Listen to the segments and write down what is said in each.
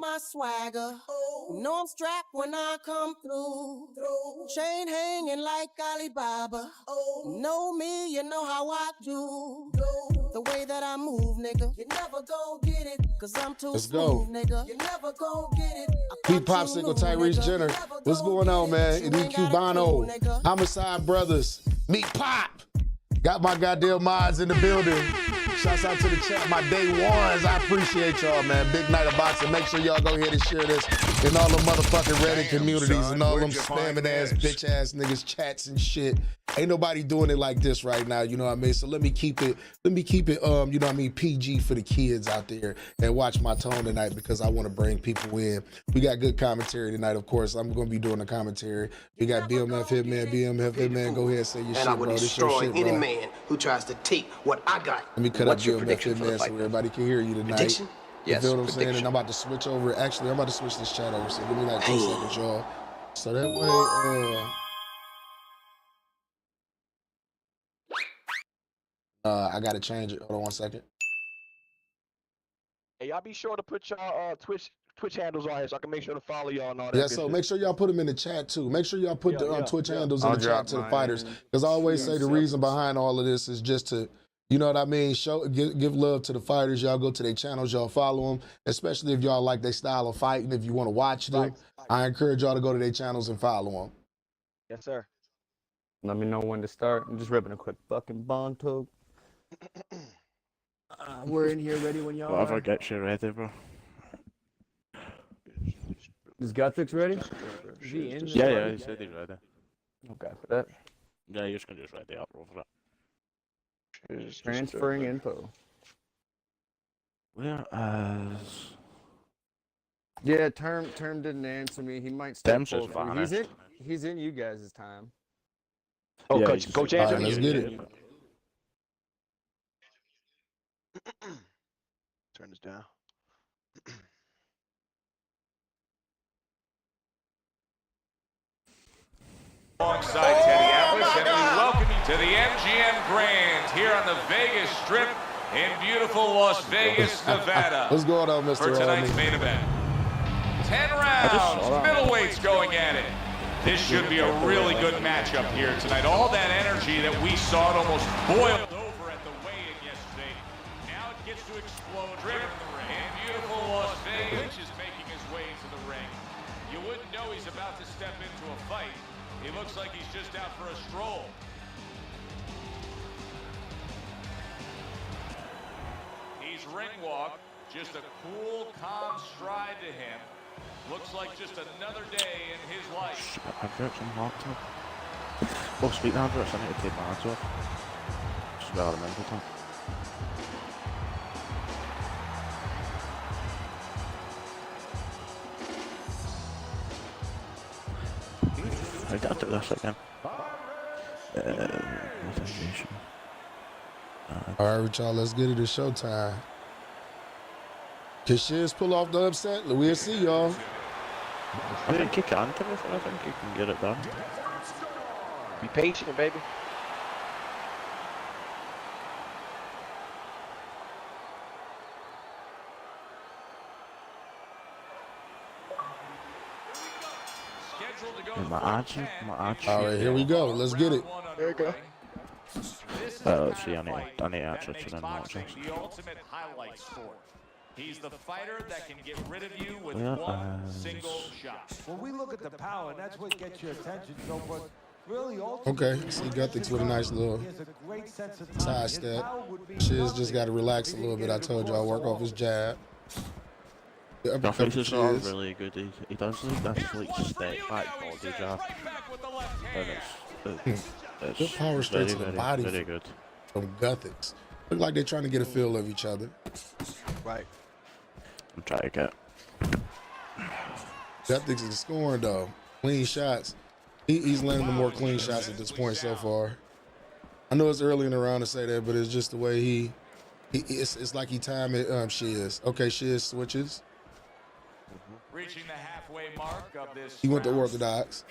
my swagger. You know I'm strapped when I come through. Chain hanging like Alibaba. You know me, you know how I do. The way that I move, nigga, you never gon' get it. Cause I'm too smooth, nigga. You never gon' get it. Pete Popsicle, Tyrese Jenner. What's going on, man? Eddie Cubano, Homicide Brothers, Meet Pop. Got my goddamn mods in the building. Shouts out to the chat, my day ones. I appreciate y'all, man. Big night of boxing. Make sure y'all go ahead and share this in all the motherfucking Reddit communities and all them spamming ass, bitch ass niggas chats and shit. Ain't nobody doing it like this right now, you know what I mean? So let me keep it, you know what I mean, PG for the kids out there and watch my tone tonight because I want to bring people in. We got good commentary tonight, of course. I'm going to be doing the commentary. We got BMF Hitman, go ahead and say your shit, bro. And I will destroy any man who tries to take what I got. Let me cut up BMF Hitman so everybody can hear you tonight. Prediction? Yes, you feel what I'm saying? And I'm about to switch over. Actually, I'm about to switch this chat over, so give me like 2 seconds, y'all. So that way, I gotta change it. Hold on 1 second. Hey, y'all be sure to put y'all Twitch handles on here so I can make sure to follow y'all and all that. Yeah, so make sure y'all put them in the chat too. Make sure y'all put the Twitch handles in the chat to the fighters. Because I always say the reason behind all of this is just to, you know what I mean, give love to the fighters. Y'all go to their channels, y'all follow them, especially if y'all like their style of fighting. If you want to watch them, I encourage y'all to go to their channels and follow them. Yes, sir. Let me know when to start. I'm just ripping a quick fucking bong tug. We're in here ready when y'all are. Whatever gets you ready, bro. Is Guthix ready? Is he in? Yeah, he said he's ready. Okay, for that. Yeah, you're just gonna just ready up over it. Transferring info. Whereas... Yeah, Term didn't answer me. He might step Tem's just forward. vanished. He's in you guys' time. Oh, yeah, Coach All Andrew. right, let's get it. Turn this down. Alongside Teddy Atlas, and we welcome you to the MGM Grand here on the Vegas Strip in beautiful Las Vegas, Nevada. What's going on, Mr. For tonight's Rodney? main event. 10 rounds, middleweights going at it. This should be a really good matchup here tonight. All that energy that we saw, it almost boiled over at the weigh-in yesterday. Now it gets to explode here in beautiful Las Vegas. Lynch is making his way to the ring. You wouldn't know he's about to step into a fight. He looks like he's just out for a stroll. He's ring walk, just a cool, calm stride to him. Looks like just another day in his life. Adverts on laptop. Oh, speaking of adverts, I need to take my ads off. Just about a minute or I got to this again. Motivation. All right, y'all, let's get it. It's showtime. Can Shiz pull off the upset? We'll see, y'all. I think he can, to be fair. I think he can get it done. Be patient, baby. My action. All right, here we go. Let's get it. There you go. Let's see, I need to actually turn in watch this. The ultimate highlight sport. He's the fighter that can get rid of you with Yeah, one single shot. When we look at the power, that's what gets your attention. So, but really, Okay, see Guthix with a nice little side step. Shiz just got to relax a little bit. I told you I'll work off his jab. The uppercut Guthix from is Shiz. really good. He does like this like step back body jab. And it's Good power straight to the body very good. from Guthix. Look like they're trying to get a feel of each other. Right. I'm trying to get. Guthix is scoring though. Clean shots. He's landing the more clean shots at this point so far. I know it's early in the round to say that, but it's just the way it's like he timed it. Shiz. Okay, Shiz switches. Reaching the halfway mark of this. He went to orthodox.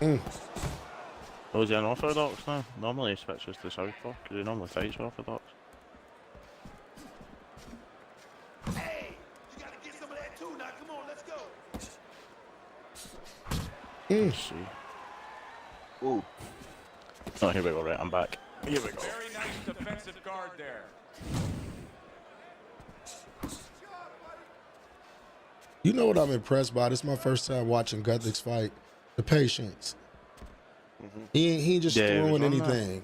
Oh, is he an orthodox now? Normally he switches to southpaw because he normally fights orthodox. hey, you gotta get some of that too. Now, come on Let's see. Ooh. Oh, here we go. Right, I'm back. Here we go. Very nice defensive guard there. You know what I'm impressed by? This is my first time watching Guthix fight. The patience. He ain't just Yeah, he was throwing on that. anything.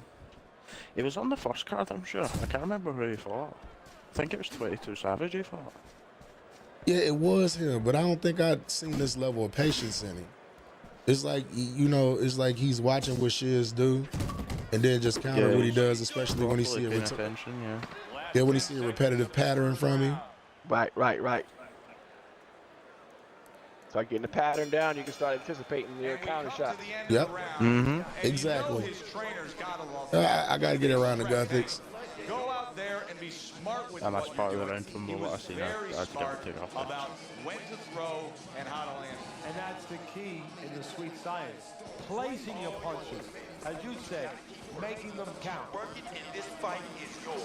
He was on the first card, I'm sure. I can't remember who he fought. I think it was 22 Savage he fought. Yeah, it was him, but I don't think I'd seen this level of patience in him. It's like, you know, it's like he's watching what Shiz do, and then just counter what he he's does, especially when he see paying a attention, yeah. yeah, when he see a repetitive pattern from him. Right. Start getting the pattern down, you can start anticipating your counter shot. Yep. Mm-hmm. Exactly. His trainers gotta love I gotta get around the Guthix. Go out there and be smart with And that's what part you of the do. round from He what I was seen. very I'd smart get to take off that. about when to throw and how to land. And that's the key in the sweet science. Placing your punches. As you said, making them count. Working in this fight is yours.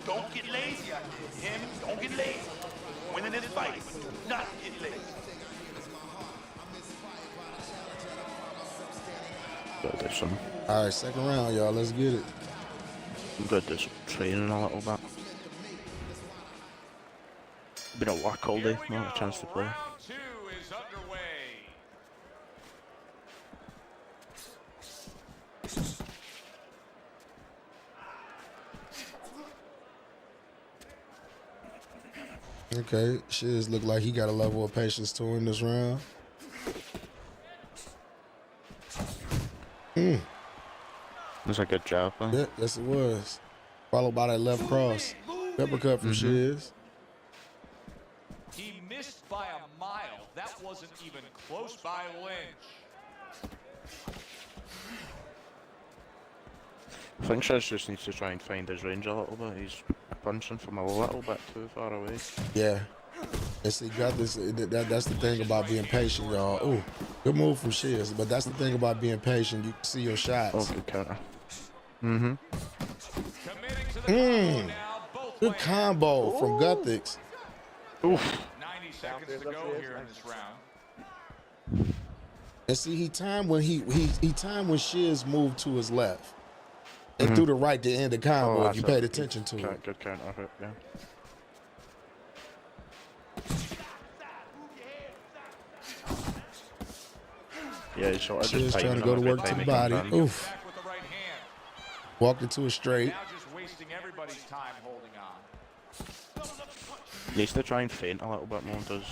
Don't get lazy out there. Him, don't get lazy. Winning this fight, do not get lazy. Gotta do some. All right, second round, y'all. Let's get it. I'm gonna do some training a little bit. Been at work all day, not had a chance to play. Round 2 is underway. Okay, Shiz look like he got a level of patience to him this round. That's a good job, man. Yeah, yes it was. Followed by that left cross. Pepper cut from Shiz. He missed by a mile. That wasn't even close by Lynch. I think Shiz just needs to try and find his range a little bit. He's punching from a little bit too far away. Yeah. And see, that's the thing about being patient, y'all. Ooh, good move from Shiz. But that's the thing about being patient. You can see your shots. Oh, good counter. Mm-hmm. Committing to the combo now. Both Good land. combo from Guthix. Oof. 90 seconds to go here in this round. And see, he timed when he timed when Shiz moved to his left. And threw the right to end the combo if that's you a paid good attention to it. Good counter hit, yeah. Yeah, he's sort of Shiz just trying to timing go him to every work to time the he comes body. in. Oof. Back with the right hand. Walked into a straight. Now just wasting everybody's time holding on. Needs to try and feint a little bit more, does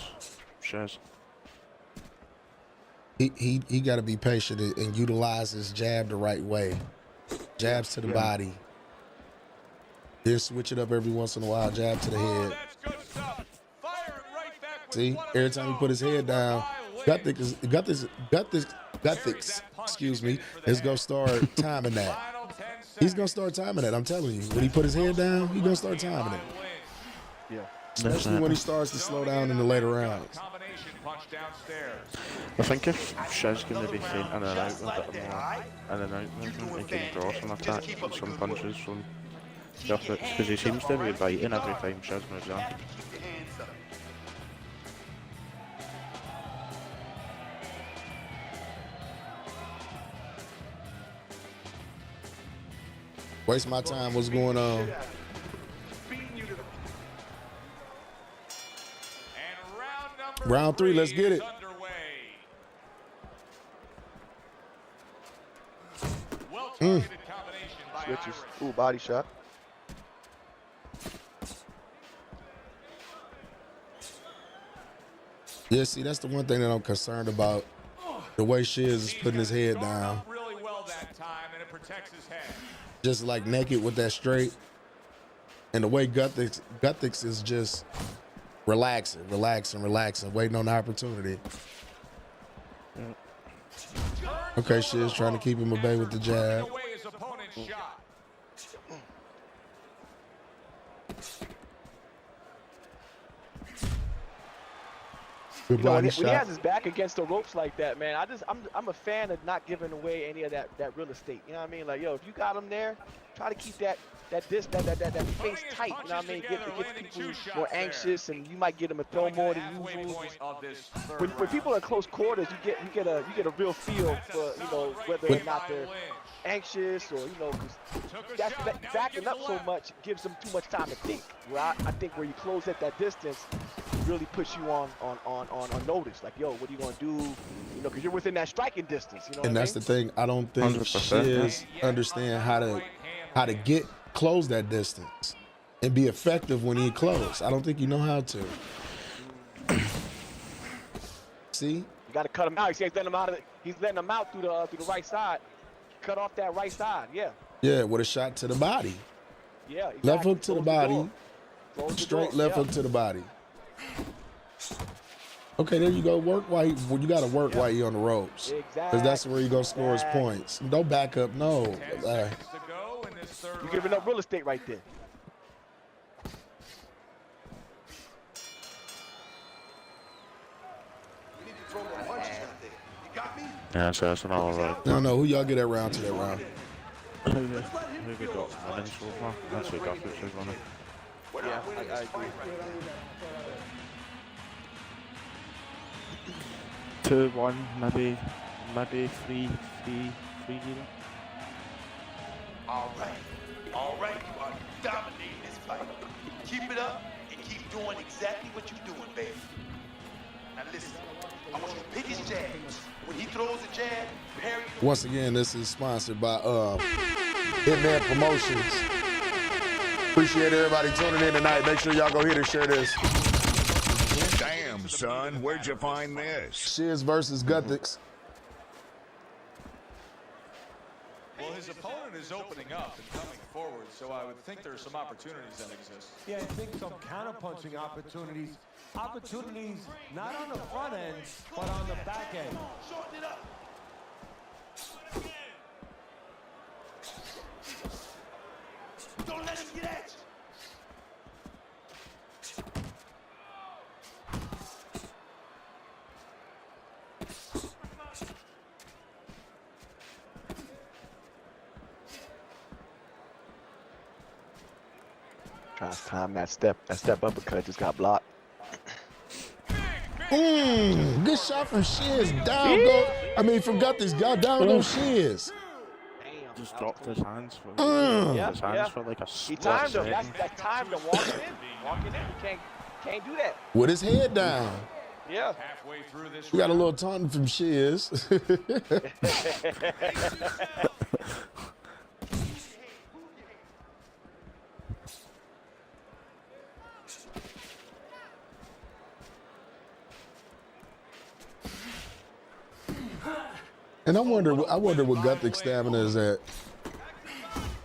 Shiz. He got to be patient and utilize his jab the right way. Jabs to the body. Then switch it up every once in a while. Jab to the head. That's good stuff. Firing right back with See, one of every his time he own. put his head down, Guthix, excuse me, is gonna start timing that. Final 10 He's gonna start timing that. I'm telling you. When he put his head down, he's gonna start timing it. Yeah. Especially when he starts to slow down in the later rounds. Combination punch downstairs. I think if Shiz can maybe feint in and out a bit more, in and out movement, he can draw some attacks and some punches from Guthix, because he seems to be biting every time Shiz moves on. Waste my time. What's going on? And Round three, let's get is it. underway. Well-targeted combination by Switches. Irish. Ooh, body shot. Yeah, see, that's the one thing that I'm concerned about. The way Shiz is putting his head down. Really well that time, and it protects his head. Just like naked with that straight. And the way Guthix is just relaxing, waiting on the opportunity. Okay, Shiz trying to keep him at bay with the jab. Away his opponent's shot. Good You know, body when he shot. has his back against the ropes like that, man, I'm a fan of not giving away any of that real estate. You know what I mean? Like, yo, if you got him there, try to keep that face tight. You know what I mean? It gets people more anxious, and you might get them to throw more than usual. When people are in close quarters, you get a real feel for whether or not they're anxious or because that's backing up so much gives them too much time to think. Where I think where you close at that distance really puts you on notice. Like, yo, what are you gonna do? Because you're within that striking distance. And that's the thing. I don't think Shiz understand how to close that distance and be effective when he close. I don't think you know how to. See? You got to cut him out. He's letting him out he's letting him out through the right side. Cut off that right side. Yeah. Yeah, with a shot to the body. Yeah. Exactly. Left hook to the body. Straight left hook to the body. Okay, there you go. Work while you got to work while you're on the ropes. Exactly. Because that's where you're going to score his points. Don't back up. No. You're giving up real estate right there. Yeah, so that's another round. No. Who y'all get that round to that round? Who we got running so far? That's what Gothix is running. Yeah, I agree. 2-1, maybe 3-0. All right, you are dominating this fight. Keep it up and keep doing exactly what you're doing, baby. Now listen, I want you to pick his jabs. When he throws a jab, parry. Once again, this is sponsored by Hitman Promotions. Appreciate everybody tuning in tonight. Make sure y'all go hit and share this. Damn, son, where'd you find this? Shiz versus Gothix. Well, his opponent is opening up and coming forward, so I would think there are some opportunities that exist. Yeah, I think some counter-punching opportunities. Opportunities not on the front end, but on the back end. Shorten it up. Don't let him get at you. Trying to time that step uppercut just got blocked. Good shot from Shiz. Down go. I mean, from Gothix, got down go Shiz. Just dropped his hands for like a He timed him. That's time to walk it in. Walk it in. You can't do that. With his head down. Yeah. Halfway through this We got a little taunting from Shiz. And I wonder what Gothix stamina is at.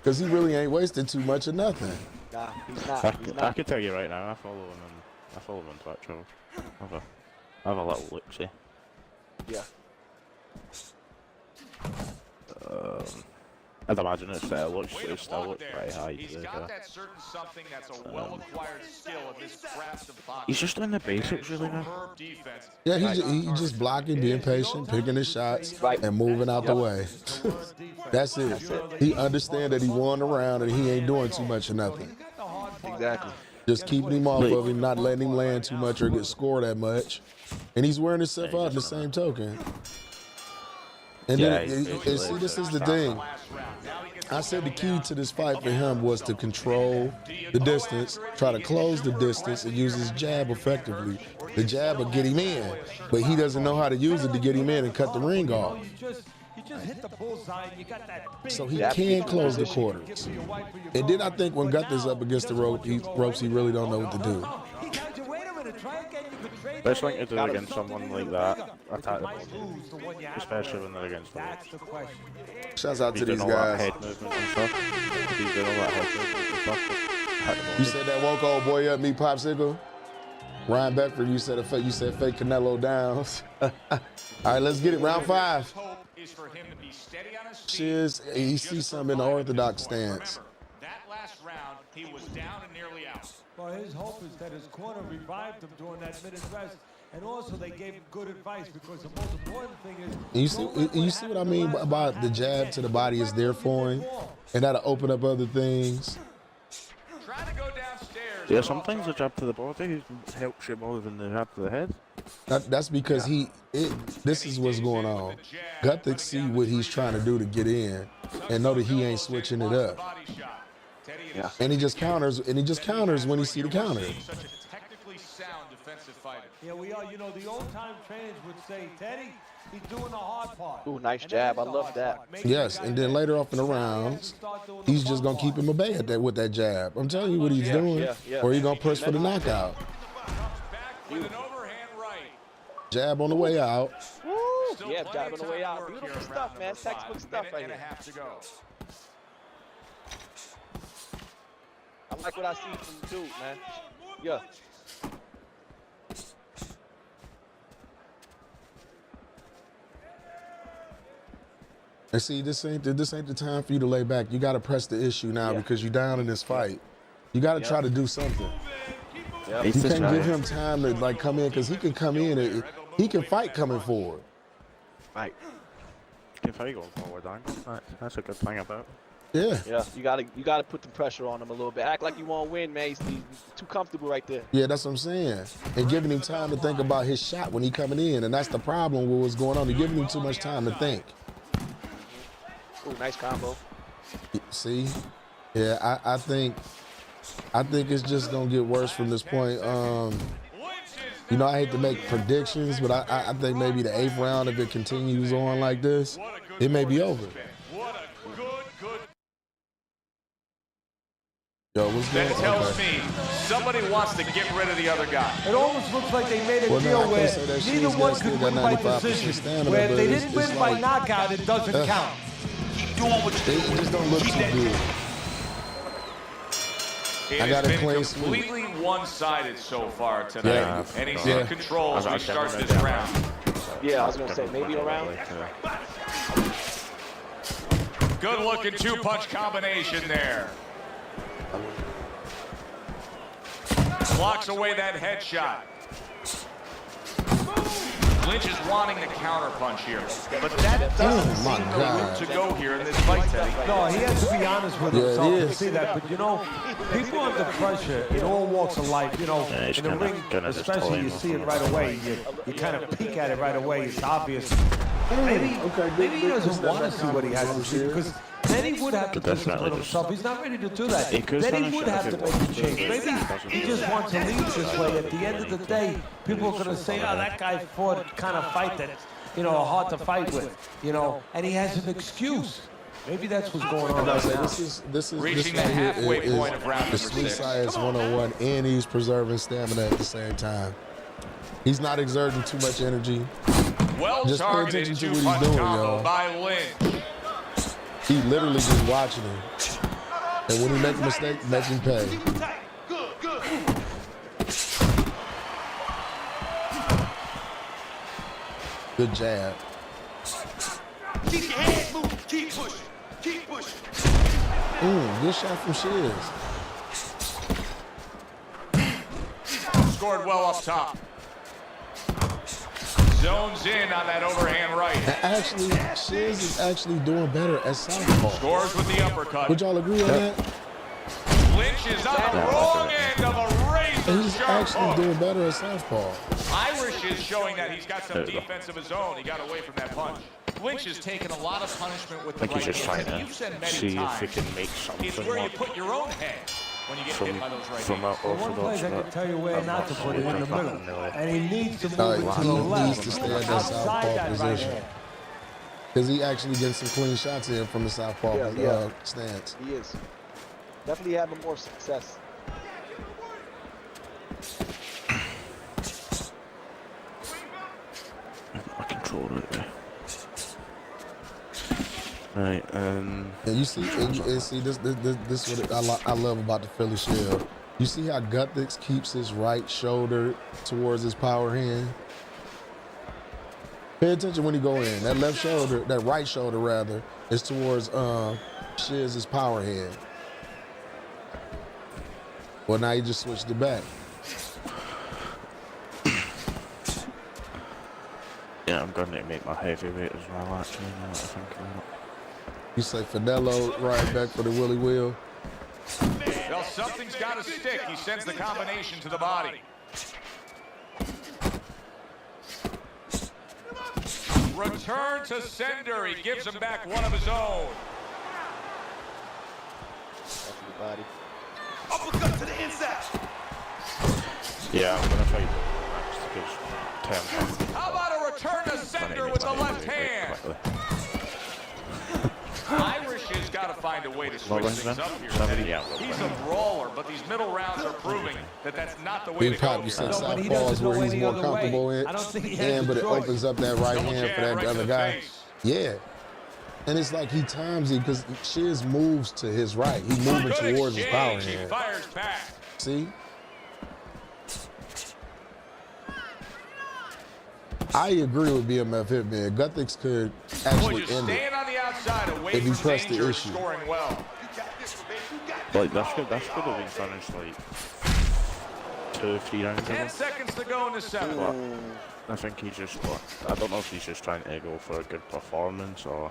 Because he really ain't wasted too much of nothing. Nah, he's not. I can tell you right now, I follow him on Twitch. I have a little look-see. Yeah. I'd imagine it still looks pretty high. He's got that certain something that's a well-acquired skill of this craft of boxing. He's just doing the basics really now. Yeah, he's just blocking, being patient, picking his shots, and moving out the way. That's it. He understands that he won the round and he ain't doing too much of nothing. Exactly. Just keeping him off of him, not letting him land too much or get scored that much. And he's wearing himself out in the same token. And then, see, this is the thing. I said the key to this fight for him was to control the distance, try to close the distance, and use his jab effectively. The jab will get him in, but he doesn't know how to use it to get him in and cut the ring off. You just hit the bullseye and you got that big So he can close the quarters. And then I think when Guthix up against the ropes, he really don't know what to do. Best thing to do against someone like that, attack the body, especially when they're against the ropes. Shouts out to these guys. Head movement and stuff. He's doing all that head movement and stuff. You said that woke old boy up, me Popsicle? Ryan Beckford, you said fake Canelo down. All right, let's get it. Round 5. Shiz, he sees something in the orthodox stance. He was down and nearly out. Well, his hope is that his corner revived him during that minute rest, and also they gave him good advice because the most important thing is. You see what I mean about the jab to the body is there for him, and that'll open up other things. Trying to go downstairs. Yeah, sometimes the jab to the body helps you more than the jab to the head. That's because this is what's going on. Guthick see what he's trying to do to get in, and know that he ain't switching it up. Yeah. And he just counters, when he see the counter. Such a technically sound defensive fighter. Yeah, we are. You know, the old-time trainers would say, Teddy, he's doing the hard part. Ooh, nice jab. I love that. Yes, and then later off in the rounds, he's just gonna keep him at bay with that jab. I'm telling you what he's doing, or he's gonna push for the knockout. Back with an overhand right. Jab on the way out. Woo! Yeah, jab on the way out. Beautiful stuff, man. Textbook stuff right here. Half to go. I like what I see from the dude, man. Yeah. And see, this ain't the time for you to lay back. You got to press the issue now because you're down in this fight. You got to try to do something. Yep. You can't give him time to like come in because he can come in and he can fight coming forward. Right. Can fight going forward angle. That's a good thing about it. Yeah. Yeah, you gotta put the pressure on him a little bit. Act like you won't win, man. He's too comfortable right there. Yeah, that's what I'm saying. And giving him time to think about his shot when he coming in, and that's the problem with what's going on. You're giving him too much time to think. Ooh, nice combo. See? Yeah, I think it's just gonna get worse from this point. You know, I hate to make predictions, but I think maybe the 8th round, if it continues on like this, it may be over. Yo, what's That going tells on? me somebody wants to get rid of the other guy. It almost looks like they made a Well, no, deal I can't where say that neither she's one got could still win got by 95% decision. stamina, Where if but they it's- didn't win it's by like- knockout, it doesn't count. Keep doing what It you're doing. just don't look Keep too that good. It I has got a been clean sweep. completely one-sided so far tonight, Yeah. and he's Yeah. in control as we start this round. Yeah, I was gonna say maybe a round. Good-looking two-punch combination there. Blocks away that headshot. Lynch is wanting the counter punch here, but that doesn't my seem the God. route to go here in this fight, Teddy. No, he has to be honest with Yeah, himself it to is. see that. But, you know, people under pressure in all walks of life, you know, Yeah, he's in the kinda ring gonna just especially, toy you him see it off right on the away. You kind of peek at it right away. It's obvious. Maybe he doesn't want to see what he has to see because then he would have to discipline himself. He's not ready to do that. Then he would have to make a change. Maybe he just wants to leave this way. At the end of the day, people are going to say, oh, that guy fought kind of fight that's, you know, hard to fight with, you know, and he has an excuse. Maybe that's what's going on right now. This Reaching right the here halfway is point of round the number Sweet 6. Science 101, and he's preserving stamina at the same time. He's not exerting too much energy. Well Just pay targeted attention to what he's two-punch doing, combo y'all. by Lynch. He literally just watching him. And when he make a mistake, make him pay. Good, good. Good jab. Keep your head moving. Keep pushing. Keep pushing. Good shot from Shiz. Scored well up top. Zones in on that overhand right. And actually, Shiz is actually doing better at southpaw. Scores with the uppercut. Would y'all agree on that? Lynch is on the wrong end of a razor He's sharp actually hook. doing better at southpaw. Irish is showing that he's got some defense of his own. He got away from that punch. Lynch has taken a lot of punishment with the I think right he's just trying hand. to You've said many see if he times, can make something it's where you work put your own head when you get hit by those right from hands. our One orthodox. place I can tell you where not to put it in the middle. And he needs to move No, it to he the needs left. to stay at that Outside southpaw that right position. hand. Because he actually getting some clean shots in from the southpaw Yeah. stance. He is. Definitely having more success. I control it there. Right, And you see, and see this what I love about the Philly Shield. You see how Guthick keeps his right shoulder towards his power hand. Pay attention when he go in. That left shoulder, that right shoulder rather, is towards Shiz's power hand. Well, now he just switched it back. Yeah, I'm going to make my heavyweight as well, actually, now that I think about it. You say Fidello right back for the Willie Wheel. Well, something's got to stick. He sends the combination to the body. Return to sender. He gives him back one of his own. Body. Uppercut to the inside. Yeah, I'm going to fight next because 10. How about a return to sender with the left hand? Irish has got to find a way to switch things up here. He's a brawler, but these middle rounds are proving that that's not the way Big to go. Pop, you said southpaws where he's more comfortable in, but it opens up that right hand for that other guy. Yeah. And it's like he times it because Shiz moves to his right. He's moving towards his power He hand. fires back. See? I agree with BMF Hitman. Guthix could actually end it on the outside, away if he from pressed danger, the issue. scoring well. Like, that should have been finished, like, 2 or 3 rounds. 10 seconds to go in the 7th. But I think he's just, I don't know if he's just trying to go for a good performance or...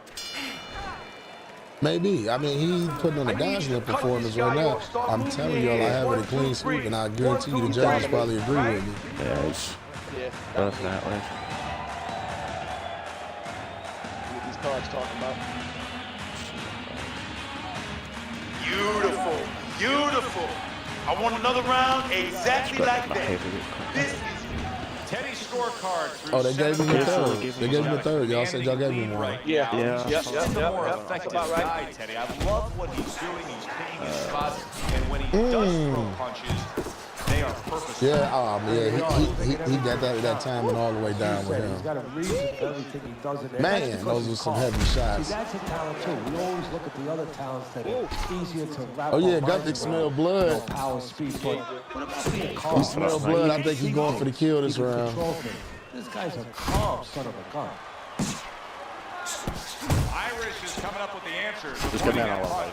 Maybe. I mean, he's putting on a dazzling performance right now. I'm telling y'all, I have it a clean sweep, and I guarantee you the judges probably agree with me. Yeah, it's definitely. What these cards talking about? Beautiful, beautiful. I want another round exactly like that. This is Teddy's scorecard. Oh, they gave him the third. They gave him the third. Y'all said y'all gave him one. Yeah. Yep. The more effective guy, Teddy. I love what he's doing. He's picking his spots, and when he does throw punches, they are purposeful. Yeah, he got that timing all the way down with He's him. got a reason for everything he does. And Man, that's because those he's were some calm. heavy shots. See, that's a talent too. We always look at the other talents that are easier to wrap Oh, yeah, our minds Guthix smell around. blood. You know, power, speed, but what about being calm? He smell blood. I think he's going for the kill this round. This guy's a calm son of a gun. Irish is coming up with the answers. Just get down all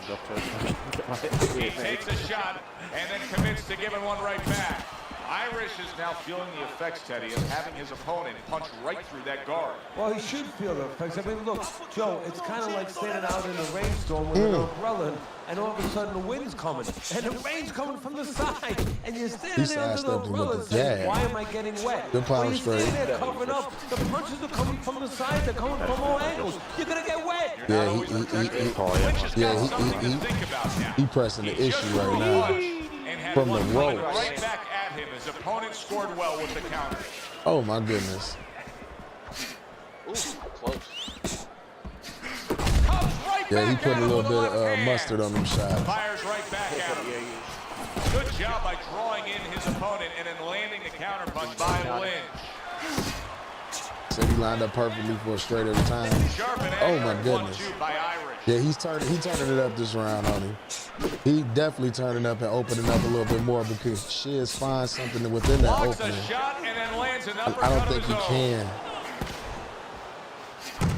He takes a shot and then commits to giving one right back. Irish is now feeling the effects, Teddy, of having his opponent punch right through that guard. Well, he should feel the effects. I mean, look, Joe, it's kind of like standing out in a rainstorm with an umbrella, and all of a sudden the wind's coming, and the rain's coming from the side, and you're standing there under the umbrella saying, why am I getting wet? Good power Well, you're straight. standing there covering up. The punches are coming from the side. They're coming from all angles. You're going to get wet. Yeah, he pressing the issue right now from the ropes. Right back at him. His opponent scored well with the counter. Oh my goodness. Close. Yeah, he put a little bit of mustard on them shots. Fires right back at him. Good job by drawing in his opponent and then landing the counter punch by Lynch. Said he lined up perfectly for a straight at a time. Oh my goodness. Yeah, he's turning it up this round on him. He definitely turning up and opening up a little bit more because Shiz finds something within that opening. I don't think he can.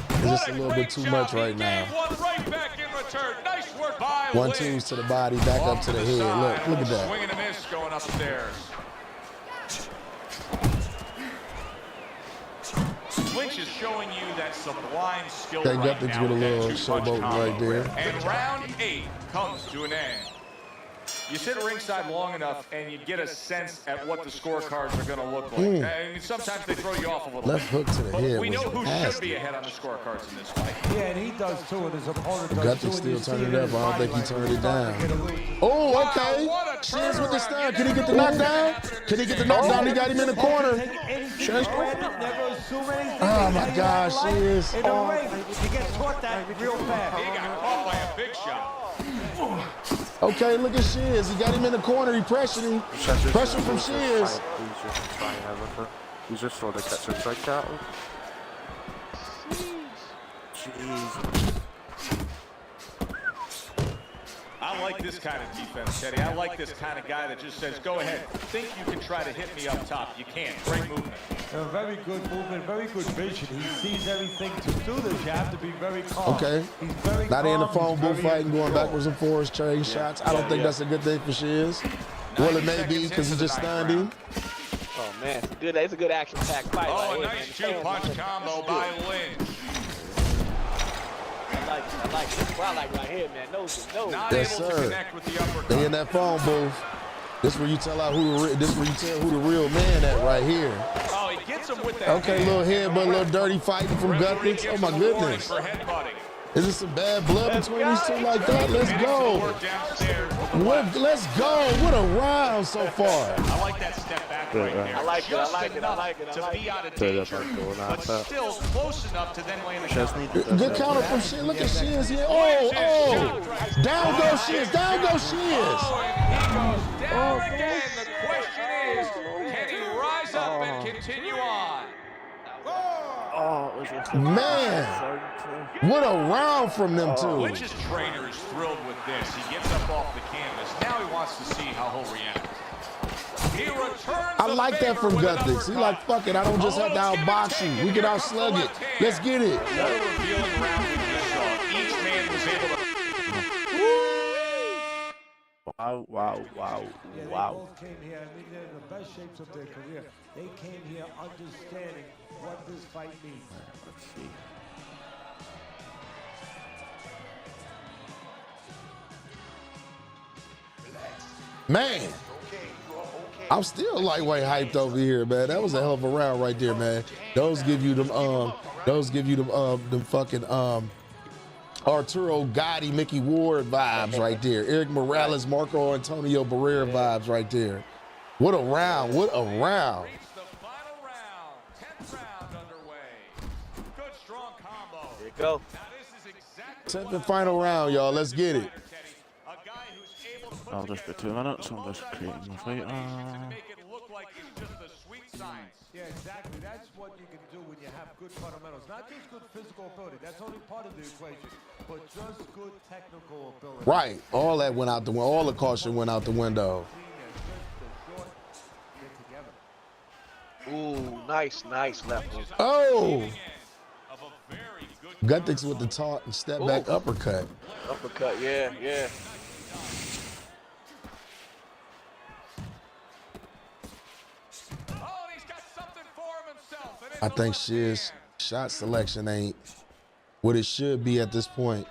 It's just a little bit too much right now. 1-2s to the body, back up to the head. Look at that. Swing and a miss going upstairs. Lynch is showing you that sublime skill They right got to now get a with that little two-punch showboat combo. right there. And round 8 comes to an end. You sit ringside long enough and you get a sense at what the scorecards are going to look like. I mean, sometimes they throw you off a little Left bit. hook to the But head we was know who should nasty. be ahead on the scorecards in this fight. Yeah, and he does too, and his opponent does Guthix too. still turning it up. I don't think he turned it down. Oh, okay. Shiz with the stun. Can he get the knockdown? Can he get the knockdown? He got him in the corner. Oh my gosh, Shiz. In the ring, he gets caught that real fast. He got caught by a big shot. Okay, look at Shiz. He got him in the corner. He pressured him. Pressure from Shiz. He's just sort of catching strike out. Jeez. I like this kind of defense, Teddy. I like this kind of guy that just says, go ahead, think you can try to hit me up top. You can't. Great movement. Very good movement, very good vision. He sees everything. To do this, you have to be very calm. Okay. He's very Not in the calm, phone he's booth very fighting, going backwards and forwards, trading shots. I don't think that's a good thing for Shiz. Well, it may be because he just stunned him. Oh man, it's a good action-packed fight. Oh, right a here, nice man. two-punch combo by Lynch. I like it. What I like right here, man. Nose. Not Yes, able to sir. connect with the uppercut. They in that phone booth. This where you tell out who the real man at right here. Oh, he gets him with that. Okay, little headbutt, little dirty fighting from Guthix. Oh my goodness. For headbutting. Is there some bad blood between these two like that? Let's go. Let's go. What a round so far. I like that step back right there. I like it. To be out of danger, but still close enough to then land a shot. Good counter from Shiz. Look at Shiz here. Oh. Down goes Shiz. Down goes Shiz. Oh, and he goes down again. The question is, can he rise up and continue on? Man, what a round from them two. Lynch's trainer is thrilled with this. He gets up off the canvas. Now he wants to see how he'll react. He returns. I like that from Guthix. He like, fuck it, I don't just have to outbox you. We can outslug it. Let's get it. What a revealing round we just saw. Each man was able to. Wow. Yeah, they both came here. I mean, they're in the best shapes of their career. They came here understanding what this fight means. Let's see. Man, I'm still lightweight hyped over here, man. That was a hell of a round right there, man. Those give you them fucking Arturo Gotti, Mickey Ward vibes right there. Eric Morales, Marco Antonio Barrera vibes right there. What a round, what a round. It's the final round, 10th round underway. Good strong combo. There you go. Now this is exactly 10th and final round, y'all. Let's get it. a guy who's able to put I'll just be 2 minutes. I'm just creating my fight. make it look like it's just a sweet science. Yeah, exactly. That's what you can do when you have good fundamentals. Not just good physical ability. That's only part of the equation, but just good technical ability. Right, all that went out the window. All the caution went out the window. Ooh, nice left hook. Oh, Of a very good Guthix with the taunt and step back uppercut. Uppercut, yeah. Oh, and he's got something for himself. And it's I a think left Shiz hand. shot selection ain't what it should be at this point.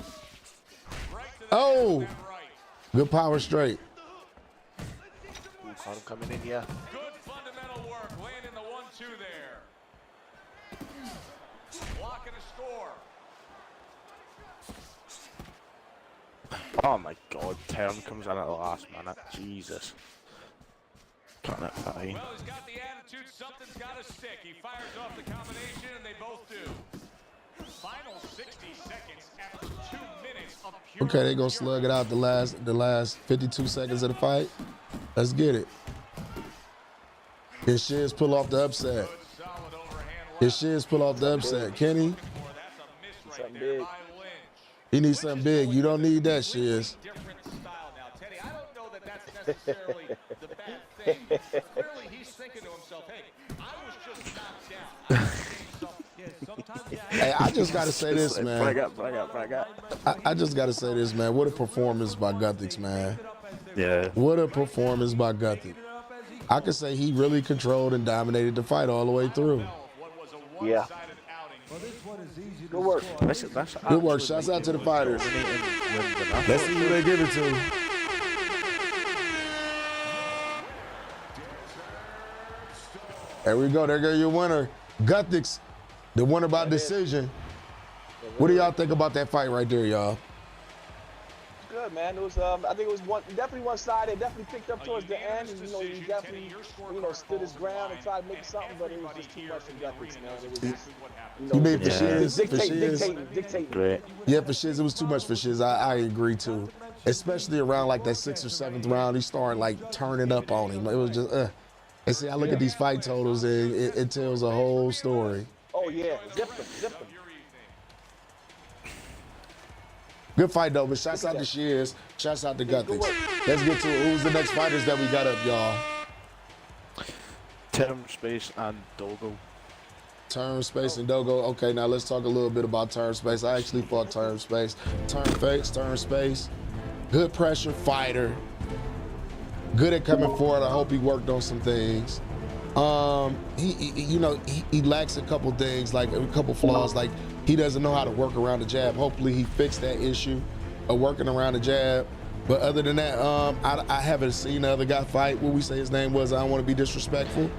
Right to the Oh, left and right. good power straight. Ooh, caught him coming in, yeah. Good fundamental work, landing the 1-2 there. Blocking a score. Oh my god, Term comes in at the last minute. Jesus. Can't it fine. Well, he's got the attitude, something's got to stick. He fires off the combination, and they both do. Final 60 seconds after 2 minutes of pure. Okay, they gonna slug it out the last 52 seconds of the fight. Let's get it. Can Shiz pull off the upset? Good, solid overhand Can left. Shiz pull off the upset? Can he? That's a miss right Something there big. by Lynch. He needs something big. You don't need that, Shiz. Different style now, Teddy. I don't know that that's necessarily the bad thing. Clearly, he's thinking to himself, hey, I was just knocked down. Yeah, sometimes you have Hey, I just gotta say this, man. Bring up. I just gotta say this, man. What a performance by Guthix, man. Yeah. What a performance by Guthix. I could say he really controlled and dominated the fight all the way through. What was a Yeah. one-sided outing. Well, this one is easy Good work. That's Good work. Shouts out to the fighters. Let's see who they give it to. There we go. There go your winner. Guthix, the winner by decision. What do y'all think about that fight right there, y'all? Good, man. It was, I think it was definitely one-sided. Definitely picked up towards the end. And, he definitely, stood his ground and tried to make something, but it was just too much for Guthix, man. It was just, You mean for Shiz? For Shiz? dictating. Great. Yeah, for Shiz, it was too much for Shiz. I agree too. Especially around like that 6th or 7th round, he started like turning up on him. It was just, And see, I look at these fight totals and it tells a whole story. Oh, yeah. Zip them. Good fight though, but shouts out to Shiz. Shouts out to Guthix. Let's get to it. Who's the next fighters that we got up, y'all? Term, Space, and Dogo. Term Space and Dogo. Okay, now let's talk a little bit about Term Space. I actually fought Term Space. Term Space. Good pressure fighter. Good at coming forward. I hope he worked on some things. He lacks a couple things, like a couple flaws. Like he doesn't know how to work around the jab. Hopefully he fixed that issue of working around the jab. But other than that, I haven't seen the other guy fight. What we say his name was? I don't want to be disrespectful.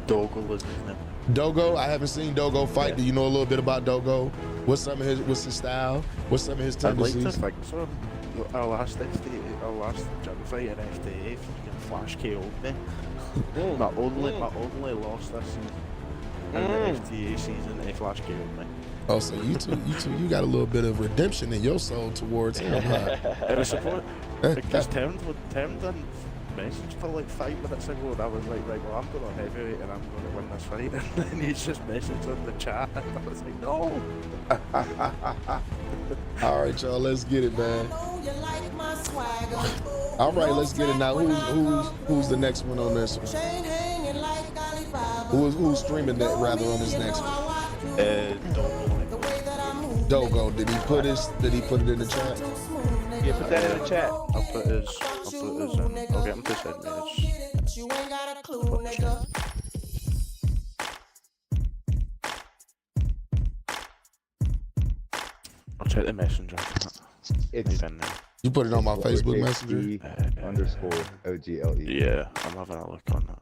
Dogo was his name. Dogo, I haven't seen Dogo fight. Yeah. Do you know a little bit about Dogo? What's his style? What's some of his tendencies? I'd like to think so. Our last gym fight in FTA, fucking flash KO'd me. my only loss this season. In the FTA season, he flash KO'd me. Oh, so you got a little bit of redemption in your soul towards him, huh? It was support because Term didn't message for like 5 minutes ago, and I was like, right, well, I'm going on heavyweight and I'm going to win this fight, and then he's just messaged on the chat, and I was like, no. All right, y'all, let's get it, man. All right, let's get it now. Who's the next one on this one? Who's streaming that rather on this next one? Dogo. Did he put it in the chat? Yeah, put that in the chat. I'll get him to send me I'll check the messenger. It's you put it on my Facebook Messenger? _OGLE. Yeah, I'm having a look on that.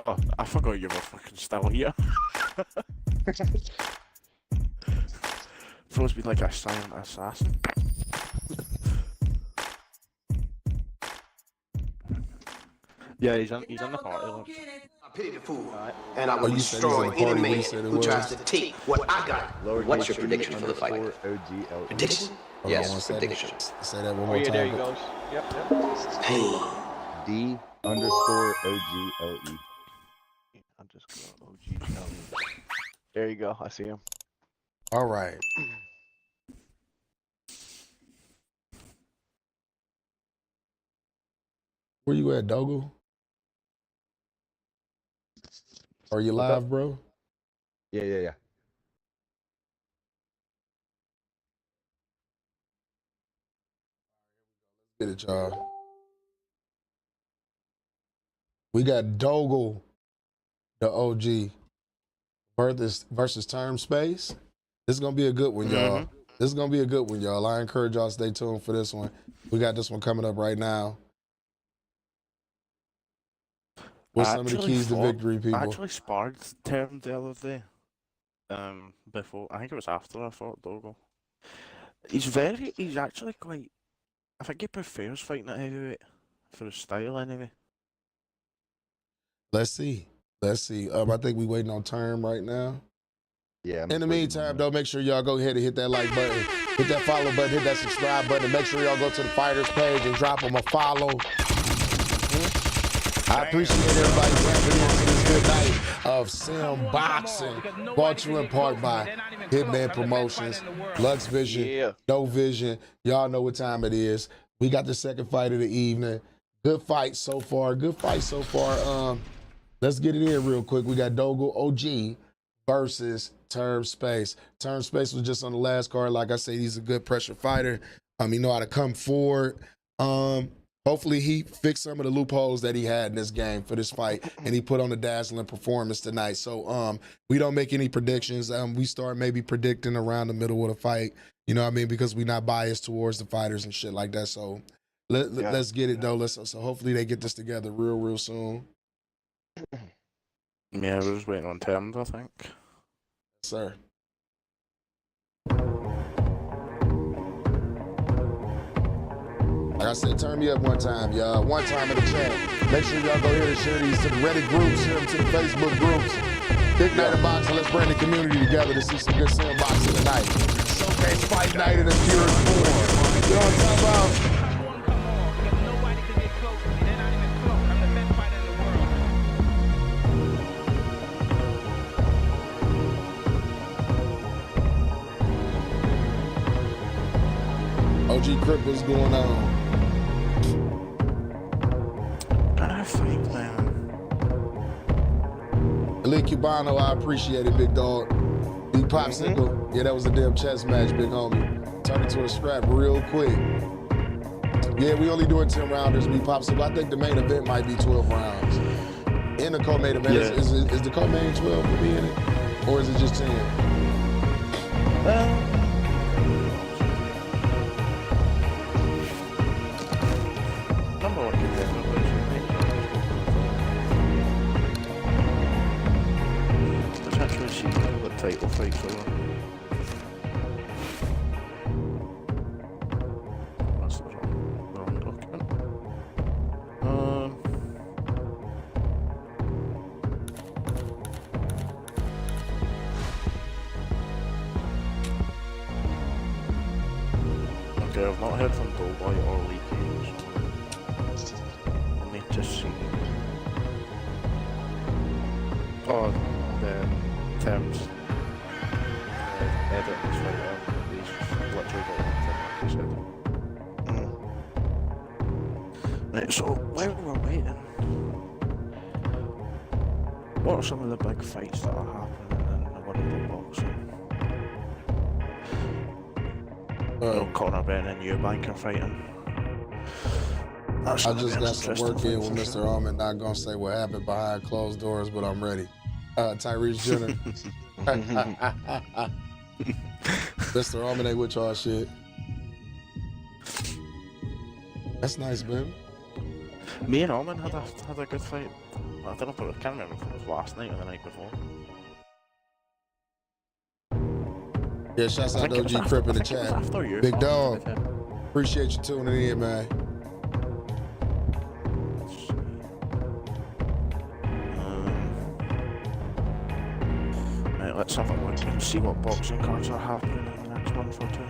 Oh, I forgot you were fucking still here. Supposed to be like a silent assassin. Yeah, he's on the party. Look. I pity the fool, and I will destroy any man who tries to take what I got. What's your prediction for the fight? Prediction? Yes, prediction. Say that one more time. There he goes. Yep. D _OGLE. _OGLE. There you go. I see him. All right. Where you at, Dogo? Are you live, bro? Yeah. Get it, y'all. We got Dogo, the OG, versus Term Space. This is gonna be a good one, y'all. This is gonna be a good one, y'all. I encourage y'all to stay tuned for this one. We got this one coming up right now. What's some of the keys to victory, people? I actually sparred Term the other day. Before, I think it was after I fought Dogo. He's actually quite, I think he prefers fighting at heavyweight for his style anyway. Let's see. I think we waiting on Term right now. Yeah. In the meantime, though, make sure y'all go ahead and hit that like button, hit that follow button, hit that subscribe button, and make sure y'all go to the fighters page and drop them a follow. I appreciate everybody tapping into this good night of Sim Boxing, brought to you in part by Hitman Promotions, Lux Vision, No Vision. Y'all know what time it is. We got the second fight of the evening. Good fight so far. Let's get it in real quick. We got Dogo OG versus Term Space. Term Space was just on the last card. Like I said, he's a good pressure fighter. He know how to come forward. Hopefully he fixed some of the loopholes that he had in this game for this fight, and he put on a dazzling performance tonight. So we don't make any predictions. We start maybe predicting around the middle of the fight. You know what I mean? Because we're not biased towards the fighters and shit like that. So let's get it though. So hopefully they get this together real soon. Yeah, we're just waiting on Terms, I think. Yes, sir. Like I said, turn me up one time, y'all. One time in the chat. Make sure y'all go here and share these to the Reddit groups, share them to the Facebook groups. Big night of boxing. Let's bring the community together to see some good Sim boxing tonight. Showcase fight night in its purest form. You know what I'm talking about? OG Crip, what's going on? Elite Cubano, I appreciate it, big dog. Big Popsicle, yeah, that was a damn chess match, big homie. Turned it to a scrap real quick. Yeah, we only doing 10 rounders. Me Pop. So I think the main event might be 12 rounds. In the co-main event, is the co-main 12 for me in it, or is it just 10? Number one contender, let's actually see what title fights are. That's the wrong document. Okay, I've not heard from Doughboy or Lee Cage. Let me just see. Oh, the terms. Edit is right there. He's literally got one thing, like you said. Right, so while we're waiting, what are some of the big fights that are happening in the world of boxing? Conor Benn and Eubank are fighting. I just got some work in with Mr. Allman. Not gonna say what happened behind closed doors, but I'm ready. Tyrese Jenner. Mr. Allman ain't with y'all shit. That's nice, baby. Me and Allman had a good fight. I don't know, I can't remember if it was last night or the night before. Yeah, shouts out to OG Crip in the chat. Big dog. Appreciate you tuning in, man. Right, let's have a look and see what boxing cards are happening in the next month or two.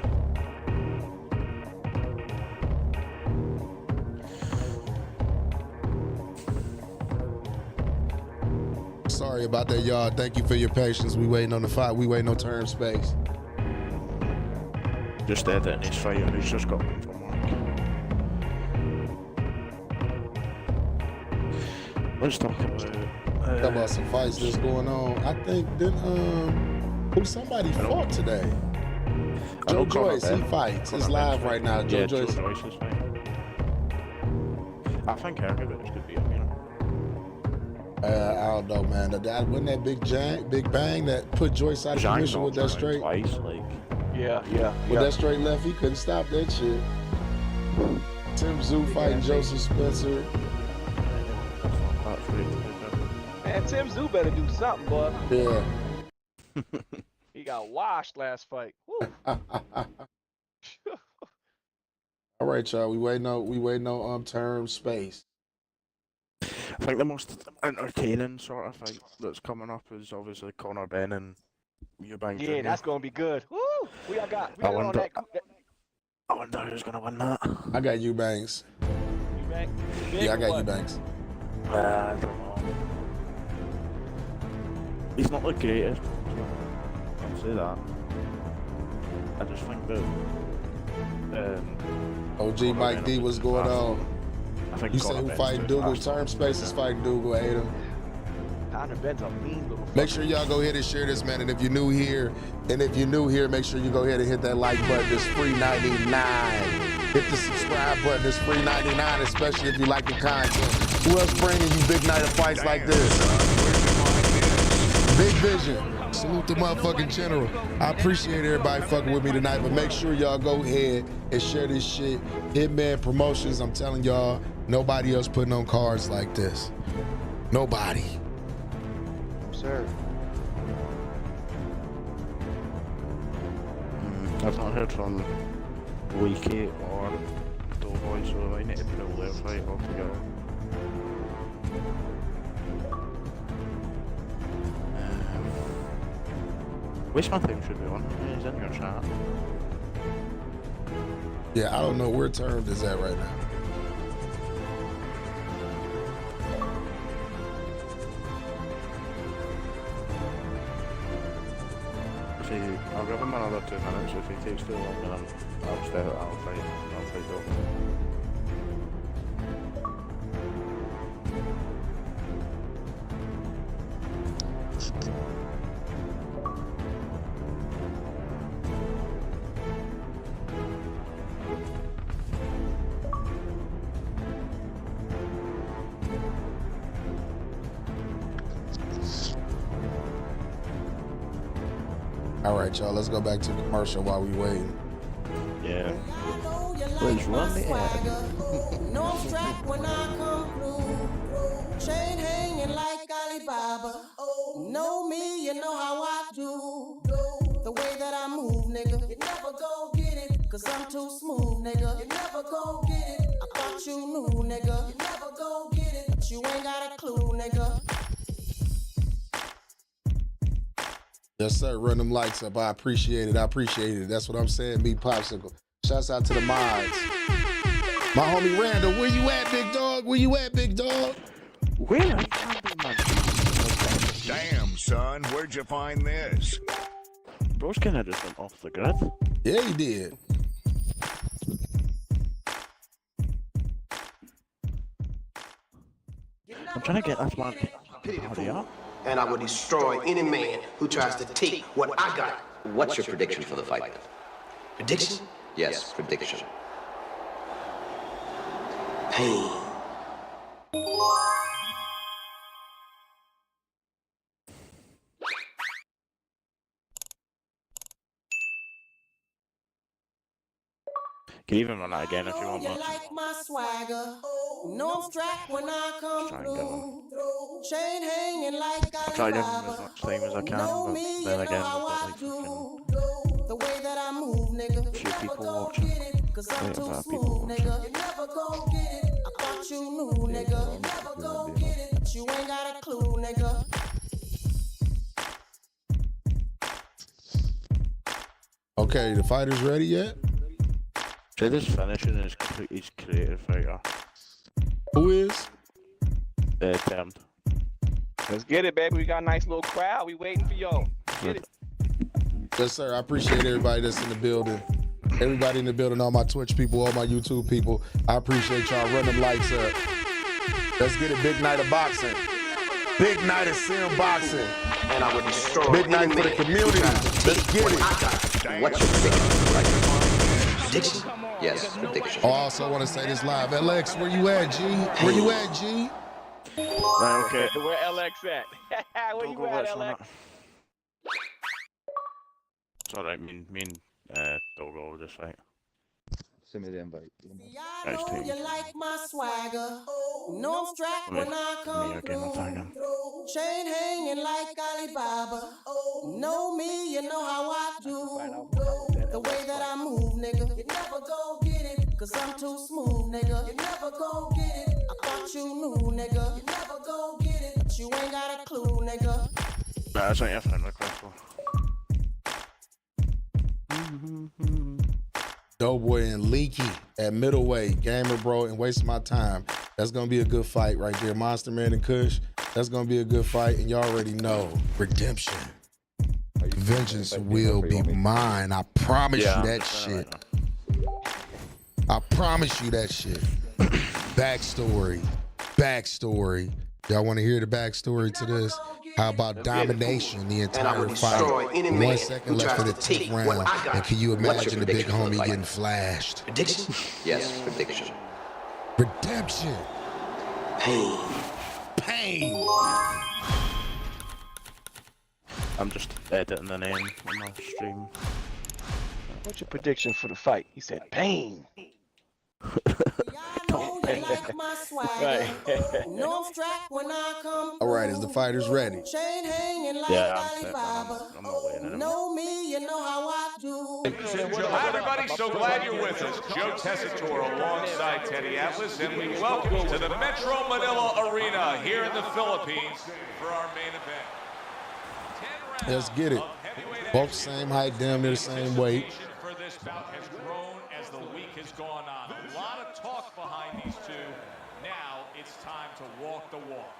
Sorry about that, y'all. Thank you for your patience. We waiting on the fight. We waiting on turn space. Just editing his fight and he's just got one from work. Let's talk about some fights that's going on. I think somebody fought today. Joe Joyce, he fights. It's live right now. Joe Joyce. Joe Joyce is fighting. I think Hergovich could beat him, you know. I don't know, man. Wasn't that Big Bang that put Joyce out of commission with that straight? Twice, like. With that straight left, he couldn't stop that shit. Tim Tszyu fighting Joseph Spencer. Man, Tim Tszyu better do something, bud. Yeah. He got washed last fight. Woo. All right, y'all. We waiting on term space. I think the most entertaining sort of fight that's coming up is obviously Conor Benn and Eubank. Yeah, that's gonna be good. Woo! We got on that. I wonder who's gonna win that. I got Eubanks. Eubank? Yeah, I got Eubanks. I don't know. He's not the greatest. I'll say that. I just think that. OG Mike D, what's going on? You say who fighting Dougal? Term space is fighting Dougal. Hate him. Conor Benn's a mean little. Make sure y'all go ahead and share this, man. And if you're new here, make sure you go ahead and hit that like button. It's free 99. Hit the subscribe button. It's free 99, especially if you like the content. Who else bringing you big night of fights like this? Big Vision. Salute the motherfucking general. I appreciate everybody fucking with me tonight, but make sure y'all go ahead and share this shit. Hitman Promotions, I'm telling y'all, nobody else putting on cards like this. Nobody. Sir. I've not heard from Leakey or Doughboy, so I need to pull their fight altogether. Waste my time should be on. He's in your chat. Yeah, I don't know where Termed is at right now. I'll give him another 2 minutes. If he takes too long, then I'll fight Doughboy. All right, y'all. Let's go back to the commercial while we waiting. Yeah. Please run the ad. No strap when I come through. Chain hanging like Alibaba. Know me, you know how I do. The way that I move, nigga. You never gon' get it, cause I'm too smooth, nigga. You never gon' get it. I thought you knew, nigga. You never gon' get it, but you ain't got a clue, nigga. Yes, sir. Run them lights up. I appreciate it. I appreciate it. That's what I'm saying. Big Popsicle. Shouts out to the mods. My homie Randall, where you at, big dog? Where you at, big dog? Where? Damn, son, where'd you find this? Bro's kind of just went off the grid. Yeah, he did. I'm trying to get that man. Hurry up. And I will destroy any man who tries to take what I got. What's your prediction for the fight? Prediction? Yes, prediction. Pain. Can you even run that again if you want, You man? like my swagger. No strap when I come through. Chain hanging like I'll try to give him as Alibaba. much time as I can, Know but me, you then know again, how we've got I like do. The way that I move, nigga. You 2 never people gon' watching. get it, cause I'm Wait, too about smooth, people watching. nigga. You never gon' get it. I thought you knew, nigga. You never gon' get it, but you ain't got a clue, nigga. Okay, the fighters ready yet? Say this finishing is his creative fighter. Who is? Termed. Let's get it, baby. We got a nice little crowd. We waiting for y'all. Get it. Yes, sir. I appreciate everybody that's in the building. Everybody in the building, all my Twitch people, all my YouTube people. I appreciate y'all. Run them lights up. Let's get it. Big night of boxing. Big night of sim boxing. And I will destroy Big night any for the man community. who tries to Let's take get what it. I got. What's your prediction for the fight? Prediction? Yes, prediction. Oh, I also want to say this live. LX, where you at, G? Where you at, G? Right, okay. Where LX at? Where you at, LX? It's alright, me and Dogo will just fight. Send me the invite. I know you like my swagger. No strap when I come through. Chain hanging like Alibaba. Know me, you know how I do. The way that I move, nigga. You never gon' get it, cause I'm too smooth, nigga. You never gon' get it. I thought you knew, nigga. You never gon' get it, but you ain't got a clue, nigga. Nah, that's not your friend request. Doughboy and Leaky at middleweight. Gamer Bro and Wasting My Time. That's going to be a good fight right there. Monster Man and Kush. That's going to be a good fight. And y'all already know. Redemption. Vengeance will be mine. I promise you that shit. I promise you that shit. Backstory. Backstory. Y'all want to hear the backstory to this? How about domination the entire fight? 1 second left for the 10th round. And can you imagine the big homie getting flashed? Prediction? Yes, prediction. Redemption. Pain. Pain. I'm just editing the name on my stream. What's your prediction for the fight? He said pain. Like my swagger. No strap when I come All right, is the fighters ready? Chain hanging like Alibaba. Know me, you know how I do. Hi, everybody. So glad you're with us. Joe Tessitore alongside Teddy Atlas, and we welcome you to the Metro Manila Arena here in the Philippines for our main event. Let's get it. Both same height, damn near the same weight. For this bout has grown as the week has gone on. A lot of talk behind these two. Now it's time to walk the walk.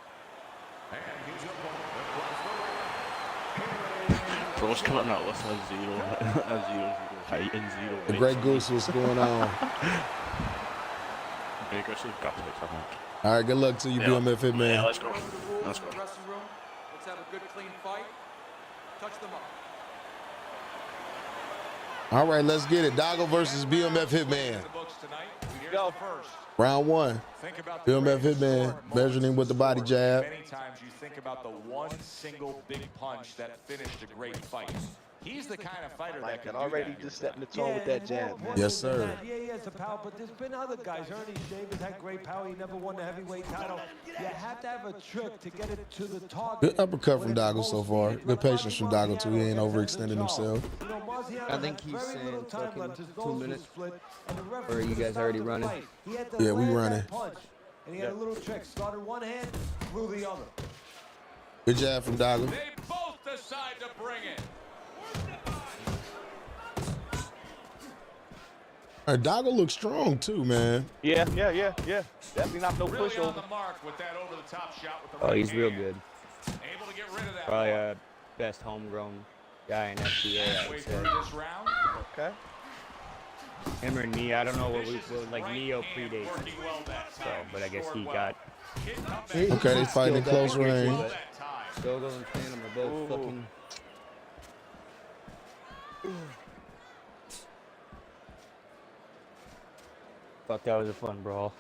Bro's coming out with a zero height and 0 weight. The Great Goose, what's going on? Great Goose has got to be something. All right, good luck to you, BMF Hitman. Yeah, let's go. Let's go. Let's have a good, clean fight. Touch them up. All right, let's get it. Doggo versus BMF Hitman. Go first. Round 1. BMF Hitman measuring him with the body jab. Many times you think about the one single big punch that finished a great fight. He's the kind of fighter that Mike can had do already that just here setting the tone with that jab, man. Yes, sir. Yeah, he has the power, but there's been other guys. Ernie Davis had great power. He never won the heavyweight title. You have to have a trick to get it to the target. Good uppercut from Doggo so far. Good patience from Doggo too. He ain't overextending himself. I think he's saying fucking 2 minutes. Or are you guys already running? Yeah, we running. And he had a little trick. Started one hand, threw the other. Good jab from Doggo. They both decide to bring it. Doggo looks strong too, man. Yeah. Definitely not no Really on pushover. the mark with that over-the-top shot with the Oh, right he's real hand. good. Able to get rid of that. Probably best homegrown guy in FBA, I Halfway would through say. this round. Okay. Him or Neo, I don't know what like Neo predates. Working well that So, time. but I guess he Scored got. well. Okay, they fighting in close range. Dogo and Phantom are both fucking. Fuck, that was a fun brawl.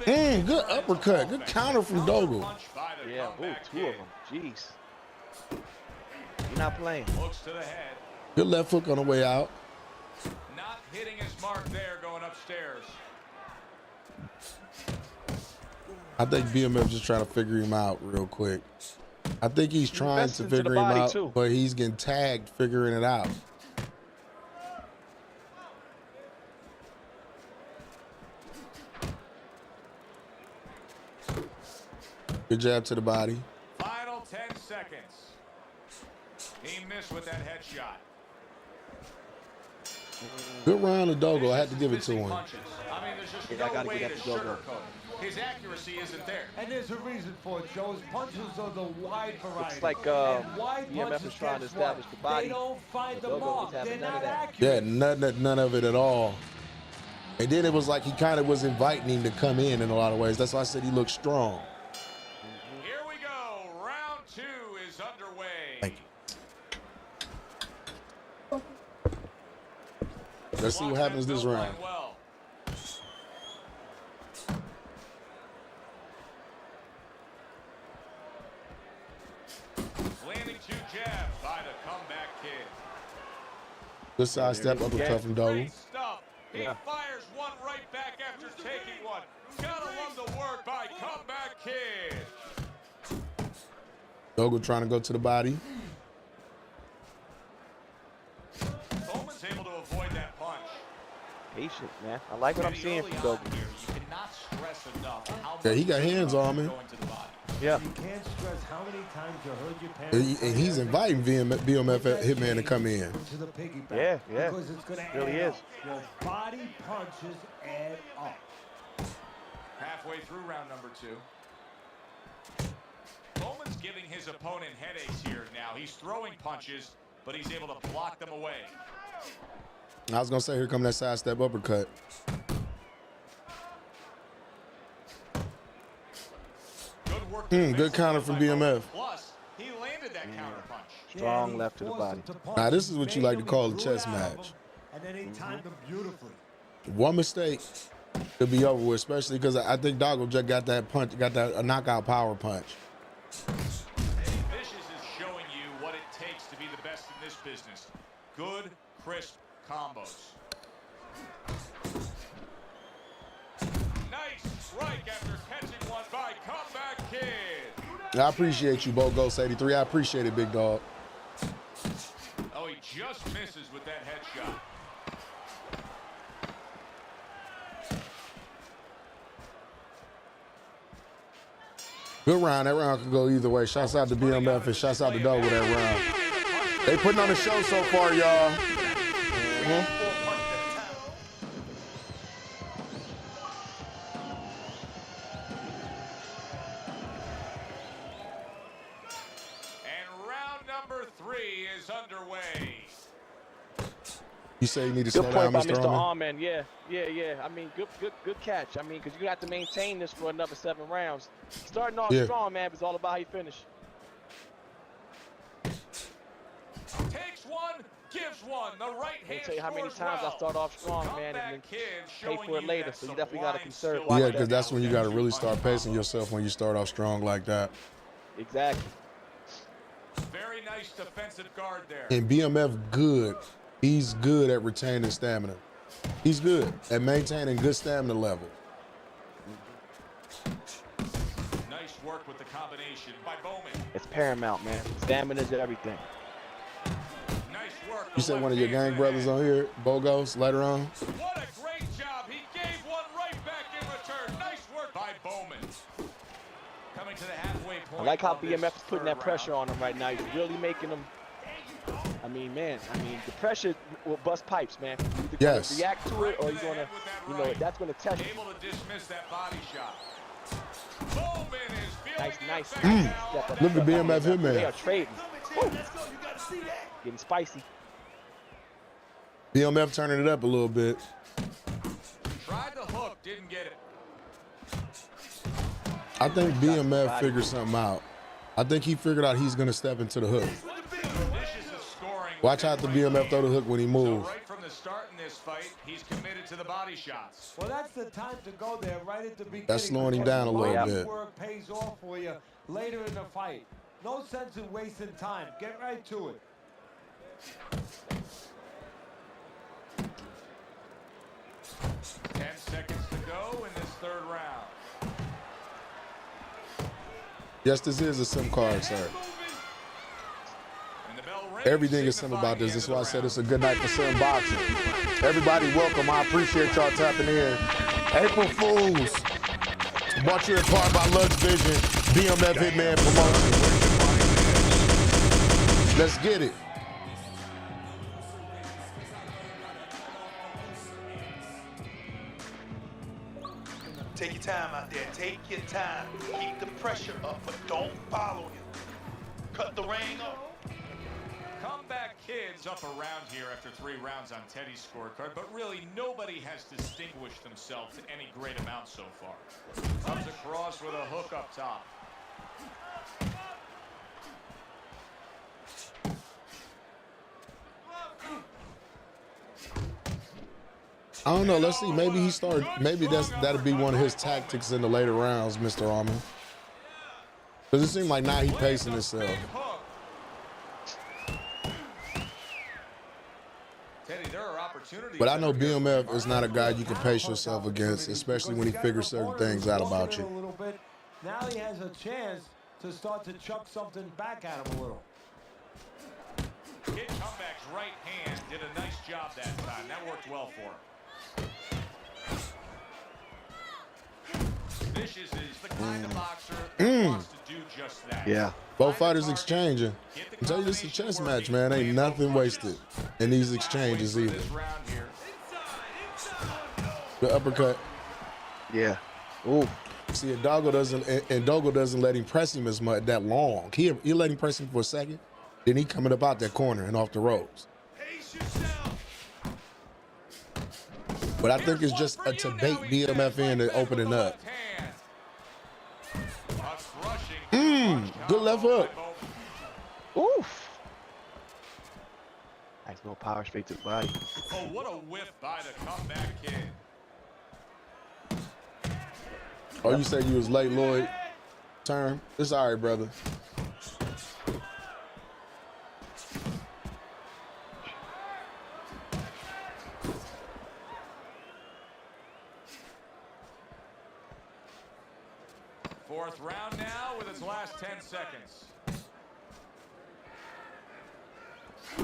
Good uppercut. Good counter from Dogo. Yeah, two of them. Jeez. You're not playing. Looks to the head. Good left hook on the way out. Not hitting his mark there going upstairs. I think BMF just trying to figure him out real quick. I think he's trying to invested into the figure him body, out, too. but he's getting tagged figuring it out. Good jab to the body. Final 10 seconds. He missed with that headshot. Good round of Dogo. I had to give it to him. Punches. I mean, there's just Yeah, I no gotta way give to that to Dogo. sugarcoat it. His accuracy isn't there. And there's a reason for it, Joe. His punches are the wide variety. Looks like And wide BMF punches, is trying to guess establish what? the body. They don't find the Dogo mark. is having They're none of not that. accurate. Yeah, none of it at all. And then it was like he kind of was inviting him to come in a lot of ways. That's why I said he looked strong. Here we go. Round 2 is underway. Thank you. Let's see what happens this round. Well. Landing 2 jabs by the comeback kid. Good side step uppercut from Dogo. Great stuff. He fires one right back after taking one. Gotta love the work by comeback kid. Dogo trying to go to the body. Coleman's able to avoid that punch. Patient, man. I like what I'm seeing from Dogo. You cannot stress enough how Yeah, he got hands on him. going to the body. Yeah. You can't stress how many times you heard your parents. And he's inviting BMF Hitman to come in. To the piggyback. Yeah. Because it's going to Really add is. up. Your body punches add up. Halfway through round number 2. Coleman's giving his opponent headaches here now. He's throwing punches, but he's able to block them away. I was going to say, here come that side step uppercut. Good work. Good counter from BMF. Plus, he landed that counter punch. Strong left to the body. Now, this is what you like to call a chess match. And then he timed them beautifully. One mistake could be over with, especially because I think Doggo just got that punch, got that a knockout power punch. Vicious is showing you what it takes to be the best in this business. Good, crisp combos. Nice strike after catching one by comeback kid. I appreciate you, Bo Ghost 83. I appreciate it, big dog. Oh, he just misses with that headshot. Good round. That round could go either way. Shouts out to BMF and shouts out to Dogo that round. They putting on the show so far, y'all. And round number 3 is underway. You say you need to slow Good down, point by Mr. Mr. Allman? Allman. Yeah. I mean, good catch. I mean, because you have to maintain this for another 7 rounds. Starting off strong, man, but it's all about how you finish. Takes one, gives one. The right hand. I'll tell you how many scores times well. I start off strong, man, and then Comeback kid pay showing for it you later. that So you definitely got to sublime conserve. skill. Yeah, because that's when you got to really start pacing yourself when you start off strong like that. Exactly. Very nice defensive guard there. And BMF good. He's good at retaining stamina. He's good at maintaining good stamina level. Nice work with the combination by Bowman. It's paramount, man. Stamina's everything. Nice work. You said one of your gang brothers on here, Bogos, later on? What a great job. He gave one right back in return. Nice work by Bowman. Coming to the halfway point. I like how BMF is putting that pressure on him right now. He's really making him. I mean, man. The pressure will bust pipes, man. You're either gonna react to it, or you're gonna, that's gonna test you. Able to dismiss that body shot. Bowman is Nice. Look at BMF Hitman. They are trading. Woo. Getting spicy. BMF turning it up a little bit. Tried the hook, didn't get it. I think BMF figured something out. I think he figured out he's going to step into the hook. Watch out the BMF throw the hook when he moves. So right from the start in this fight, he's committed to the body shots. Well, that's the time to go there, right at the beginning. That's slowing him down a little bit. Work pays off for you later in the fight. No sense in wasting time. Get right to it. Seconds to go in this third round. Yes, this is a sim card, sir. Everything is sim about this. That's why I said it's a good night for sim boxing. Everybody, welcome. I appreciate y'all tapping in. April Fools. Brought to you in part by Lux Vision, BMF Hitman Promotion. Let's get it. Take your time out there. Take your time. Keep the pressure up, but don't follow him. Cut the ring off. Comeback Kids up around here after 3 rounds on Teddy's scorecard, but really nobody has distinguished themselves to any great amount so far. Comes across with a hook up top. I don't know. Let's see. Maybe he started. Maybe that'll be one of his tactics in the later rounds, Mr. Armin. Because it seems like now he's pacing himself. Teddy, there are opportunities. But I know BMF is not a guy you can pace yourself against, especially when he figures certain things out about you. Now he has a chance to start to chuck something back at him a little. Kid Comeback's right hand did a nice job that time. That worked well for him. Vicious is the kind of boxer that wants to do just that. Yeah. Both fighters exchanging. I tell you, this is a chess match, man. Ain't nothing wasted in these exchanges either. The uppercut. Yeah. Ooh. See, and Dogo doesn't let him press him as much that long. He let him press him for a second, then he coming up out that corner and off the ropes. But I think it's just to bait BMF in and opening up. Good left hook. Oof. Nice little power straight to the body. Oh, what a whiff by the Comeback Kid. Oh, you said you was late, Lloyd? Turn. It's all right, brother. Fourth round now with its last 10 seconds.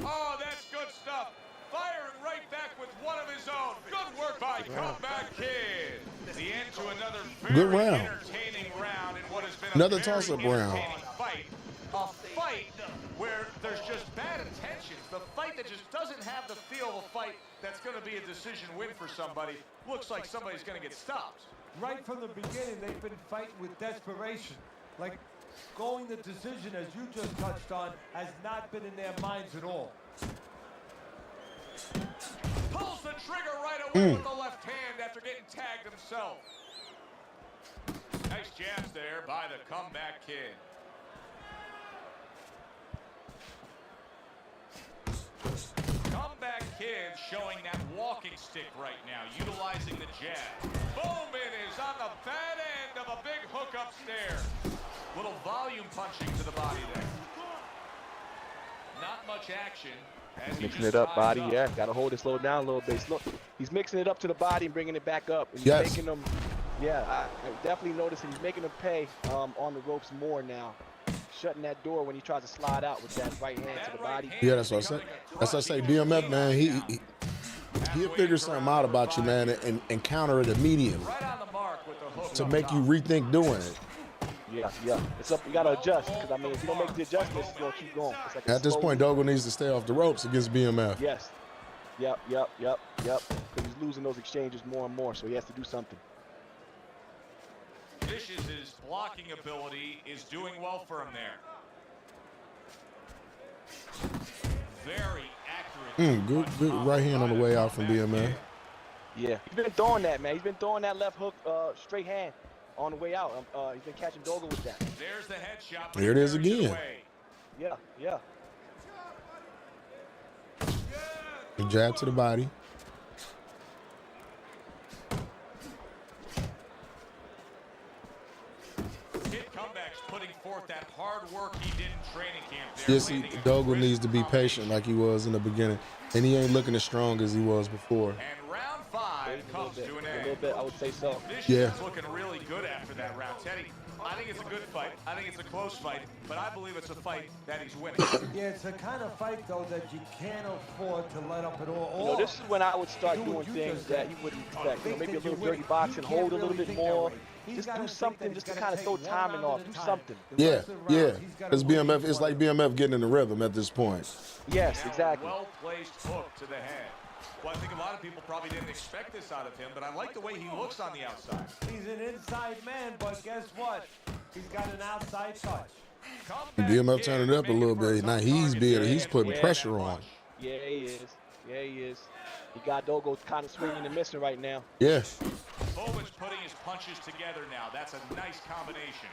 Oh, that's good stuff. Firing right back with one of his own. Good work by Comeback Kid. The end to another very entertaining round in what has been another a very toss-up round. entertaining fight. A fight where there's just bad intentions. The fight that just doesn't have the feel of a fight that's going to be a decision win for somebody. Looks like somebody's going to get stopped. Right from the beginning, they've been fighting with desperation. Like going the decision, as you just touched on, has not been in their minds at all. Pulls the trigger right away with the left hand after getting tagged himself. Nice jabs there by the Comeback Kid. Comeback Kid showing that walking stick right now, utilizing the jab. Bowman is on the bad end of a big hook upstairs. Little volume punching to the body there. Not much action. As he Mixing just it up, ties body. up. Yeah, got to hold it, slow down a little bit. He's mixing it up to the body and bringing it back up. And he's Yes. making them. Yeah, I definitely noticed he's making them pay on the ropes more now. Shutting that door when he tries to slide out with that right hand to the body. Yeah, that's what I said. That's what I say. BMF, man, he'll figure something out about you, man, and counter it immediately to make you rethink doing it. Yeah. It's up. You gotta adjust because I mean, if you don't make the adjustments, it's gonna keep going. It's like a At this slow- point, Dogo needs to stay off the ropes against BMF. Yes. Yep. Because he's losing those exchanges more and more, so he has to do something. Vicious' blocking ability is doing well for him there. Very accurate. Good right hand on the way out from BMF. Yeah, he's been throwing that, man. He's been throwing that left hook, straight hand on the way out. He's been catching Dogo with that. There's the headshot. Here it is again. Yeah. A jab to the body. Kid Comebacks putting forth that hard work he did in training camp there. Yeah, see, Dogo needs to be patient like he was in the beginning. And he ain't looking as strong as he was before. And round 5 comes to an A end. little bit, I would say so. Yeah. Is looking really good after that round. Teddy, I think it's a good fight. I think it's a close fight, but I believe it's a fight that he's winning. Yeah, it's the kind of fight, though, that you can't afford to let up at all. You know, this is when I would start doing things that you wouldn't expect. You know, maybe a little dirty boxing, hold a little bit more. Just do something just to kind of throw timing off. Do something. Yeah. Because BMF, it's like BMF getting in the rhythm at this point. Yes, exactly. Well-placed hook to the head. Well, I think a lot of people probably didn't expect this out of him, but I like the way he looks on the outside. He's an inside man, but guess what? He's got an outside touch. BMF turning it up a little bit. Now he's putting pressure on. Yeah, he is. He got Dogo kind of swinging and missing right now. Yeah. Bowman's putting his punches together now. That's a nice combination.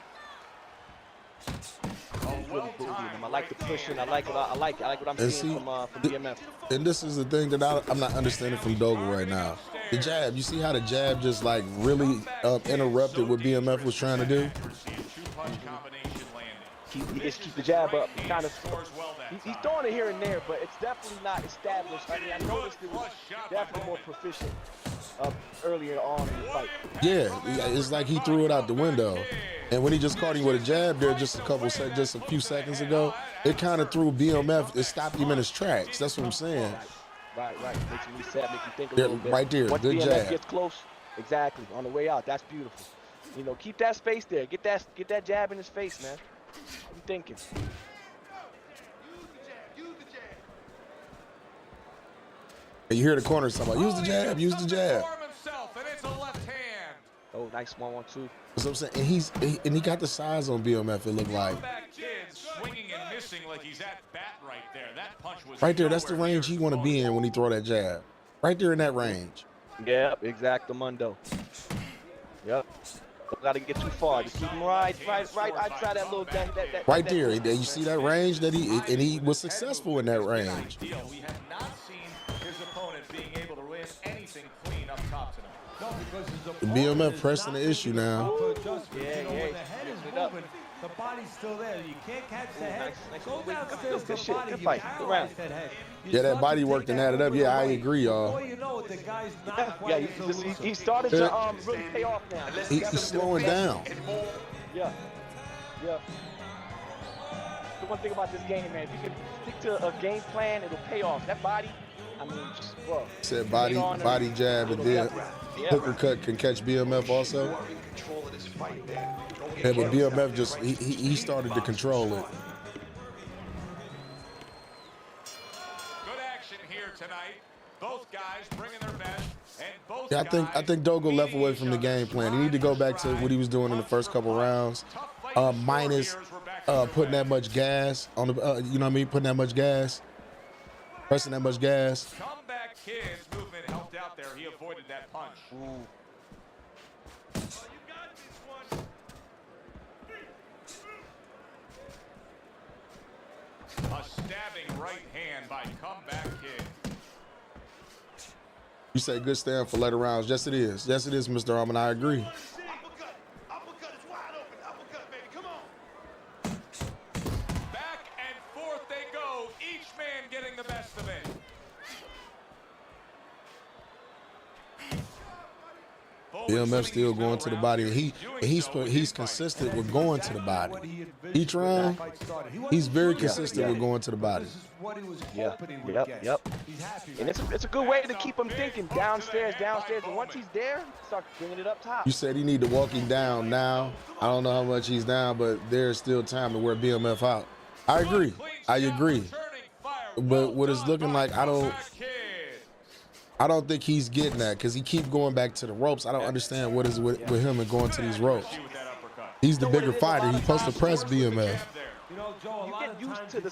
He's really booting him. I like the pushing. I like what I'm seeing from BMF. And this is the thing that I'm not understanding from Dogo right now. The jab. You see how the jab just like really interrupted what BMF was trying to do? He just keep the jab up. He's throwing it here and there, but it's definitely not established. I mean, I noticed it was definitely more proficient earlier on in the fight. Yeah, it's like he threw it out the window. And when he just caught him with a jab there just a few seconds ago, it kind of threw BMF, it stopped him in his tracks. That's what I'm saying. Right. Makes him reset, make you think a little bit. Right there, Once good BMF jab. gets close, exactly, on the way out, that's beautiful. You know, keep that space there. Get that jab in his face, man. I'm thinking. And you hear the corners talking about, use the jab. Oh, nice 1-1-2. That's what I'm saying. And he got the size on BMF, it looked like. Swinging and missing like he's at bat right there. That punch was Right there, that's the range he want to be in when he throw that jab. Right there in that range. Yep, exactamundo. Yep. Don't gotta get too far. Just keep him right. I try that little Right there, you see that range that he was successful in that range. We have not seen his opponent being able to win anything clean up top tonight. No, because his The BMF pressing the issue now. The body's still there. You can't catch the head. Go downstairs to Good the shit. body. Good You fight. paralyze Good round. that head. Yeah, that body work and added up. Yeah, I agree, y'all. Before you know it, the guy's not quite He started to really pay off now. He's slowing down. Yeah. The one thing about this game, man, if you can stick to a game plan, it'll pay off. That body, I mean, just, bro. Said body jab, and then hooker cut can catch BMF also. Yeah, but BMF just, he started to control it. Good action here tonight. Both guys bringing their best, and both Yeah, I think Dogo left away from the game plan. He need to go back to what he was doing in the first couple rounds, minus putting that much gas on the, you know what I mean, putting that much gas, pressing that much gas. Comeback Kid's movement helped out there. He avoided that punch. A stabbing right hand by Comeback Kid. You say good stand for later rounds. Yes, it is. Yes, it is, Mr. Arman. I agree. Back and forth they go. Each getting the best of it. BMF still going to the body. He's consistent with going to the body. Each round, he's very consistent with going to the body. Yep. And it's a good way to keep him thinking downstairs. And once he's there, start bringing it up top. You said he need to walk him down now. I don't know how much he's down, but there's still time to wear BMF out. I agree. But what it's looking like, I don't think he's getting that because he keep going back to the ropes. I don't understand what is with him and going to these ropes. He's the bigger fighter. He's supposed to press BMF. You get used to the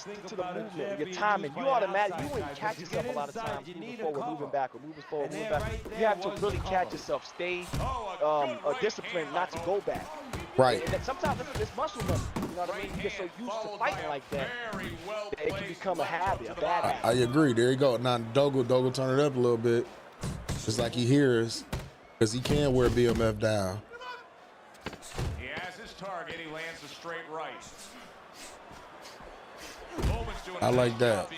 movement, your timing. You wouldn't catch yourself a lot of times moving forward, moving back, or moving forward, moving back. You have to really catch yourself, stay disciplined not to go back. Right. And sometimes it's muscle memory. You know what I mean? You get so used to fighting like that, it can become a habit, a bad habit. I agree. There you go. Now Dogo turn it up a little bit. It's like he hears because he can wear BMF down. He has his target. He lands a straight right. I like that.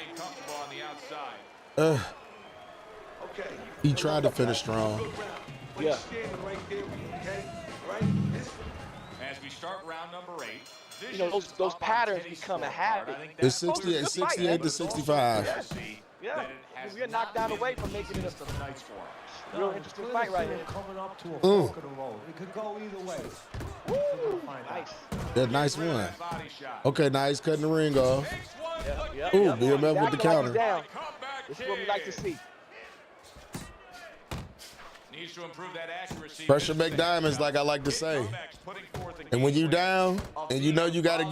He tried to finish strong. Yeah. As we start round number 8, you know, those patterns become a habit. It's 68 to 65. Yeah, we're knocked down away from making it a real interesting fight right here. Coming up to a fork of the road. It could go either way. Woo, nice. That nice one. Okay, now he's cutting the ring off. Yep. Ooh, BMF with the counter. This is what we like to see. Needs to improve that accuracy. Pressure make diamonds, like I like to say. And when you down and you know you gotta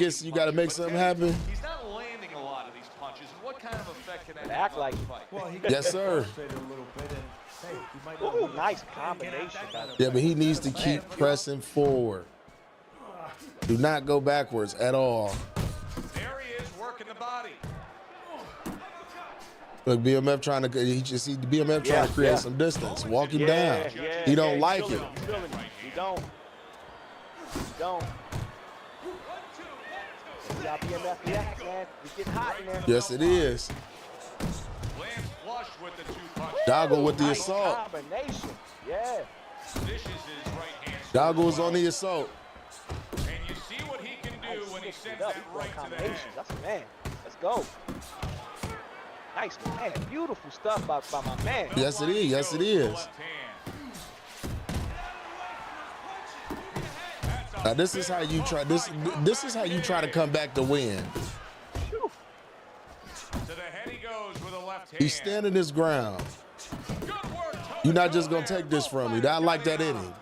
make something happen. He's not landing a lot of these punches. What kind of effect can that act like? Yes, sir. Ooh, nice combination. Yeah, but he needs to keep pressing forward. Do not go backwards at all. There he is working the body. Look, BMF trying to create some distance. Walk him down. He don't like it. He don't. Got BMF react, man. It's getting hot in there. Yes, it is. Lands flush with the 2 punches. Doggo with the assault. Combination. Yeah. Dishes his right hand. Doggo is on the assault. And you see what he can do when he sends that right to the head. That's a man. Let's go. Nice, man. Beautiful stuff by my man. Yes, it is. Yes, it is. Now this is how you try. This is how you try to come back to win. To the head he goes with a left hand. He's standing his ground. You're not just gonna take this from me. I like that in him.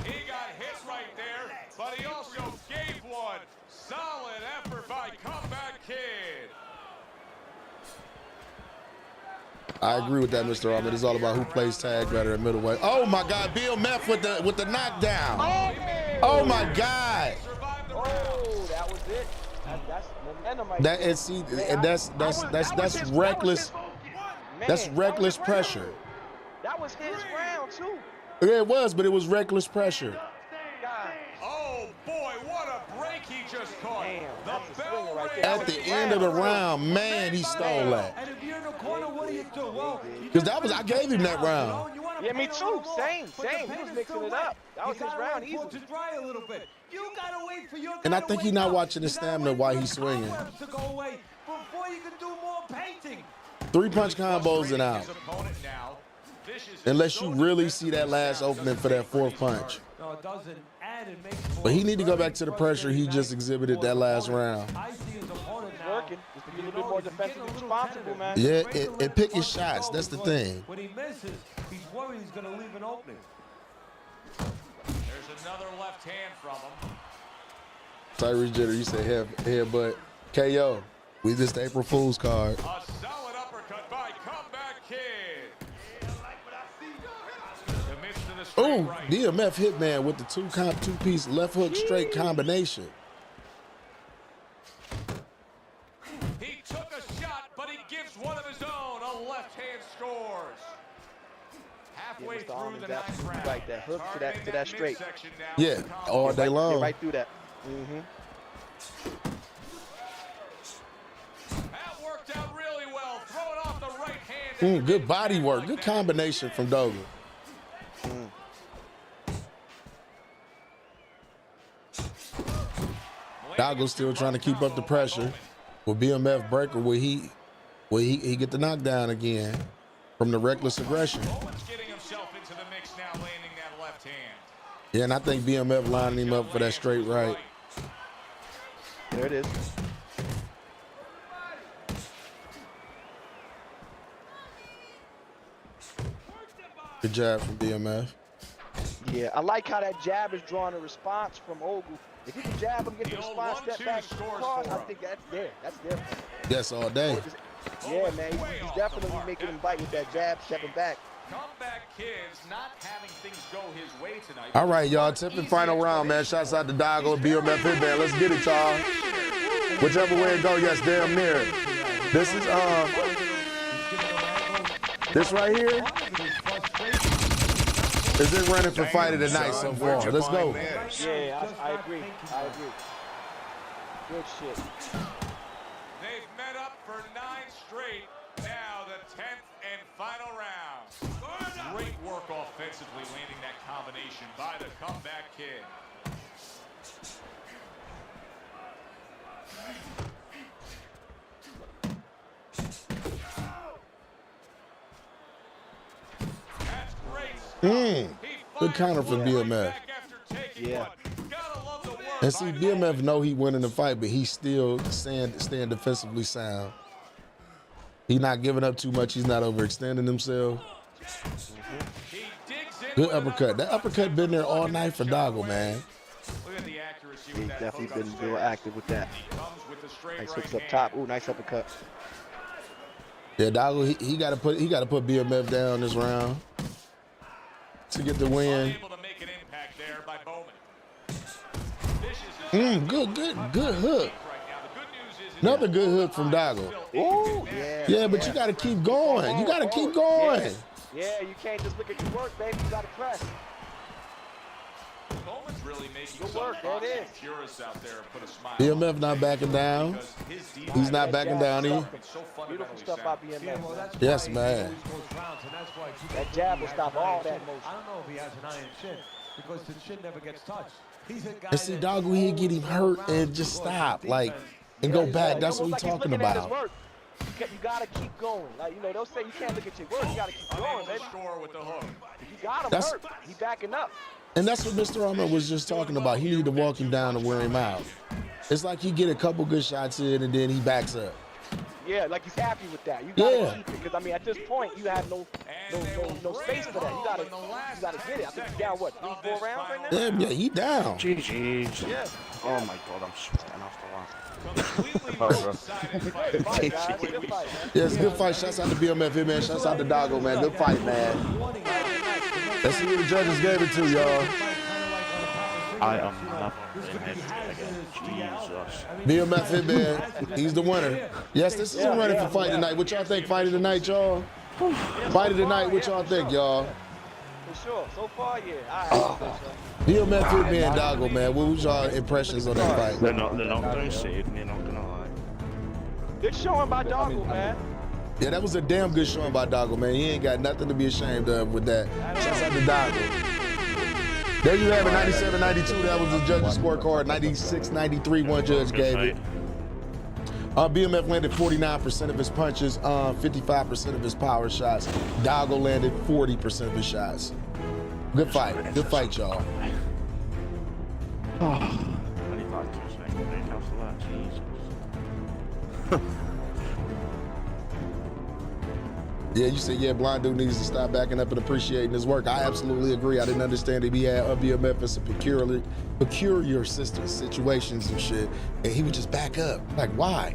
He got hit right there, but he also gave one. Solid effort by Comeback Kid. I agree with that, Mr. Ahmed. It's all about who plays tag better at middleweight. Oh my God, BMF with the knockdown. Oh my God. Oh, that was it. That's momentum right That there. is that's reckless. That's reckless pressure. That was his round too. Yeah, it was, but it was reckless pressure. Oh boy, what a break he just caught. The bell rang. At the end of the round, man, he stole that. And if you're in the corner, what do you do? Well, Because I gave him that round. Yeah, me too. Same. He was mixing it up. That was his round easy. To dry a little bit. You gotta wait for your And I think he's not watching his stamina while he's swinging. to go away before you can do more painting. 3-punch combos and out. Unless you really see that last opening for that 4th punch. No, it doesn't. And it makes But he need to go back to the pressure he just exhibited that last round. I see his opponent now. Working. Just to be a little bit more defensively responsible, man. Yeah, and pick his shots. That's the thing. When he misses, he's worried he's gonna leave an opening. There's another left hand from him. Tyrese Jenner, you say headbutt. KO. We just the April Fool's card. A solid uppercut by Comeback Kid. The miss to the straight Oh, right. DMF Hitman with the two-piece left hook straight combination. He took a shot, but he gives one of his own. A left hand scores. Halfway through the 9th round. Right, that hook to that straight. Yeah, all day long. Right through that. Good body work. Good combination from Dogo. Dogo's still trying to keep up the pressure. With BMF breaker, will he get the knockdown again from the reckless aggression? Getting himself into the mix now, landing that left hand. Yeah, and I think BMF lining him up for that straight right. There it is. Good jab from BMF. Yeah, I like how that jab is drawing a response from Ogu. If you can jab him, get the response, step back, cross, I think that's there. That's there. Yes, all day. Yeah, man, he's definitely making him bite with that jab, stepping back. Comeback Kids not having things go his way tonight. All right, y'all. 10th and final round, man. Shouts out to Dogo and BMF Hitman. Let's get it, y'all. Whichever way it go, yes, damn near. This is this right here is it running for fight of the night so far. Let's go. Yeah, I agree. I agree. Good shit. They've met up for 9 straight. Now the 10th and final round. Great work offensively, landing that combination by the Comeback Kid. Good counter for BMF. Yeah. And see, BMF know he winning the fight, but he's still staying defensively sound. He's not giving up too much. He's not overextending himself. Good uppercut. That uppercut been there all night for Dogo, man. He's definitely been real active with that. Nice hooks up top. Ooh, nice uppercut. Yeah, Dogo, he got to put BMF down this round to get the win. Good hook. Another good hook from Dogo. Ooh, yeah, but you got to keep going. You got to keep going. Yeah, you can't just look at your work, baby. You got to press. Bowman's really making good work. There it is. Purists out there put a smile. BMF not backing down. He's not backing down either. Beautiful stuff by BMF. Yes, man. That jab will stop all that motion. I don't know if he has an iron chin because the chin never gets touched. He's a guy And see, Dogo, he'd get him hurt and just stop, like, and go back. That's what we're talking about. You gotta keep going. Like, you know, they'll say you can't look at your work. You gotta keep going, baby. With the hook. You got him hurt. He backing up. And that's what Mr. Armour was just talking about. He need to walk him down and wear him out. It's like he get a couple good shots in and then he backs up. Yeah, like he's happy with that. You gotta keep it, because I mean, at this point, you have no space for that. You gotta get it. I think he's down what, 3-4 rounds right now? Damn, yeah, he down. GG's. Yeah. Oh my God, I'm sweating off the lot. Yeah, it's a good fight. Shouts out to BMF here, man. Shouts out to Dogo, man. Good fight, man. Let's see who the judges gave it to, y'all. I am not again. Jesus. BMF Hitman, he's the winner. Yes, this is a running for fight tonight. What y'all think, fight of the night, y'all? Fight of the night, what y'all think, y'all? For sure. So far, yeah. All right. BMF Hitman, Dogo, man. What was y'all impressions on that fight? The knockdown saved me, not gonna lie. Good showing by Dogo, man. Yeah, that was a damn good showing by Dogo, man. He ain't got nothing to be ashamed of with that. Shouts out to Dogo. There you have it, 97-92. That was the judges' scorecard. 96-93, one judge gave it. BMF landed 49% of his punches, 55% of his power shots. Dogo landed 40% of his shots. Good fight. Good fight, y'all. Yeah, you said, yeah, blind dude needs to stop backing up and appreciating his work. I absolutely agree. I didn't understand that he had BMF in some peculiar situations and shit, and he would just back up. Like, why?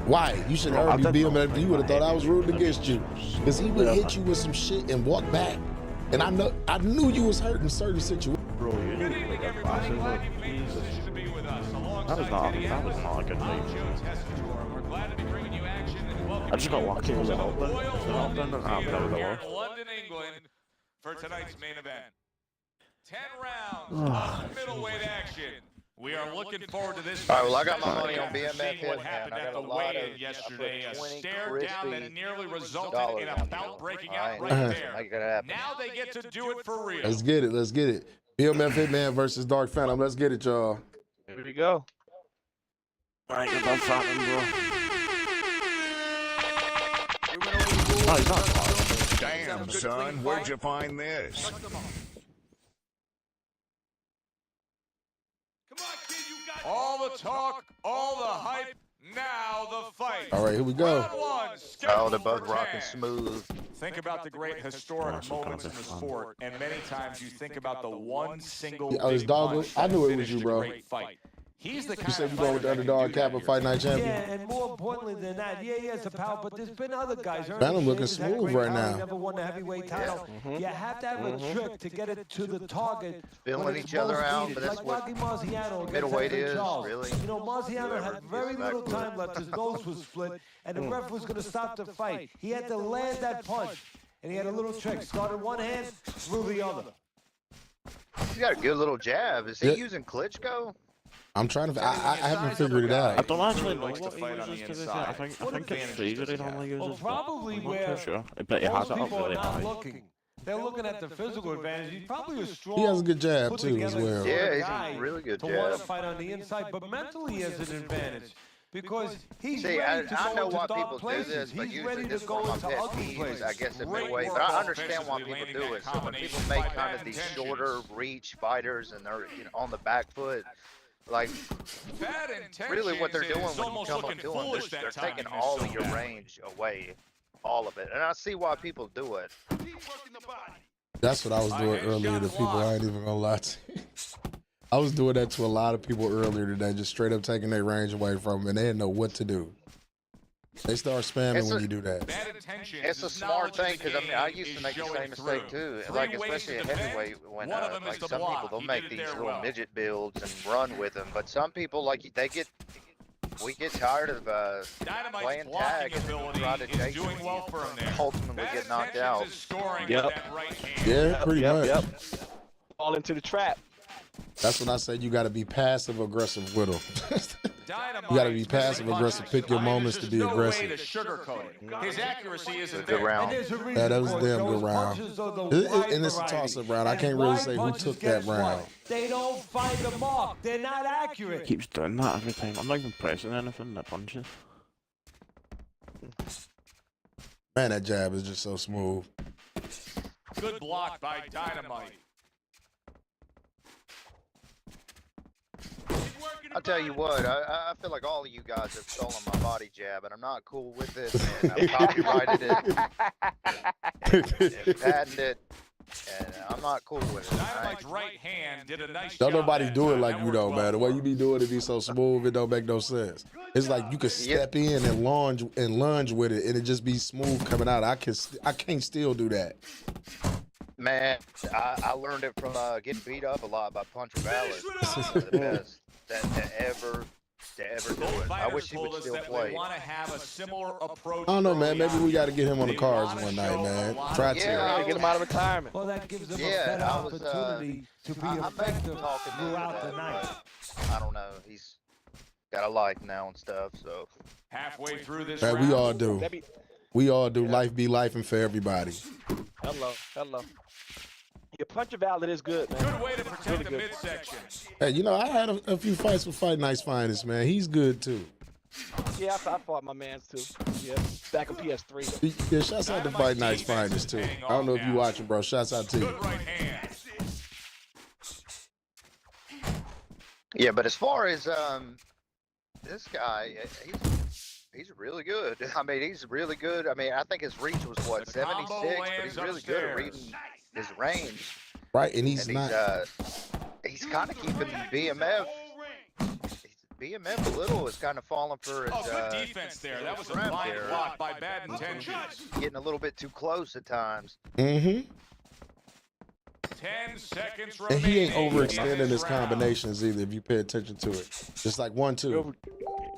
Why? You should have heard me BMF. You would have thought I was rooting against you, because he would hit you with some shit and walk back. And I knew you was hurt in certain situations. Bro, you knew that was not a good night. I just got lucky with it open. Here in London, England, for tonight's main event. 10 rounds of middleweight action. We are looking forward to this. All right, well, I got my especially money on after BMF seeing what Hitman. happened I at got the a lot weigh-in of yesterday. A 20 stare down that crispy nearly resulted dollars in on a the bout deal. breaking I out ain't right gonna there. make it happen. Now they get to do it for real. Let's get it. Let's get it. BMF Hitman versus Dark Phantom. Let's get it, y'all. Here we go. I ain't about Phantom, bro. Oh, he's not. Damn, son, where'd you find this? All the talk, all the hype, now the fight. All right, here we go. Round one, Oh, they're scheduled both for rocking 10. smooth. Think about the great historic moments in the sport, and many times you think about the one single Yeah, oh, it's big Doggo. punch I that knew it was finished you, a bro. great fight. He's the You kind said of we going with the fighter that can underdog do that Kappa here. Fight Night champion? Yeah, and more importantly than that, yeah, he has the power, but there's been other guys. Ernie Phantom looking Davis had smooth great right power. He now. never won the heavyweight title. You have to have a trick to get it to the target. Feeling when it's each other most out, needed. but that's like what Rocky Marciano against middleweight Anthony is, Charles. really. You know, Marciano Whoever had very gets little back to time it. left. His nose was split, and the ref was going to stop the fight. He had to land that punch, and he had a little trick. Started one hand, threw the other. He's got a good little jab. Is he Yeah. using Klitschko? I'm trying to. I haven't figured it I out. don't actually know likes to what he fight on uses the to this. inside. I think What it's advantages Fraser does he he have? normally uses. Well, probably I'm not where too sure. But he has most it up people are really not high. looking. They're looking at the physical advantage. He's probably a strong. He has a good jab, put too, as together well. sort of Yeah, he's a guy really good to want to jab. fight on the inside, but mentally he has an advantage because he's See, ready to I go know into why dark people do places. this, but He's usually ready this to is go one of into my pet ugly peeves, places. I guess, in Great midweight. work But I understand why offensively, people landing do that it. So when combination people make by kind of bad these intentions. shorter reach fighters and they're on the back foot, like Bad really what they're intentions doing is when you almost come up looking to them, foolish they're that time taking he missed all so of your bad. range away, all of it. And I see why people do it. That's what I was doing earlier to people. I ain't even gonna lie to you. I was doing that to a lot of people earlier today, just straight up taking their range away from them, and they didn't know what to do. They start spamming It's when a- you do that. Bad intentions It's a is smart knowledge of thing the because I game used to is make the showing same mistake through. too. Like 3 ways especially to at defend. heavyweight when One of them is like to some block. people He they'll did make it these there little well. midget builds and run with them, but some people like we get tired of Dynamite's playing blocking tag and ability try to is chase doing them well for him there. ultimately Bad get knocked intentions out. is scoring Yep. with that right hand. Yeah, pretty much. Fall into the trap. That's when I say you got to be passive aggressive with them. Dynamite You got to be passive aggressive. Pick your moments to be no way to aggressive. sugarcoat it. His accuracy isn't Good there. round. Yeah, that was a damn good round. And it's a toss-up round. I can't really say who took that round. They don't find the mark. They're not accurate. Keeps doing that every time. I'm not even pressing anything that punches. Man, that jab is just so smooth. Good block by Dynamite. I'll tell you what, I feel like all of you guys have stolen my body jab, and I'm not cool with it. And I've copyrighted it, and patented it, and I'm not cool with it. Dynamite's right hand did a nice Don't job nobody that do it time. like That you worked though, well man. The for way him. you be doing it be so smooth, it don't make no sense. It's like you can step in and lunge with it, and it just be smooth coming out. I can't still do that. Man, I learned it from getting beat up a lot by Puncher Ballard. The best to ever do it. I wish he would still play. Want to have a similar approach. I don't know, man. early Maybe on. we got to get him on the They cards wanna one night, show man. a lot Try of- to. Yeah, Get him out of retirement. Well, that gives them Yeah, a better I was, opportunity to be I may be effective talking to him throughout about the it, night. but I don't know. He's got a life now and stuff, so. Halfway through this Man, round. we all do. That be- We all do. Life be lifing for everybody. Hello. Your Puncher Ballard is good, man. Good way to protect the midsection. Hey, you know, I had a few fights with Fight Night's finest, man. He's good too. Yeah, I fought my mans too. Yeah, back on PS3. Yeah, shouts out to Fight Night's finest too. I don't know if you watching, bro. Shouts out to you. Good right hand. Yeah, but as far as this guy, he's really good. I mean, he's really good. I mean, I think his reach was what, The combo 76, but he's lands really good at upstairs. reading his range. Right, and he's And not. he's kind of keeping BMF. BMF a little is kind of falling for his. Oh, good defense there. That was a front blind there. block by bad intentions. Getting a little bit too close at times. Mm-hmm. 10 seconds And he ain't remaining in overextending this his round. combinations either. If you pay attention to it, just like 1-2.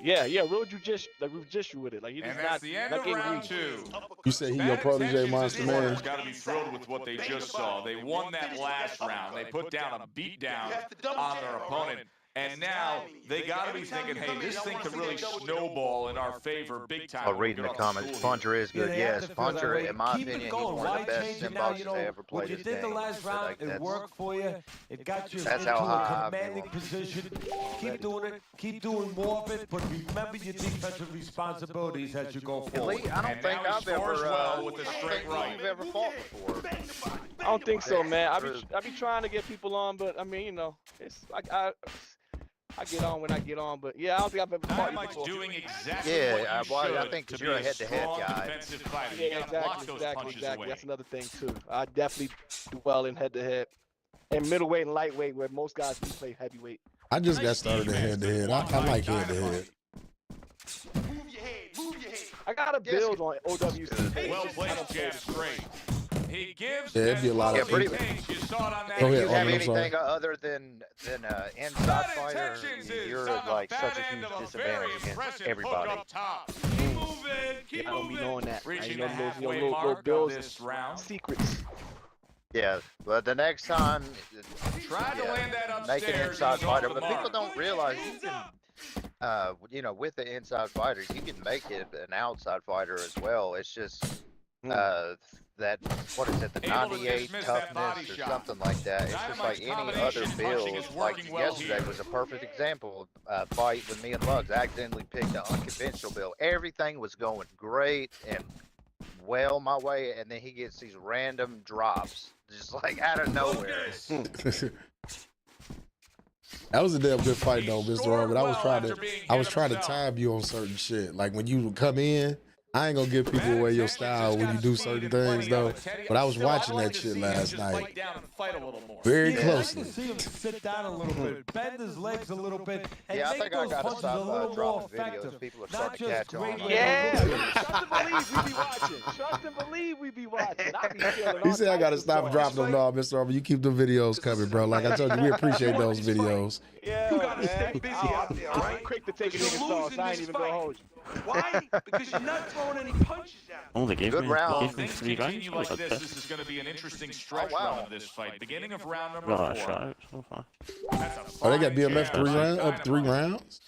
Yeah, real jujitsu with it. Like he And just that's not the end not of getting round reach. 2. You said he your Bad protege, intentions Monster is Man. Warriors got to be thrilled with what they just saw. They won that last round. They put down a beat down on their opponent. And now they got to be thinking, hey, this thing could really snowball in our favor big time. Oh, reading the comments, Puncher is good. Yes, Puncher, in my opinion, he's one of the best sim boxers I ever played. What you did the last round, it worked for you. It got you That's into how a I commanding position. Keep doing it. Keep doing more of it. But remember your defensive responsibilities as you go forward. Lee, I don't think I've ever you've ever fought before. I don't think so, man. I be trying to get people on, but I mean, you know, it's I get on when I get on, but yeah, I don't think I've ever fought you before. Doing exactly I think because you're a head-to-head guy. Yeah, exactly. That's another thing too. I definitely do well in head-to-head, and middleweight and lightweight, where most guys do play heavyweight. I just got started in head-to-head. I like head-to-head. I got a build on OWC. Well played, Jeff. Great. He gives it'd be a lot of pretty. You saw it on that. Go ahead, Do you have Armin, I'm sorry. anything other than inside fighter? You're like such a huge disadvantage against everybody. I don't be knowing that. Reaching know the those halfway little mark builds of and this round. secrets. Yeah, but the next time, Try to land that make an upstairs, inside he's off fighter. the But people mark. don't realize you can, with the inside fighter, you can make it an outside fighter as well. It's just that, what is it, the Able to 98 dismiss that body toughness or shot. something like that. It's just like any other combination punching build. is Like working well yesterday here. was a perfect example. Fight with me and Lugs. I accidentally picked an unconventional build. Everything was going great and well my way, and then he gets these random drops, just like out of nowhere. That was a damn good fight though, Mr. Robert. I was trying to time you on certain shit. Like when you would come in, I ain't gonna give people away your style when you do certain things though. But I was watching that shit last night. Very I closely. can see him sit down a little bit, bend his legs a little bit, and Yeah, I make think I those gotta punches a stop little more dropping videos. effective. People are Not starting to just catch on. great Yeah, trust and believe we be watching. Trust and believe we be watching. I be feeling He all said I gotta types of stop stuff. dropping them, no, Mr. Robert. You keep the videos coming, bro. Like I told you, we appreciate those videos. Yeah, You gotta man. stay busy out there, all I'm right? quick to take a You're nigga sauce. losing I ain't this even gonna fight. hold you. Why? Because you're not throwing any punches out. Oh, they gave Good me, round. they Well, gave me things 3 rounds. continue like this. This is going to be an interesting stretch wow. run of this fight. Beginning of round number Well, I 4. shot it so far. That's a Oh, they got fine BMF jab. 3 rounds, up Dynamite. 3 rounds?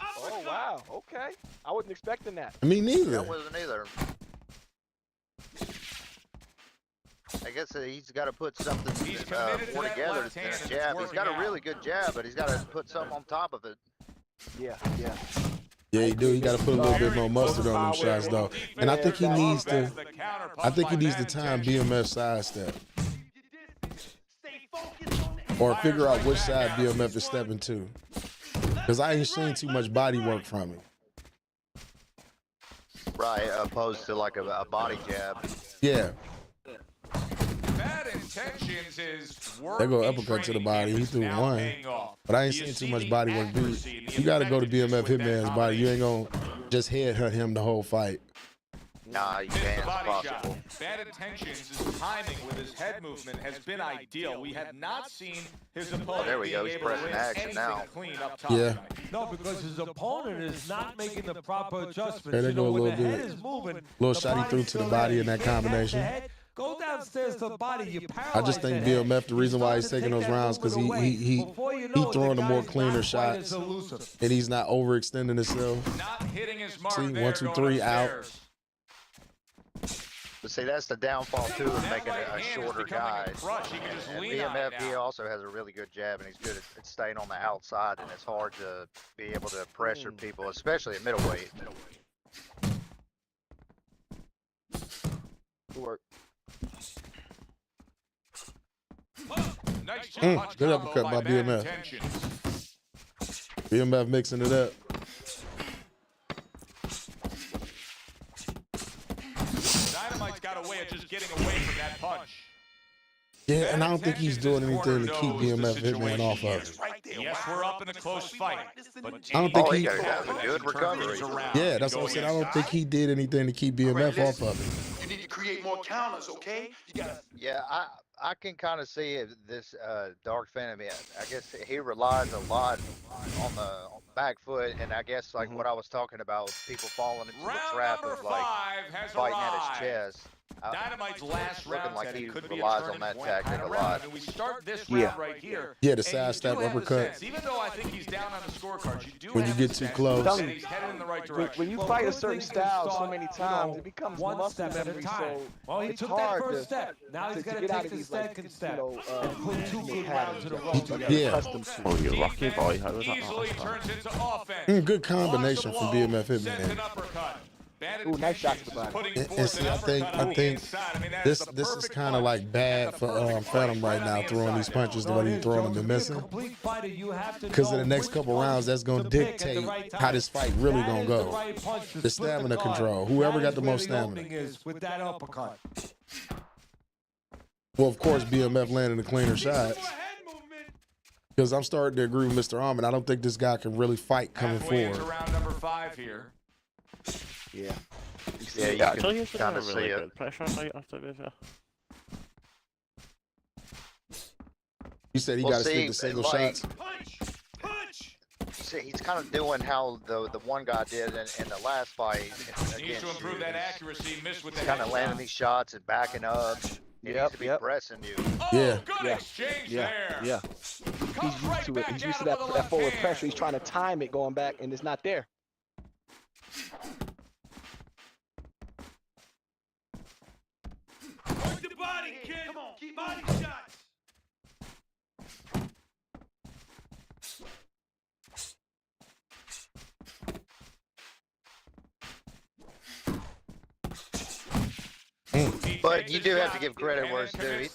Oh wow. Okay. I wasn't expecting that. Me neither. That wasn't either. I guess he's got to put something He's committed to more that together left than hand, a and jab. it's He's got a working really out. good jab, but he's got to put something on top of it. Yeah, yeah. Yeah, he do. He got to put a little bit more mustard on them shots, though. And I think he needs to. I think he needs to time BMF sidestep, or figure out which side BMF is stepping to. Because I ain't seen too much body work from him. Right, opposed to like a body jab. Yeah, Bad Intentions is they go working uppercut to the training body. He is threw now one, paying off. but I ain't Do you seen see too much the body work. accuracy and the You got to go to BMF effectiveness with that Hitman's body. You ain't gonna combination? just headhunt him the whole fight. Nah, you Missed can't. the It's body possible. shot. Bad Intentions' timing with his head movement has been ideal. We have not seen his opponent there we go. being He's able to pressing land action anything now. clean up top Yeah. tonight. No, because his opponent is not making the proper adjustments. Yeah, they You know, go a when little the head bit- is moving, little the shot he body's threw to the still body there. in that You can't catch the combination. head. Go downstairs to the body. You I paralyze just think the head. BMF, the reason why he's You start to taking take those that rounds, because movement away. he Before you know it, throwing the more guy's cleaner not quite shots, as elusive. and he's not overextending himself. Not hitting his mark See, there, 1, 2, going 3, out. upstairs. But see, that's the downfall too of That making right a hand is shorter becoming guy. a crutch. He can just And lean on BMF, it he now. also has a really good jab, and he's good at staying on the outside, and it's hard to be able to pressure people, especially at middleweight. Good work. Nice Good punch combo uppercut by Bad BMF. Intentions. BMF mixing it up. Dynamite's got a way of just getting away from that punch. Yeah, and I don't think he's doing anything to keep BMF Hitman off of it. Yes, we're up in a close fight, but I don't think Oh, he. he got a good recovery. Yeah, that's what I said. I don't think he did anything to keep BMF off of it. You need to create more counters, okay? You gotta. Yeah, I can kind of see it, this Dark Phantom. I guess he relies a lot on the back foot, and I guess like what I was talking about, people falling into the round trap number of like 5 has fighting at arrived. his chest. Dynamite's last looking round like he could be relies a on turning that point tactic kind a of round. lot. I mean, we start this Yeah. round right here. Yeah, the and side you step do have the uppercut. sense, even though I think he's down on the scorecards, you do When you have get the too sense close. that he's headed in the right direction. When you fight a certain style so many times, it becomes one muscle step at a memory. time. So Well, he it's took that hard first to, step. Now he's got to get out take of the these, like, second step and put 2 good rounds in a row. Yeah. accustomed to. Oh, you lucky boy. How was that Easily not? turns into offense. Good combination from BMF Sends Hitman. an uppercut. Bad Ooh, nice shots intentions, to body. putting And forth see, an I think uppercut on the inside. I mean, that is the this is perfect kind of punch like bad at the for perfect Phantom place right on now, the throwing these inside. punches the way he's throwing them and missing. Because in the next couple rounds, that's going to dictate how this fight really going to go. The stamina control. Whoever got the most stamina. With that uppercut. Well, of course, BMF landing the cleaner shots. Because I'm starting to agree with Mr. Almond. I don't think this guy can really fight coming Halfway into forward. round number 5 here. Yeah. Yeah, you Actually, can he's kind a of see really it. good pressure fight after this. You said he Well, got to see, stick to single like- shots. See, he's kind of doing how the one guy did in the last fight Needs against to improve you. that accuracy. Missed with the Kind of landing headshot. these shots and backing up. He needs to be pressing you. Oh, Yeah. good exchange there. Yeah. Comes He's right used to it. back He's down used to with that, the that left forward hand. pressure. He's trying to time it going back, and it's not there. Work the body, kid. Come on, keep body shots. But you do have to give credit where it's due. This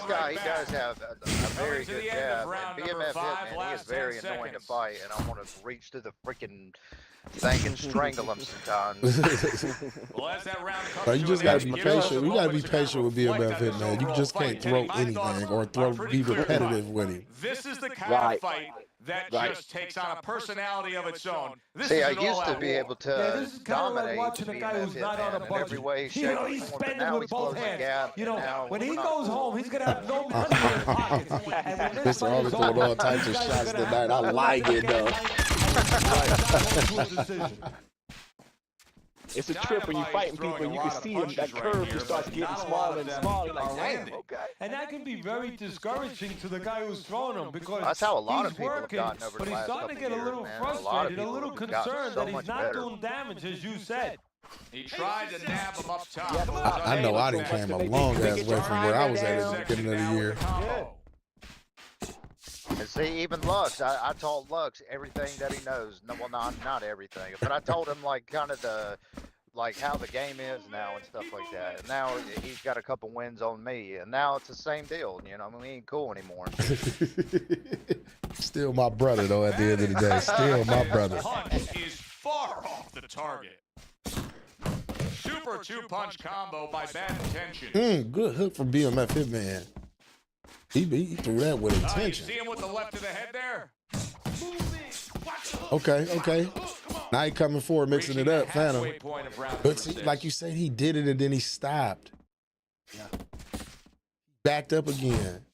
guy, he does have a very good jab. And BMF Hitman, he is very annoying to fight, and I want to reach through the freaking thing and strangle him sometimes. Well, as that round comes Bro, you to just an got end, to be give us patient. a We got to be moment to kind patient of with reflect BMF on this Hitman. You overall just fight. can't throw Kenny, my thoughts anything or are throw pretty be clear. repetitive with him. This is the kind Right. of fight that Right. just takes on a personality of its own. This See, is I an used to all-out be war. able to this is kinda like dominate watching a guy BMF who's not on a Hitman in every budget. way, You shape, know, or he's form, but spending now with he's both closing the hands. gap. You know, and now when he we're not goes cool. home, he's gonna have no money in his pockets. And when this Mr. fight Harvey is throwing over, all types of these guys shots are gonna tonight. have I to like it, though. It's a trip when you're fighting people and you can see him, that curve just starts getting smaller and smaller. Like, damn, okay. And that can be very discouraging to the guy who's throwing him because That's how a lot he's of people have working, gotten over but the he's last starting to couple get a little years, man. A lot of frustrated, a people little have gotten concerned so that he's much not better. doing damage, as you said. He tried to nab him up top. I know I didn't came a long ass way from where I was at the beginning of the year. And see, even Lux, I taught Lux everything that he knows. No, well, not everything, but I told him like kind of how the game is now and stuff like that. And now he's got a couple wins on me, and now it's the same deal. You know, I mean, we ain't cool anymore. Still my brother, though, at the end of the day. Still my brother. Punch is far off the target. Super two-punch combo by Bad Intention. Good hook from BMF Hitman. He threw that with You intention. see him with the left of the head there? Okay. Now he coming forward, mixing it up, Phantom. Halfway point of round But number see, 6. like you said, he did it and then he stopped. Backed up again.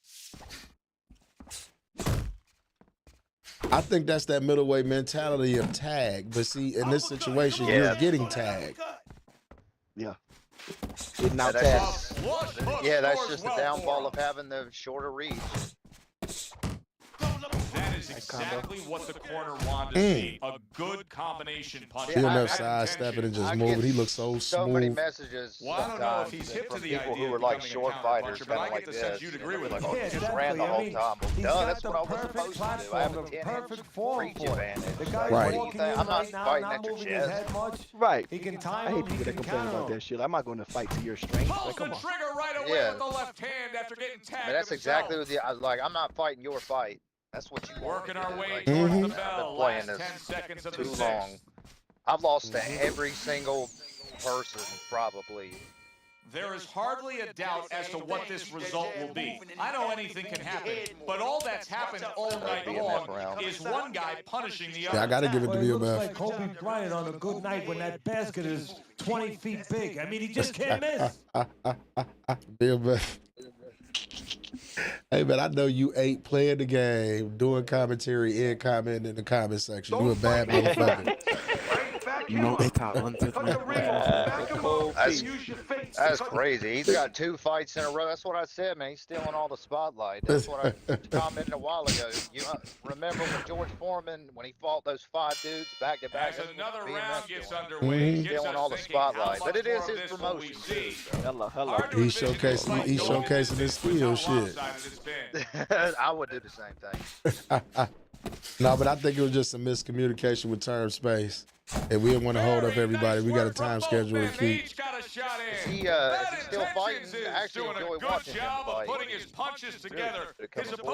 I think that's that middleweight mentality of tag. But see, in this situation, you're getting tagged. Yeah. Getting out That's tagged. just, yeah, that's just the downfall of having the shorter reach. That is exactly what the corner wanted to see. A good combination punch. BMF sidestepping and just moving. He looks so So many smooth. messages Well, I don't know if sometimes he's hip to from the people idea who are of like becoming a short fighters, counterpuncher, but kind I of get like the sense this. you'd And agree they're with like, me. oh, you just ran the whole time. Well, He's duh, got that's the what I was perfect supposed to do. I have a platform, the 10-inch perfect form reach for it. advantage. The guy's Right. walking I'm in not right now, fighting not at your moving his chest. head much. Right. He can I time hate him, people he that can complain counter about him. that shit. I'm not going to fight to your strength. Pulls Like, the come on. trigger right away Yeah. with the left hand after getting tagged. I mean, that's himself. exactly what I'm not fighting your fight. That's what you want. Working our way Like, towards the I've been bell. playing Last this 10 seconds of too the long. sixth. I've lost to every single person, probably. There is hardly a doubt as to what this result will be. I know anything can happen, but all that's happened all night long is one guy punishing the other. Yeah, I got to give it to Well, it looks BMF. like Kobe Bryant on a good night when that basket is 20 feet big. I mean, he just can't miss. BMF. Hey, man, I know you ain't playing the game, doing commentary and commenting in the comment section. You a bad motherfucker. multi-talented, man. That's crazy. He's got 2 fights in a row. That's what I said, man. He's stealing all the spotlight. That's what I commented a while ago. You remember when George Foreman, when he fought those 5 dudes back to back? As another round gets underway, He's stealing all the spotlight. But it is his promotion too. Hello. He's showcasing his skill shit. I would do the same thing. No, but I think it was just a miscommunication with term space. And we didn't want to hold up everybody. We got a time schedule to keep. Is he still fighting? I actually enjoy watching him fight.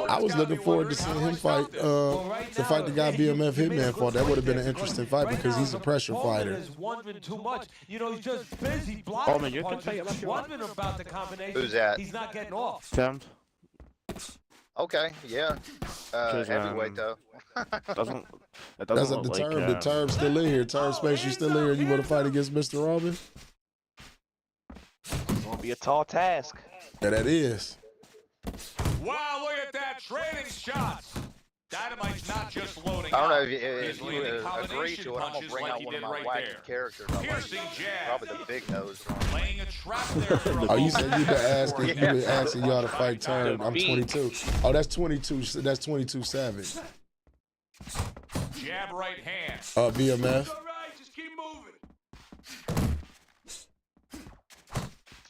I was looking forward to seeing him fight to fight the guy BMF Hitman fought. That would have been an interesting fight because he's a pressure fighter. Is wondering too much. You know, he's just busy Oh, blocking man, you can punches. He's wondering about the combination. Who's that? He's not getting off. Termed. Okay, yeah. Heavyweight though. Doesn't That's at look the like, term. The term's still in here. Term space, you still in here. You want to fight against Mr. Robin? It's gonna be a tall task. Yeah, that is. Wow, look at that, trading shots. Dynamite's not just loading. I don't know up. if He's you landing agree combination to it. I'm gonna punches bring like out he one of did my right wacky there. characters. I like. Piercing jab. Probably the big nose one. Laying a trap there for a Oh, you said moment. you been asking y'all to fight term. I'm 22. Oh, that's 22. That's 22 Savage. Jab right hand. BMF. It's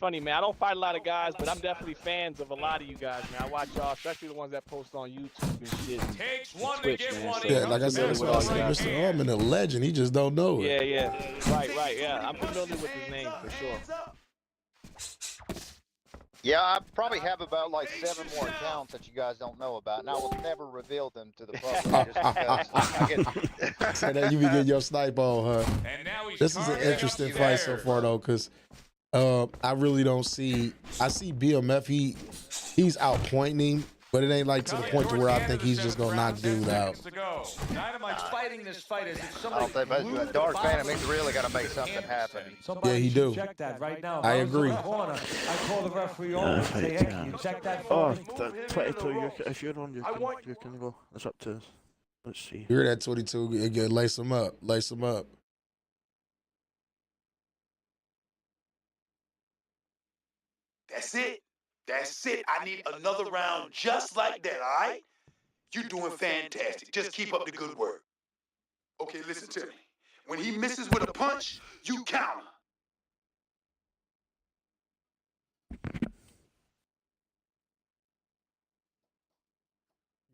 funny, man. I don't fight a lot of guys, but I'm definitely fans of a lot of you guys, man. I watch y'all, especially the ones that post on YouTube and shit. Takes one Twitch, to get man. one. So, Yeah, like I said, that's what I said. Mr. Harmon, a legend. He just don't know it. yeah. Right, yeah. I'm familiar with his name for sure. Yeah, I probably have about like 7 more accounts that you guys don't know about, and I will never reveal them to the public just because I get. So that you be getting your snipe on, huh? And now he's This is an interesting fight so far, though, because I really don't see. I see BMF. He's outpointing him, but it ain't like to the point to where I think he's just gonna knock dude out. Dynamite's fighting this fight as if I don't think, but Dark Phantom, he's really got to make something happen. Somebody Yeah, he should do. Check that right now. If I was in agree. the corner, I call the referee over and say, hey, can you check that Oh, for me? 22. If you're on, you can go. It's up to us. Let's see. You're at 22. Again, lace him up. Lace him up. That's it. That's it. I need another round just like that, all right? You're doing fantastic. Just keep up the good work. Okay, listen to me. When he misses with a punch, you counter. You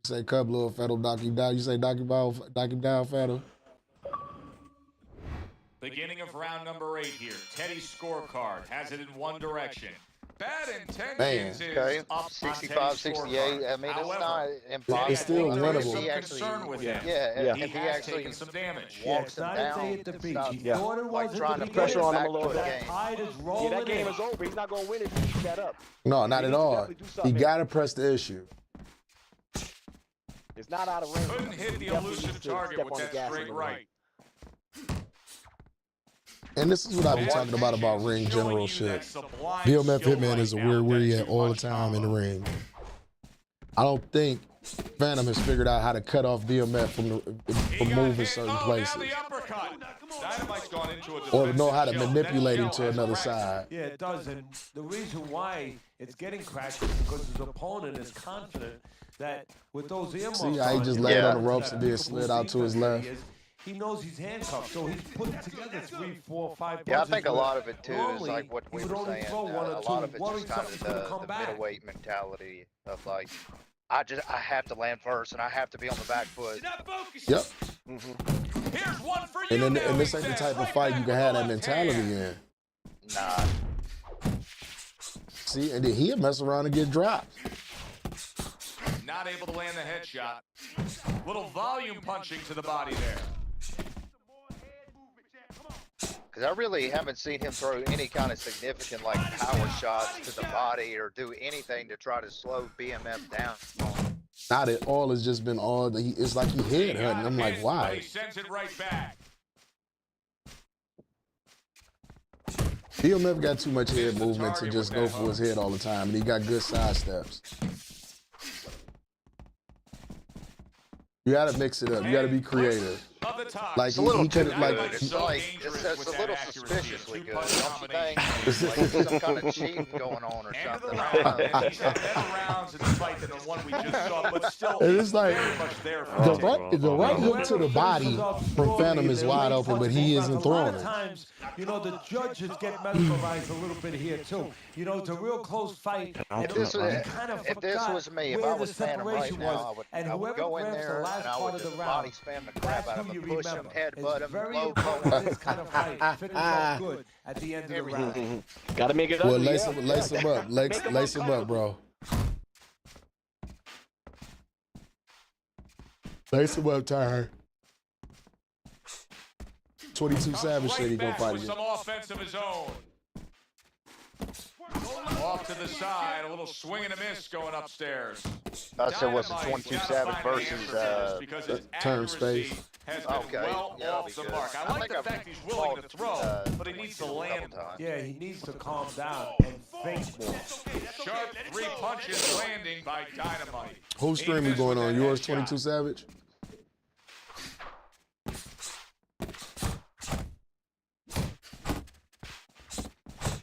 say, "Cub, little Fettle, knock him down." You say, "Knock him down, Fettle." Beginning of round number 8 here. Teddy's scorecard has it in one direction. Bad intentions Man, is Okay, up on 65, Teddy's 68. I mean, However, it's not impossible. It's still there is winnable. some He actually, concern with him. yeah, He if he has actually taken some damage. walks him Excited down, to hit the it's beach. not He thought it like was trying at to the pressure beginning. on him a Back little to bit. That tide is Yeah, rolling that game in. is over. He's not gonna win if he keeps that up. No, not He at needs to all. definitely do He something. gotta press the issue. It's not out of range. Couldn't hit the Definitely elusive needs to target step with on the that gas a straight little right. And this is what I be talking about ring general shit. BMF Hitman is a weird where he at all the time in the ring. I don't think Phantom has figured out how to cut off BMF from moving certain places, or know how to manipulate him to another side. Yeah, it does. And the reason why it's getting cracked is because his opponent is confident that with those earmuffs See how he on, just you laid know, on the ropes that and then people slid will out see to his that left. he is. He knows he's handcuffed, so he's putting together 3, 4, 5 Yeah, I punches think a where lot of it too is normally like what we he would were only saying. throw one or A two, lot of it's worried just kind of something's gonna come the back. middleweight mentality of like, I have to land first and I have to be on the back foot. Yep. Here's one for And you. then this ain't the type of fight you can have that mentality in. Nah. See, and then he'll mess around and get dropped. Not able to land the headshot. Little volume punching to the body there. Because I really haven't seen him throw any kind of significant like power shots to the body or do anything to try to slow BMF down. Not at all. It's just been all. It's like he head hunting. I'm like, But why? he sends it right back. BMF got too much head movement to just go for his head all the time, and he got good side steps. You gotta mix it up. You gotta be creative. A of the top. Like It's a little he too could good. like. It's like it's a little suspiciously good. Don't you think? It's Like there's some kind of cheating going on or End of the something. round, and he's had better rounds in the fight than the one we just saw, but still, And it's like very much there for the him. right hook to the body from Phantom is wide open, but he isn't throwing it. Times, you know, the judges get mesmerized a little bit here too. You know, it's a real close fight. And If this was, kind of if this was me, if I was Phantom right now, I would go in there and I would just body spam the crap out of him, push him, headbutt him, low blow. this kind of fight. Finish off good at the end of the round. Gotta make it up. Well, lace him up, lace him up, bro. Lace him up, Tyre. 22 Savage said he gonna fight with again. some offense of his own. Off to the side, a little swing and a miss going upstairs. So what's the 22 Savage versus Turn space. Has been well off the mark. I like the fact he's willing to throw, but he needs to land more. Yeah, he needs to calm down and think more. Sharp 3 punches landing by Dynamite. Whose stream you going on? Yours, 22 Savage?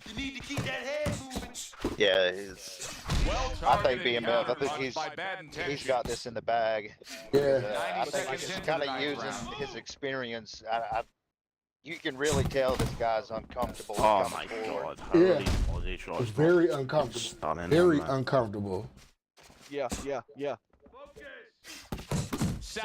You need to keep that head moving. Yeah, I think BMF. I think he's got this in the bag. Yeah. I think he's just kind of using his experience. You can really tell this guy's uncomfortable. Oh my god. Yeah. Holy shot. It's very uncomfortable. Stunning, Very man. uncomfortable. Yeah.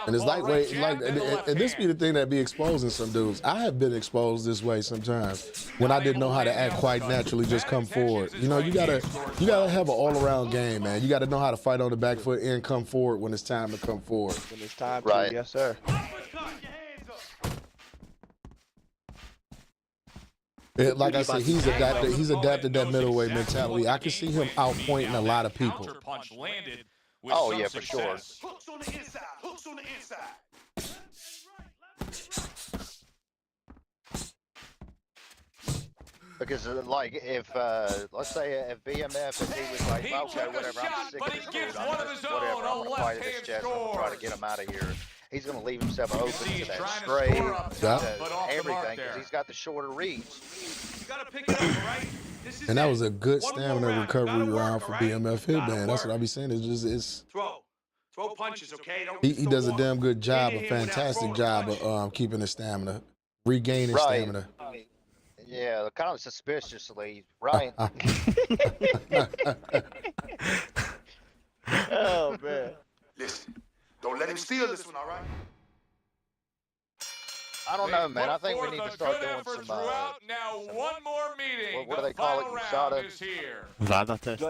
And it's lightweight, and this be the thing that be exposing some dudes. I have been exposed this way sometimes when I didn't know how to act quite naturally, just come forward. You know, you gotta have an all-around game, man. You gotta know how to fight on the back foot and come forward when it's time to come forward. When it's time Right. to, yes, sir. Like I said, he's adapted that middleweight mentality. I can see him outpointing a lot of people. Oh yeah, for sure. Hooks on the inside. Hooks on the inside. Because like if let's say if BMF if he was like okay whatever I'm sick of this dude I'm gonna fight at his chest I'm gonna try to get him out of here. He's gonna leave himself open to that straight, to everything because he's got the shorter reach. You gotta pick it up, right? And that was a good stamina recovery round for BMF Hitman. That's what I be saying. It's Throw punches, okay? Don't he does a damn good job, a fantastic job of keeping his stamina, regaining stamina. Yeah, kind of suspiciously, right? Oh man. Listen, don't let him steal this one, all right? I don't know, man. I think we need to start doing some. Now one more meeting. What do they call it? USADA. Vada test.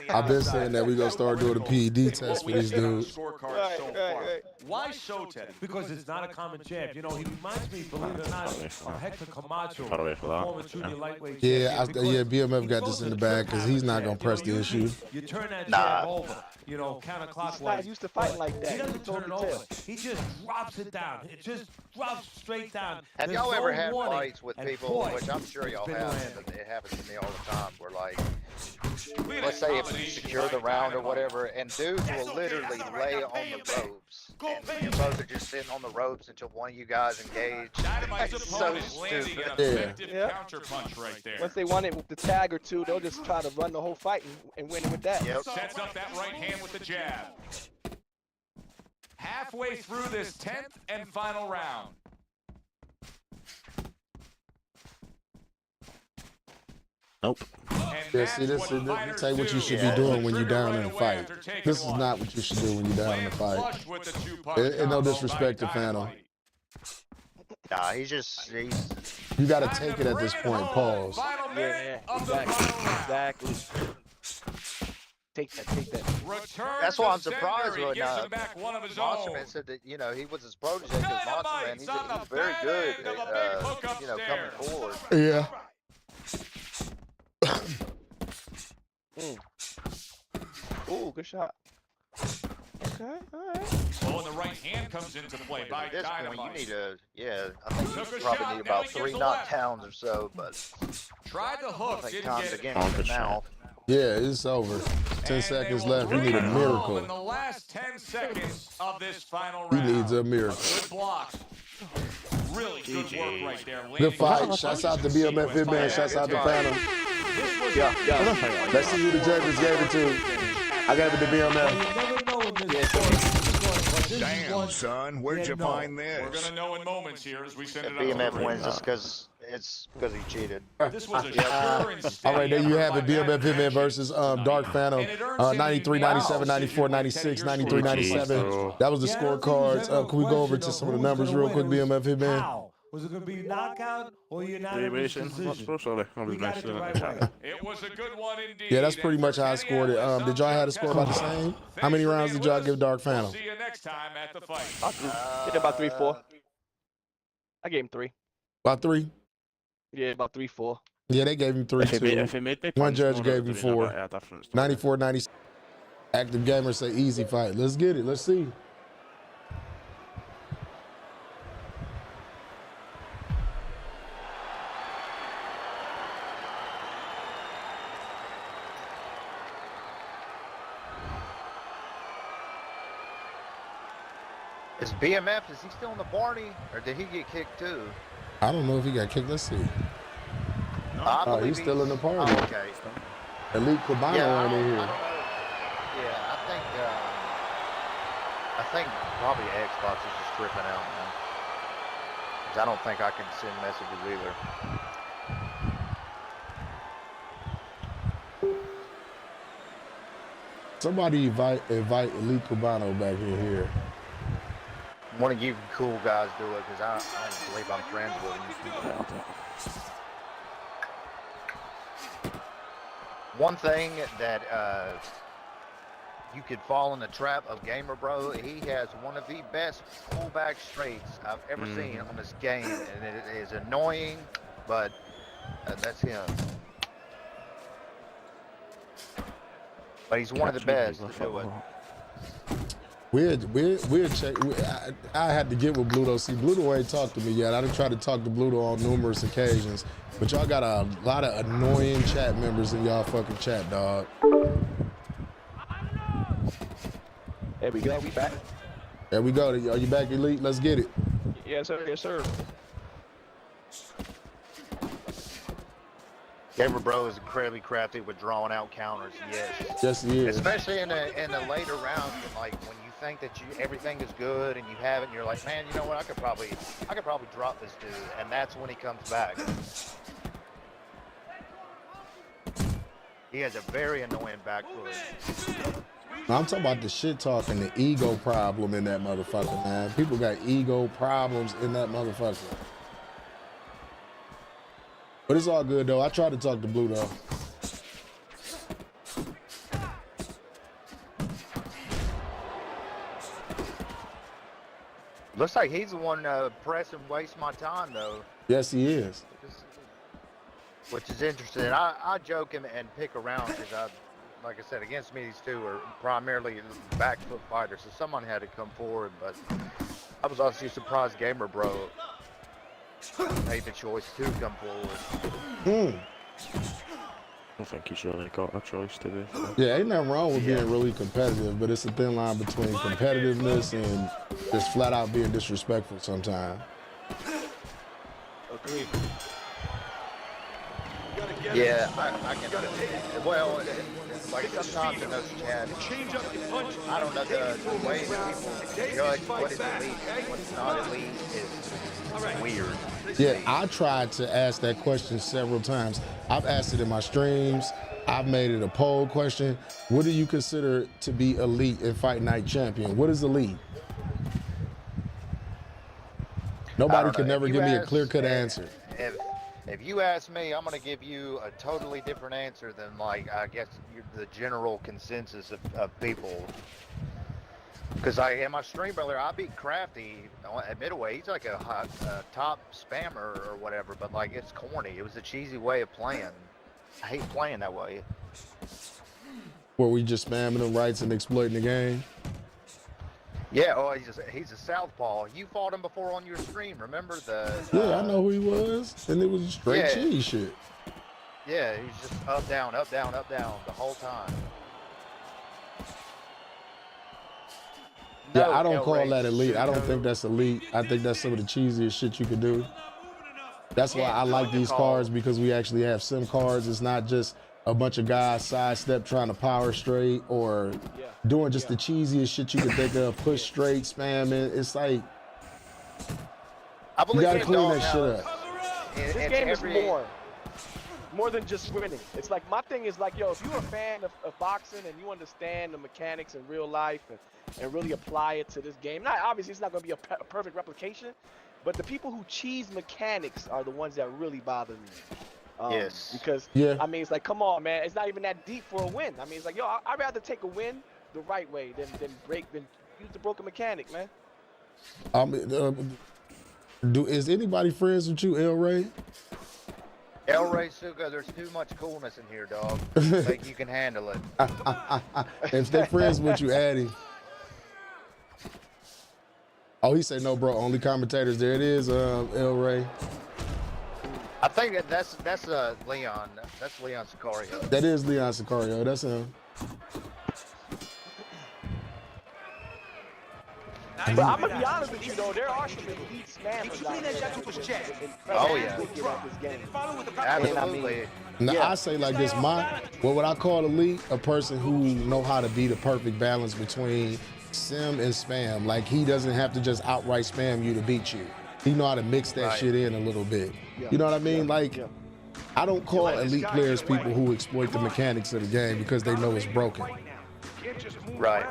I've been saying that we gonna start doing a PED test for these dudes. Why so, Teddy? Because it's not a common champ. You know, he reminds me, believe it or not, of Hector Camacho, former junior lightweight Yeah, BMF got this in the bag because he's not gonna press the issue. You turn that jab over, you know, counterclockwise. He's not used to fighting like that. He doesn't turn it over. He just drops it down. It just drops straight down. Have There's y'all ever no had warning. fights with And people, boy, which I'm sure y'all it's been have, landing. but it happens to me all the time, where like, let's say if you secure the round or whatever, and dudes will literally lay on the ropes, and you're both are just sitting on the ropes until one of you guys engage. It's so stupid. Counter punch right there. Once they want it with the tag or two, they'll just try to run the whole fight and win it with that. Sets up that right hand with the jab. Halfway through this 10th and final round. Nope. Yeah, see, this tell you what you should be doing when you're down in a fight. This is not what you should do when you're down in a fight. And no disrespect to Phantom. Nah, he's You gotta take it at this point. Pause. Yeah, exactly. Take that. That's why I'm surprised when Monster Man said that, you know, he was his protege because Monster Man, he's very good at, you know, coming forward. Yeah. Ooh, good shot. Okay, all right. Oh, and the right hand comes into play by At this Dynamite. point, you need to, I think you probably need about 3 knockdowns or so, but tried the hook, I think didn't times get it. again in the mouth. Yeah, it's over. 10 seconds left. We need a In miracle. the last 10 seconds of this final He round. needs a miracle. Good blocks. Really good work right there. Good fight. Shouts out to BMF Hitman. Shouts out to Phantom. Yeah. Let's see who the judges gave it to. I gave it to BMF. Damn, son, where'd you find We're this? gonna know in moments here as we send it up. BMF wins just because he cheated. This was a sure and steady All right, there you have it. effort by BMF that Hitman versus Dark Phantom. 93, 97, 94, 96, 93, 97. That was the scorecards. Can we go over to some of the numbers real quick, BMF Hitman? How? Was it going to be knockout or unanimous decision? Sorry, I was We got it the messing right up. way. It was a good one indeed. Yeah, that's pretty much how I scored it. Did y'all have the score about the same? How many rounds did y'all give Dark Phantom? See you next time at the fight. Did about 3-4. I gave him 3. About 3? Yeah, about 3-4. Yeah, they gave him 3 too. If it made me One punch judge more, gave it him would have 4. been a difference. 94, 96. Active Gamers say easy fight. Let's get it. Let's see. Is BMF, is he still in the party? Or did he get kicked too? I don't know if he got kicked. Let's see. I Oh, believe he's still in the party. Oh, okay. Elite Cabano Yeah, ain't in here. Yeah, I think probably Xbox is just tripping out, man. 'Cause I don't think I can send messages either. Somebody invite Elite Cabano back in here. One of you cool guys do it, because I don't believe I'm friends with him. One thing that you could fall in the trap of Gamer Bro, he has one of the best pullback straights I've ever seen on this game, and it is annoying, but that's him. But he's one of the best to do it. We'll check. I had to get with Bluto. See, Bluto ain't talked to me yet. I done tried to talk to Bluto on numerous occasions, but y'all got a lot of annoying chat members in y'all fucking chat, dog. There we go. We back. There we go. Are you back, Elite? Let's get it. Yes, sir. Yes, sir. Gamer Bro is incredibly crafty with drawing out counters. Yes. Yes, he is. Especially in the later rounds, when, like when you think that everything is good and you have it, and you're like, man, you know what? I could probably drop this dude, and that's when he comes back. He has a very annoying back foot. I'm talking about the shit talking, the ego problem in that motherfucker, man. People got ego problems in that motherfucker. But it's all good, though. I tried to talk to Blue, though. Looks like he's the one pressing waste my time, though. Yes, he is. Which is interesting. I joke and pick around because like I said, against me, these two are primarily back foot fighters, so someone had to come forward. But I was also surprised Gamer Bro made the choice to come forward. I don't think he's really got a choice to do. Yeah, ain't nothing wrong with being really competitive, but it's a thin line between competitiveness and just flat out being disrespectful sometimes. Agreed. Yeah, I can. Well, like sometimes in those chats, I don't know the way that people judge what is elite and what's not elite is weird. Yeah, I tried to ask that question several times. I've asked it in my streams. I've made it a poll question. What do you consider to be elite in Fight Night Champion? What is elite? Nobody could never give me a clear-cut answer. If you ask me, I'm going to give you a totally different answer than, like, I guess the general consensus of people. Because in my stream earlier, I beat Crafty at middleweight. He's like a top spammer or whatever, but, like, it's corny. It was a cheesy way of playing. I hate playing that way. Where we just spamming them rights and exploiting the game? Yeah, oh, he's a southpaw. You fought him before on your stream, remember? Yeah, I know who he was. And it was straight cheese shit. Yeah, he's just up, down, up, down, up, down the whole time. Yeah, No, I don't El call Rey, that elite. I don't no. think that's elite. I think that's some of the cheesiest shit you could do. That's why Yeah, I like no, these call. cards, because we actually have sim cards. It's not just a bunch of guys sidestep trying to power straight or doing just the cheesiest shit you could think of, push straight, spamming. It's like, I you believe gotta in clean that doghouse. shit up. This It's game every- is more than just winning. It's like, my thing is like, yo, if you're a fan of boxing and you understand the mechanics in real life and really apply it to this game, not obviously it's not going to be a perfect replication, but the people who cheese mechanics are the ones that really bother me. Yes. Because I mean, it's like, come on, man, it's not even that deep for a win. I mean, it's like, yo, I'd rather take a win the right way than use the broken mechanic, man. Is anybody friends with you, El Rey? El Rey Suga, there's too much coolness in here, dog. Think you can handle it. If they're friends with you, add him. Oh, he said no, bro. Only commentators. There it is, El Rey. I think that's Leon. That's Leon Sicario. That is Leon Sicario. That's him. But I'm gonna be honest with you though, there are some elite spammers out there. Oh yeah. Absolutely. Now I say like this, what would I call elite? A person who know how to be the perfect balance between sim and spam. Like, he doesn't have to just outright spam you to beat you. He know how to mix that shit in a little bit. You know what I mean? Like, I don't call elite players people who exploit the mechanics of the game because they know it's broken. Right.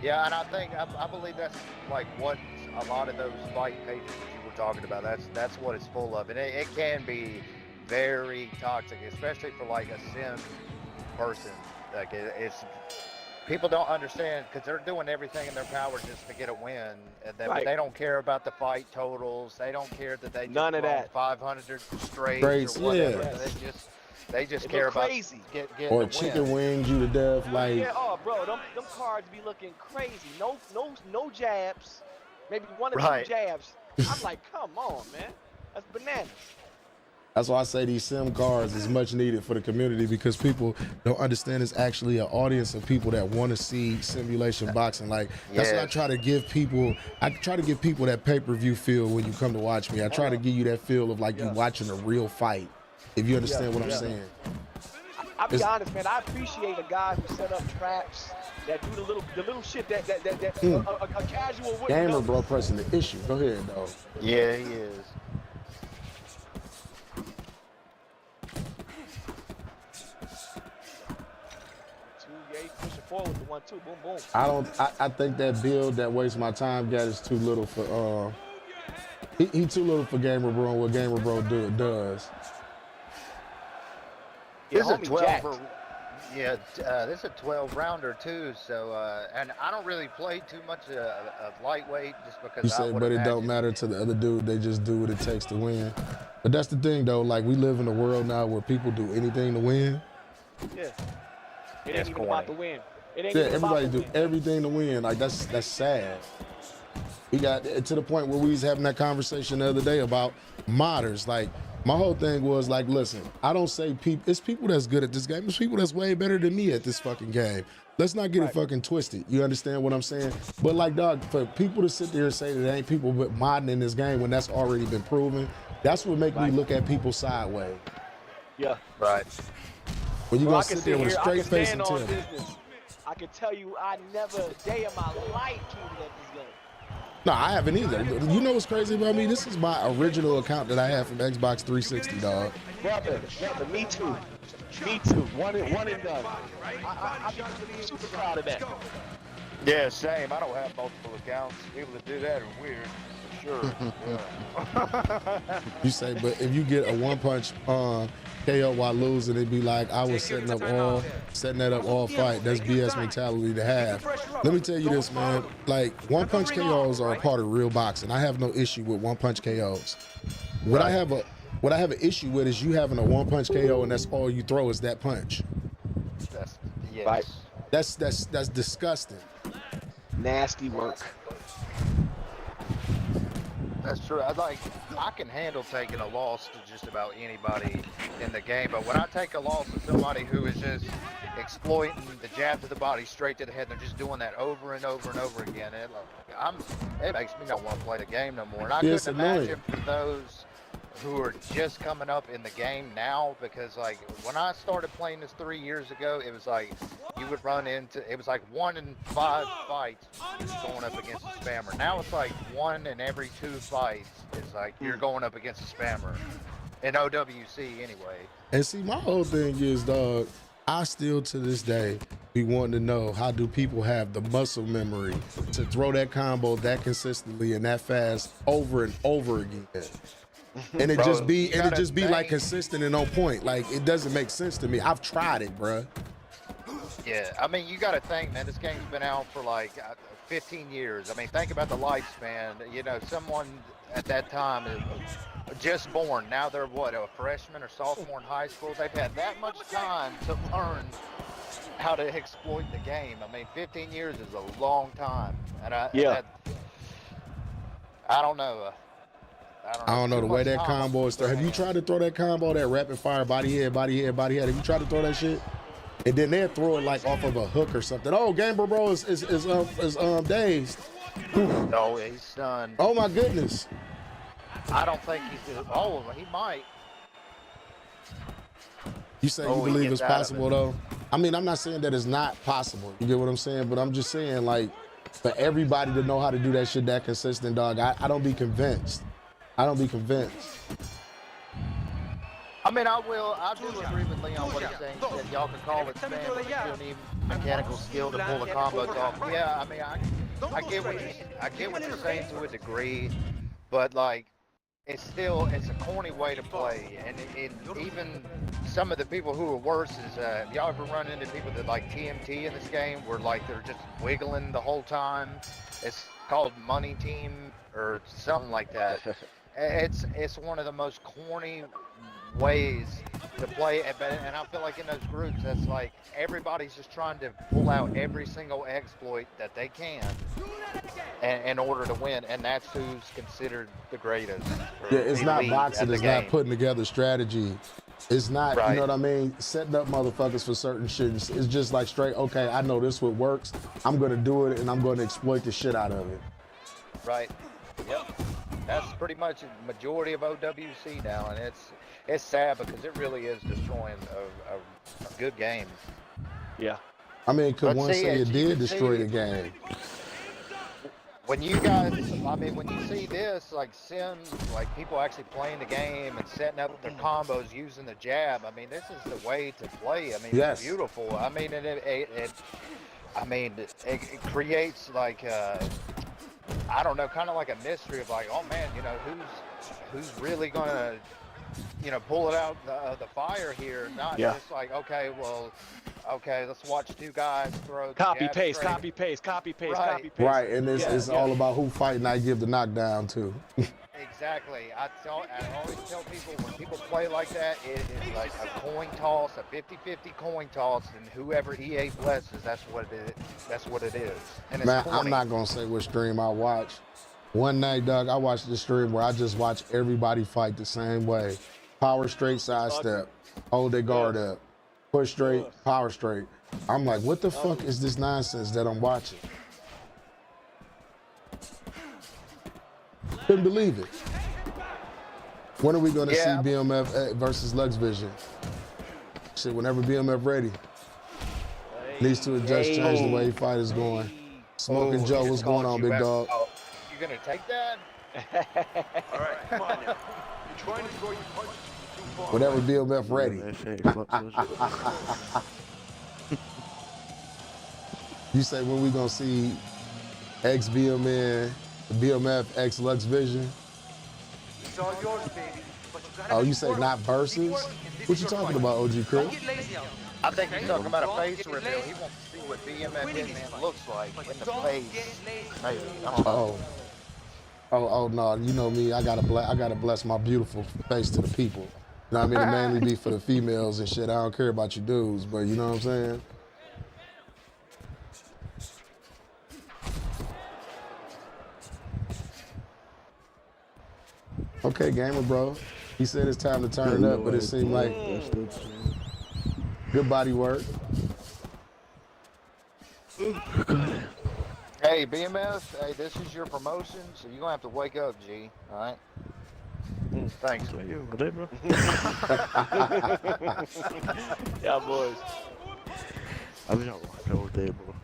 Yeah, and I believe that's like what a lot of those fight pages that you were talking about. That's what it's full of, and it can be very toxic, especially for like a sim person. Like it's people don't understand because they're doing everything in their power just to get a win, and they don't care about the fight totals. They don't care that they just None of thrown that. 500 straights Straights, or whatever. yeah. They just It care look about crazy. getting Or the chicken win. wings you to death. Like, Yeah, oh bro, them cards be looking crazy. No jabs. Maybe one or Right. two jabs. I'm like, come on, man. That's bananas. that's why I say these sim cards is much needed for the community, because people don't understand it's actually an audience of people that want to see simulation boxing. Like, that's what I try to give people. I try to give people that pay-per-view feel when you come to watch me. I try to give you that feel of like you watching a real fight, if you understand what I'm saying. I'll be honest, man. I appreciate a guy who set up traps that do the little shit that a casual wouldn't Gamer know. bro pressing the issue. Go ahead, dog. Yeah, he is. Pushing forward with the 1-2, boom, boom. I think that build that wastes my time got is too little for he too little for Gamer Bro and what Gamer Bro does. This is a homie 12. jacked. This is a 12 rounder too. So, and I don't really play too much of lightweight just because You said, but it don't matter to the other dude. They just do what it takes to win. But that's the thing, though. Like, we live in a world now where people do anything to win. Yeah. It ain't even about the win. It ain't Yeah, even about everybody the do win. everything to win. Like, that's sad. We got to the point where we was having that conversation the other day about modders. Like, my whole thing was like, listen, I don't say people. It's people that's good at this game. It's people that's way better than me at this fucking game. Let's not get it fucking twisted. You understand what I'm saying? But like, dog, for people to sit there and say that there ain't people but modding in this game when that's already been proven, that's what make me look at people sideways. Yeah. Right. When you Bro, gonna I can sit there with a here, I straight can face stand and tell on me. business. I can tell you I never a day of my life tweeted at this game. No, I haven't either. You know what's crazy about me? This is my original account that I have from Xbox 360, dog. Brother, me too. Me too. One and done. I'm super proud of that. Yeah, same. I don't have multiple accounts. People that do that are weird, for sure. You say, but if you get a one punch KO while losing, it'd be like I was setting that up all fight. That's BS mentality to have. Let me tell you this, man. Like, one punch KOs are a part of real boxing. I have no issue with one punch KOs. What I have an issue with is you having a one punch KO and that's all you throw is that punch. Yes. That's disgusting. Nasty work. That's true. I can handle taking a loss to just about anybody in the game, but when I take a loss to somebody who is just exploiting the jab to the body, straight to the head, and they're just doing that over and over and over again, it makes me not want to play the game no more. And I couldn't imagine for those who are just coming up in the game now, because like when I started playing this 3 years ago, it was like you would run into, it was like 1 in 5 fights going up against a spammer. Now it's like 1 in every 2 fights is like you're going up against a spammer in OWC anyway. And see, my whole thing is, dog, I still to this day be wanting to know, how do people have the muscle memory to throw that combo that consistently and that fast over and over again? And it Bro, just be think, like consistent and on point. Like, it doesn't make sense to me. I've tried it, bruh. Yeah, I mean, you got to think, man, this game's been out for like 15 years. I mean, think about the lifespan. You know, someone at that time is just born. Now they're what, a freshman or sophomore in high school? They've had that much time to learn how to exploit the game. I mean, 15 years is a long time. And I don't know. I don't know the way that combo is. Have you tried to throw that combo, that rapid fire body head, body head, body head? Have you tried to throw that shit? And then they'll throw it like off of a hook or something. Oh, Gamer Bro is dazed. No, he's stunned. Oh my goodness. I don't think he's. Oh, he might. You say you believe it's possible though? I mean, I'm not saying that it's not possible. You get what I'm saying? But I'm just saying, like, for everybody to know how to do that shit that consistent, dog, I don't be convinced. I don't be convinced. I mean, I do agree with Leon what he's saying. He said y'all can call it spam, but you still need mechanical skill to pull the combos off. Yeah, I mean, I get what you're saying to a degree, but like, it's a corny way to play, and even some of the people who are worse is y'all ever run into people that like TMT in this game, where like they're just wiggling the whole time. It's called Money Team or something like that. It's one of the most corny ways to play, and I feel like in those groups, that's like everybody's just trying to pull out every single exploit that they can in order to win, and that's who's considered the greatest. Yeah, it's not boxing, it's not putting together strategy. It's not, you know what I mean, setting up motherfuckers for certain shit. It's just like straight, okay, I know this what works, I'm gonna do it, and I'm gonna exploit the shit out of it. Right. Yep. That's pretty much the majority of OWC now, and it's sad because it really is destroying a good game. Yeah. I mean, could one say it did destroy the game? When you guys, I mean, when you see this, like Sims, like people actually playing the game and setting up their combos using the jab, I mean, this is the way to play. I mean, it's beautiful. I mean, it creates like, I don't know, kind of like a mystery of like, oh man, you know, who's really gonna, you know, pull it out the fire here? Not just like, okay, let's watch 2 guys throw. Copy paste. Right, and it's all about who fighting I give the knockdown to. Exactly. I always tell people, when people play like that, it is like a coin toss, a 50-50 coin toss, and whoever EA blesses, that's what it is. And it's man, corny. I'm not gonna say what stream I watch. One night, Doug, I watched the stream where I just watched everybody fight the same way. Power straight, side step, hold their guard up, push straight, power straight. I'm like, what the fuck is this nonsense that I'm watching? Couldn't believe it. When are we gonna see BMF versus Lux Vision? Shit, whenever BMF ready. Needs to adjust, change the way fight is going. Smoking Joe, what's going on, big dog? You gonna take that? All right, come on now. You're trying to throw your punches too far. Whenever BMF ready. You say when we gonna see ex-BMF, BMF X Lux Vision? It's all yours, baby. But you gotta Oh, you say not versus? What you talking about, OG Chris? I think he's talking about a face reveal. He wants to see what BMF Hitman looks like in the face. Maybe. I don't know. Oh no, you know me, I gotta bless my beautiful face to the people. You know what I mean? It mainly be for the females and shit. I don't care about you dudes, but you know what I'm saying? Okay, gamer, bro. He said it's time to turn up, but it seemed like good body work. Hey, BMF, hey, this is your promotion, so you're gonna have to wake up, G. All right. Thanks. Yeah, boys. I've been out working all day, bro.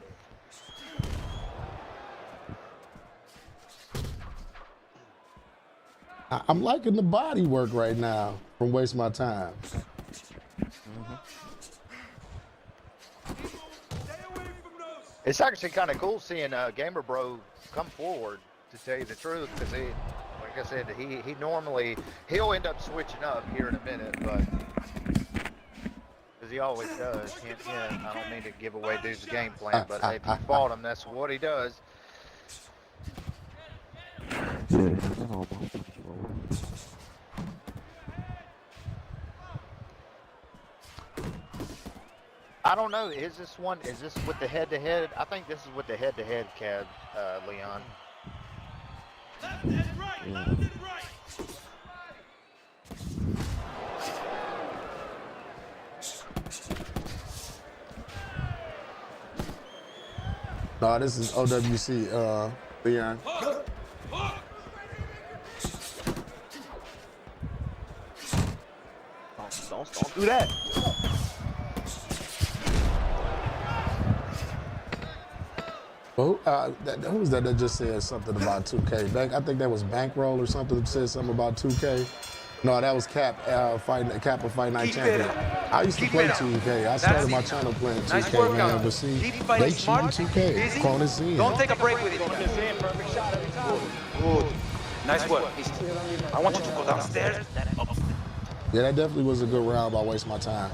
I'm liking the body work right now from Waste My Time. It's actually kind of cool seeing Gamer Bro come forward, to tell you the truth, because he, like I said, he normally, he'll end up switching up here in a minute, but because he always does. Hint, hint. I don't mean to give away dude's game plan, but if you fought him, that's what he does. I don't know. Is this with the head-to-head? I think this is with the head-to-head, Cad, Leon. No, this is OWC, Leon. Don't do that. Well, who was that just said something about 2K? I think that was Bankroll or something that said something about 2K. No, that was Cap fighting Night Champion. I used to play 2K. I started my channel playing 2K, man. But see, they cheating 2K. Calling it in. Don't take a break with it. Good. Nice work. I want you to go downstairs. Yeah, that definitely was a good round by Waste My Time.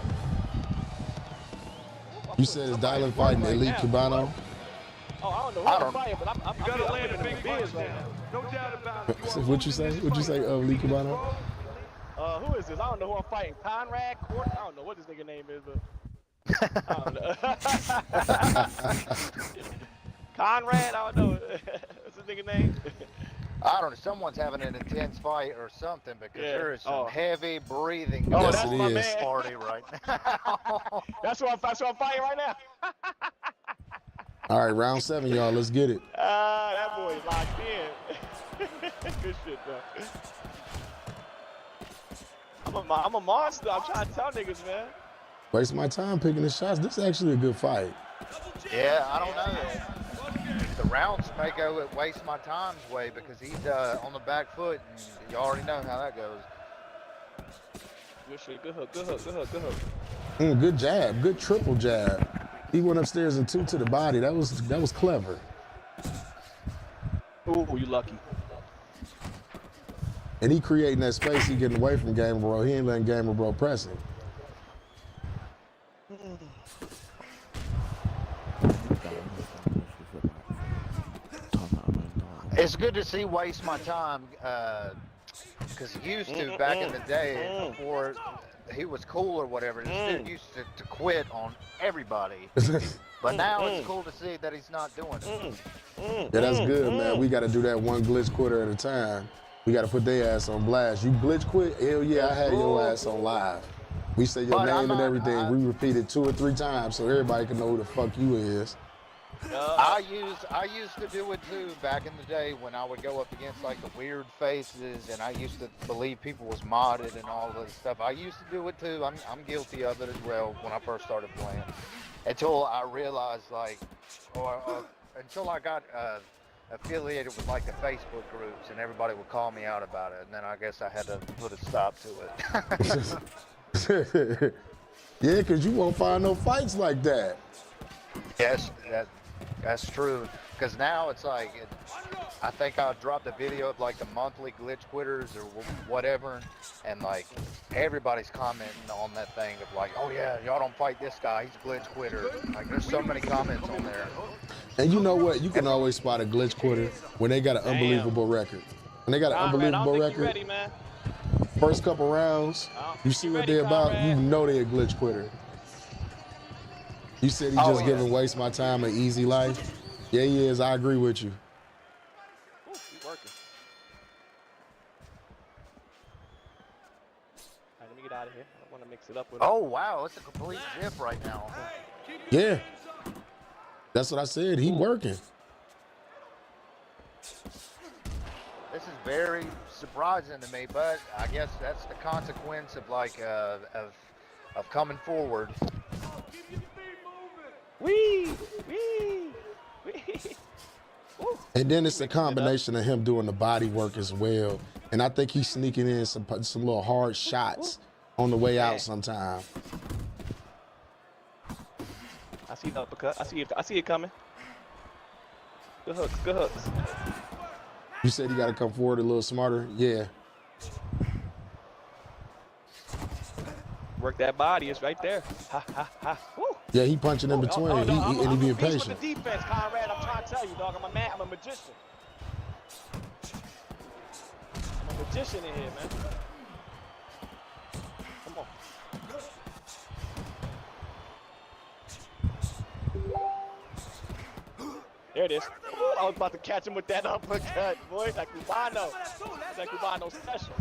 You said it's Dylan fighting Elite Cubano? Oh, I don't know who I'm fighting, but I'm gotta land a big biz right now. No doubt about it. What'd you say? What'd you say, Elite Cubano? Who is this? I don't know who I'm fighting. Conrad Court? I don't know what this nigga name is, but I don't know. Conrad? I don't know. What's his nigga name? I don't know. Someone's having an intense fight or something, because there is some heavy breathing going on that's in my this man. party right now. That's what I'm fighting right now. All right, round 7, y'all. Let's get it. That boy is locked in. Good shit, though. I'm a monster. I'm trying to tell niggas, man. Waste My Time picking the shots. This is actually a good fight. Yeah, I don't know. The rounds may go at Waste My Time's way, because he's on the back foot, and you already know how that goes. Good shit. Good hook. Good hook. Good hook. Good hook. Good jab. Good triple jab. He went upstairs and 2 to the body. That was clever. Ooh, you lucky. And he creating that space. He getting away from Gamer Bro. He ain't letting Gamer Bro press him. It's good to see Waste My Time, because he used to, back in the day, before he was cool or whatever, this dude used to quit on everybody. But now it's cool to see that he's not doing it. Yeah, that's good, man. We got to do that one glitch quitter at a time. We got to put their ass on blast. You glitch quit? Hell yeah, I had your ass on live. We say your name and everything. We repeat it 2 or 3 times so everybody can know who the fuck you is. I used to do it too back in the day when I would go up against like the weird faces, and I used to believe people was modded and all that stuff. I used to do it too. I'm guilty of it as well when I first started playing. Until I realized until I got affiliated with like the Facebook groups, and everybody would call me out about it, and then I guess I had to put a stop to it. Yeah, because you won't find no fights like that. Yes, that's true. Because now it's like, I think I dropped a video of like the monthly glitch quitters or whatever, and like everybody's commenting on that thing of like, oh yeah, y'all don't fight this guy, he's a glitch quitter. Like there's so many comments on there. And you know what? You can always spot a glitch quitter when they got an unbelievable record. When they got an unbelievable record, ready, man. first couple rounds, you see what they're about, you know they're a glitch quitter. You said he just giving Waste My Time an easy life. Yeah, he is. I agree with you. Ooh, he's working. Mix it up with Oh, wow. It's a complete zip right now. Yeah. That's what I said. He working. This is very surprising to me, but I guess that's the consequence of like of coming forward. Wee. And then it's a combination of him doing the body work as well. And I think he's sneaking in some little hard shots on the way out sometime. I see the uppercut. I see it coming. Good hooks. You said he got to come forward a little smarter? Yeah. Work that body. It's right there. Ha, ha, ha. Woo. Yeah, he punching in between. And he being patient. With the defense, Conrad. I'm trying to tell you, dog. I'm a magician. I'm a magician in here, man. Come on. There it is. Ooh, I was about to catch him with that uppercut, boy. That Cubano special.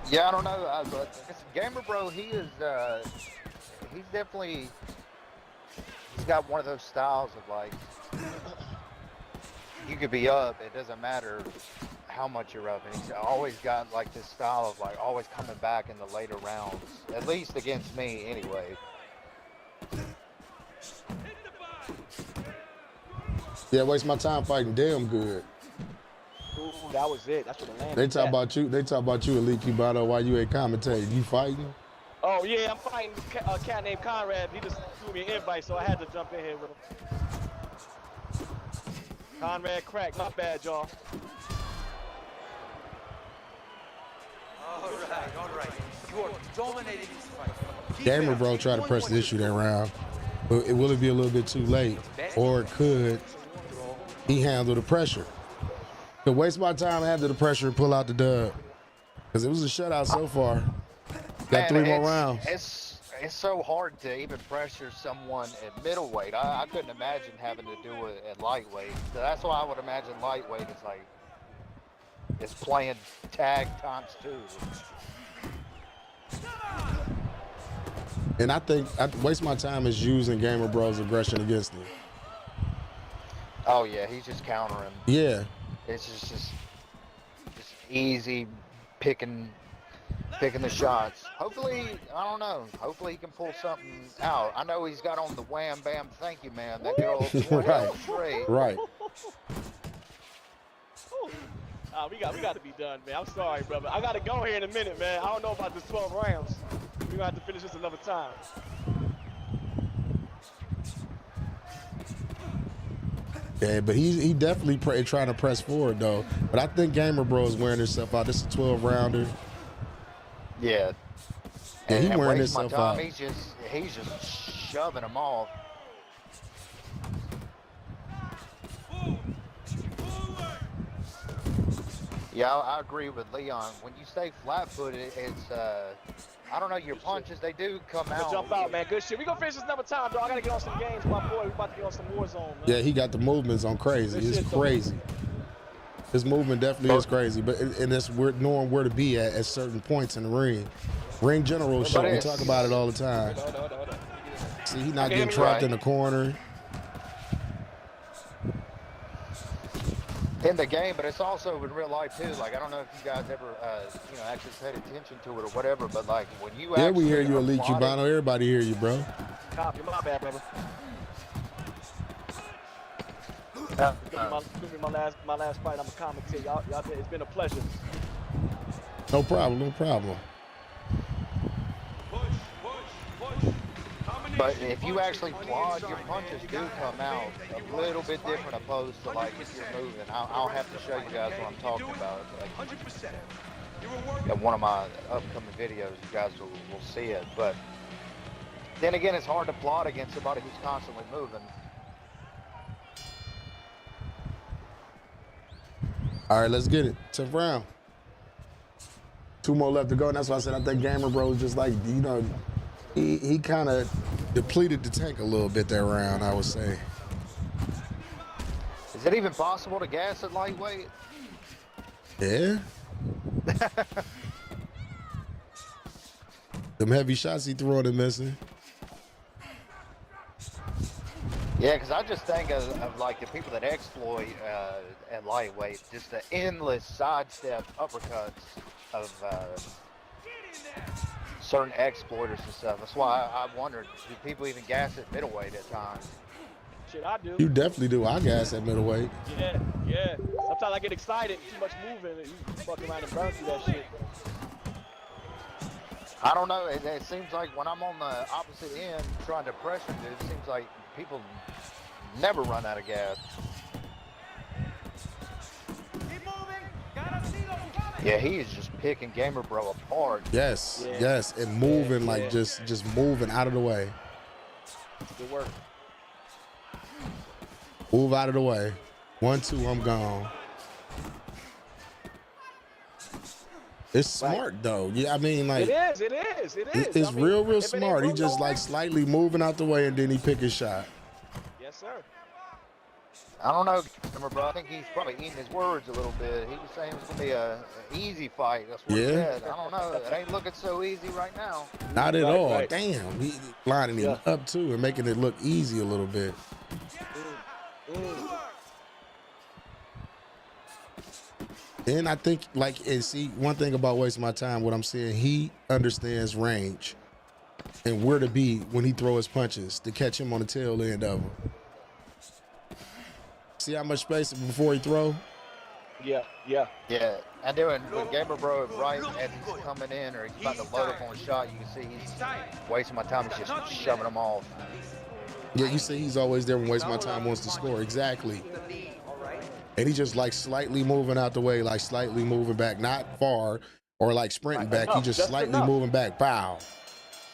Yeah, I don't know, but Gamer Bro, he's definitely, he's got one of those styles of like, you could be up, it doesn't matter how much you're up, and he's always got like this style of like always coming back in the later rounds, at least against me anyway. Yeah, waste my time fighting damn good. Ooh, that was it. That's what the land. They talk about you, Elite Cubano, while you ain't commentating. You fighting? Oh yeah, I'm fighting a cat named Conrad. He just threw me an invite, so I had to jump in here with him. Conrad Crack, not bad, y'all. All right. You are dominating this fight. Gamer Bro tried to press the issue that round. But will it be a little bit too late? Or could he handle the pressure? Could waste my time, handle the pressure, and pull out the dub. Because it was a shutout so far. Got 3 more rounds. It's so hard to even pressure someone at middleweight. I couldn't imagine having to do it at lightweight. So that's why I would imagine lightweight is like, it's playing tag times 2. And I think waste my time is using Gamer Bro's aggression against him. Oh yeah, he's just countering. Yeah. It's just easy picking the shots. Hopefully, I don't know. Hopefully he can pull something out. I know he's got on the wham bam thank you man. That girl straight. Right. We got to be done, man. I'm sorry, brother. I got to go here in a minute, man. I don't know about the 12 rounds. We're going to have to finish this another time. Yeah, but he definitely trying to press forward, though. But I think Gamer Bro is wearing himself out. This is a 12-rounder. Yeah. Yeah, he wearing waste my himself time. out. He's just shoving them off. Yeah, I agree with Leon. When you stay flat-footed, it's I don't know, your punches, they do come out. Jump out, man. Good shit. We gonna finish this another time, dog. I gotta get on some games, my boy. We about to get on some Warzone, man. Yeah, he got the movements on crazy. It's crazy. His movement definitely is crazy, but and it's knowing where to be at certain points in the ring. Ring general shit. We talk about it all the time. See, he's not getting trapped in the corner. In the game, but it's also in real life too. Like I don't know if you guys ever, actually paid attention to it or whatever. But like when you yeah, we hear you, Elite Cubano. Everybody hear you, bro. Copy, my bad, brother. My last fight. I'm a commentator. Y'all, it's been a pleasure. No problem. No problem. But if you actually plod, your punches do come out a little bit different opposed to like if you're moving. I'll have to show you guys what I'm talking about. Like, in one of my upcoming videos, you guys will see it. But then again, it's hard to plot against somebody who's constantly moving. All right, let's get it. 10th round. 2 more left to go, and that's why I said I think Gamer Bro is just like, he kind of depleted the tank a little bit that round, I would say. Is it even possible to gas at lightweight? Yeah. Them heavy shots he throwing and missing. Yeah, because I just think of like the people that exploit at lightweight, just the endless sidestep uppercuts of certain exploiters and stuff. That's why I wondered, do people even gas at middleweight at times? Shit, I do. You definitely do. I gas at middleweight. Yeah, yeah. Sometimes I get excited, too much moving, and you fuck around and burn through that shit. I don't know. It seems like when I'm on the opposite end trying to pressure dude, it seems like people never run out of gas. Yeah, he is just picking Gamer Bro apart. Yes, Yeah. yes, and moving Yeah, like yeah. just moving out of the way. Good work. Move out of the way. 1, 2, I'm gone. It's smart though. Yeah, I mean like It is, it is, it is. it's I mean, real if it ain't smart. He broke, just don't like fix it. slightly moving out the way and then he pick his shot. Yes, sir. I don't know, Gamer Bro. I think he's probably eating his words a little bit. He was saying it was gonna be an easy fight. That's what he Yeah. said. I don't know. It ain't looking so easy right now. Not at Right, all. right. Damn. He lining him up too and making it look easy a little bit. And I think like and see one thing about wasting my time, what I'm saying, he understands range and where to be when he throw his punches to catch him on the tail end of him. See how much space before he throw? Yeah, yeah. Yeah, and doing with Gamer Bro right as he's coming in or he's about to load up on a shot, you can see he's wasting my time. He's just shoving them off. Yeah, you say he's always there when Waste My Time wants to score. Exactly. And he just like slightly moving out the way, like slightly moving back, not far or like sprinting back. He enough, just just slightly enough. moving back. Bow.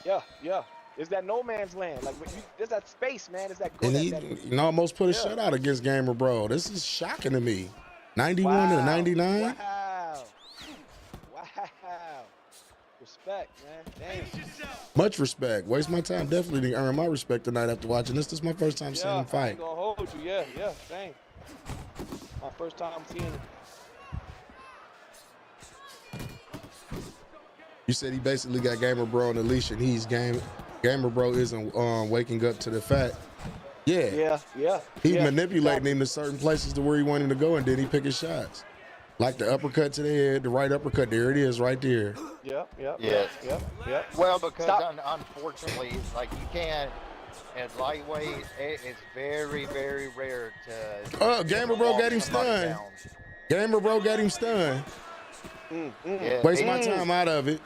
Yeah, yeah. It's that no man's land. Like, there's that space, man. It's that And that- he that- almost put a Yeah. shutout against Gamer Bro. This is shocking to me. 91 to 99. Wow. Wow. Respect, man. Damn. Much respect. Waste My Time definitely didn't earn my respect tonight after watching this. This is my first time seeing Yeah, him I fight. ain't gonna hold you. Yeah, yeah, same. My first time seeing it. You said he basically got Gamer Bro on the leash and Gamer Bro isn't waking up to the fact. Yeah. Yeah, yeah. He yeah, manipulating him to certain places to where he wanted him to go, and then he pick his shots. Like the uppercut to the head, the right uppercut. There it is, right there. Yeah, yeah, Yeah. yeah, yeah. Well, because Stop. unfortunately, like you can't, at lightweight, it's very, very rare to. Oh, Gamer Bro walk got him somebody stunned. down. Gamer Bro got him stunned. Yeah, Waste my time out of it.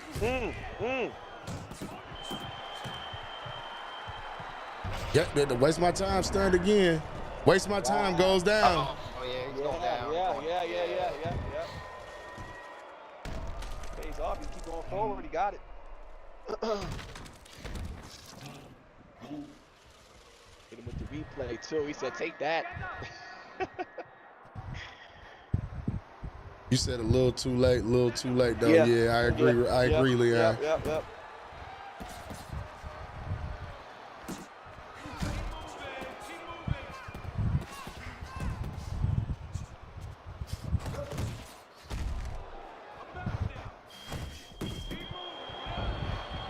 Yeah, waste my time stunned again. Waste my time goes down. Oh yeah, he's going down. Yeah. Pays off. You keep going forward. He got it. Hit him with the replay too. He said, "Take that." You said a little too late though. Yeah, I agree. I agree, Leon. Yep.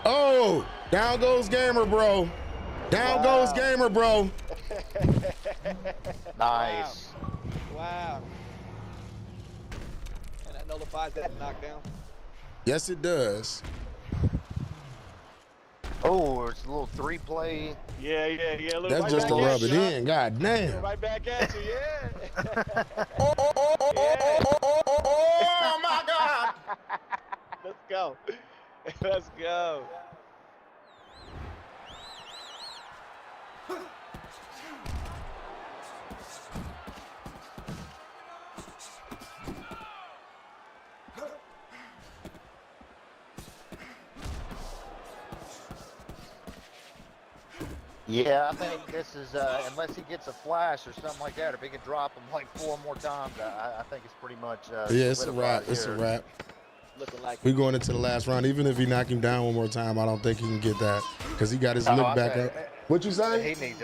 Oh, down goes Gamer Bro. Down goes Gamer Bro. Nice. Wow. And that nullifies that knockdown. Yes, it does. Oh, it's a little 3-play. Yeah. Look, That's right just to back rub at it you, in. God damn. Right back at you, yeah. Oh my God. Let's go. Let's go. Yeah, I think this is, unless he gets a flash or something like that, if he can drop him like 4 more times, I think it's pretty much Yeah, it's a wrap. solidified It's a here. wrap. Looking like We going into the last round. Even if he knock him down one more time, I don't think he can get that because he got his No, look I back say- up. What you say? He needs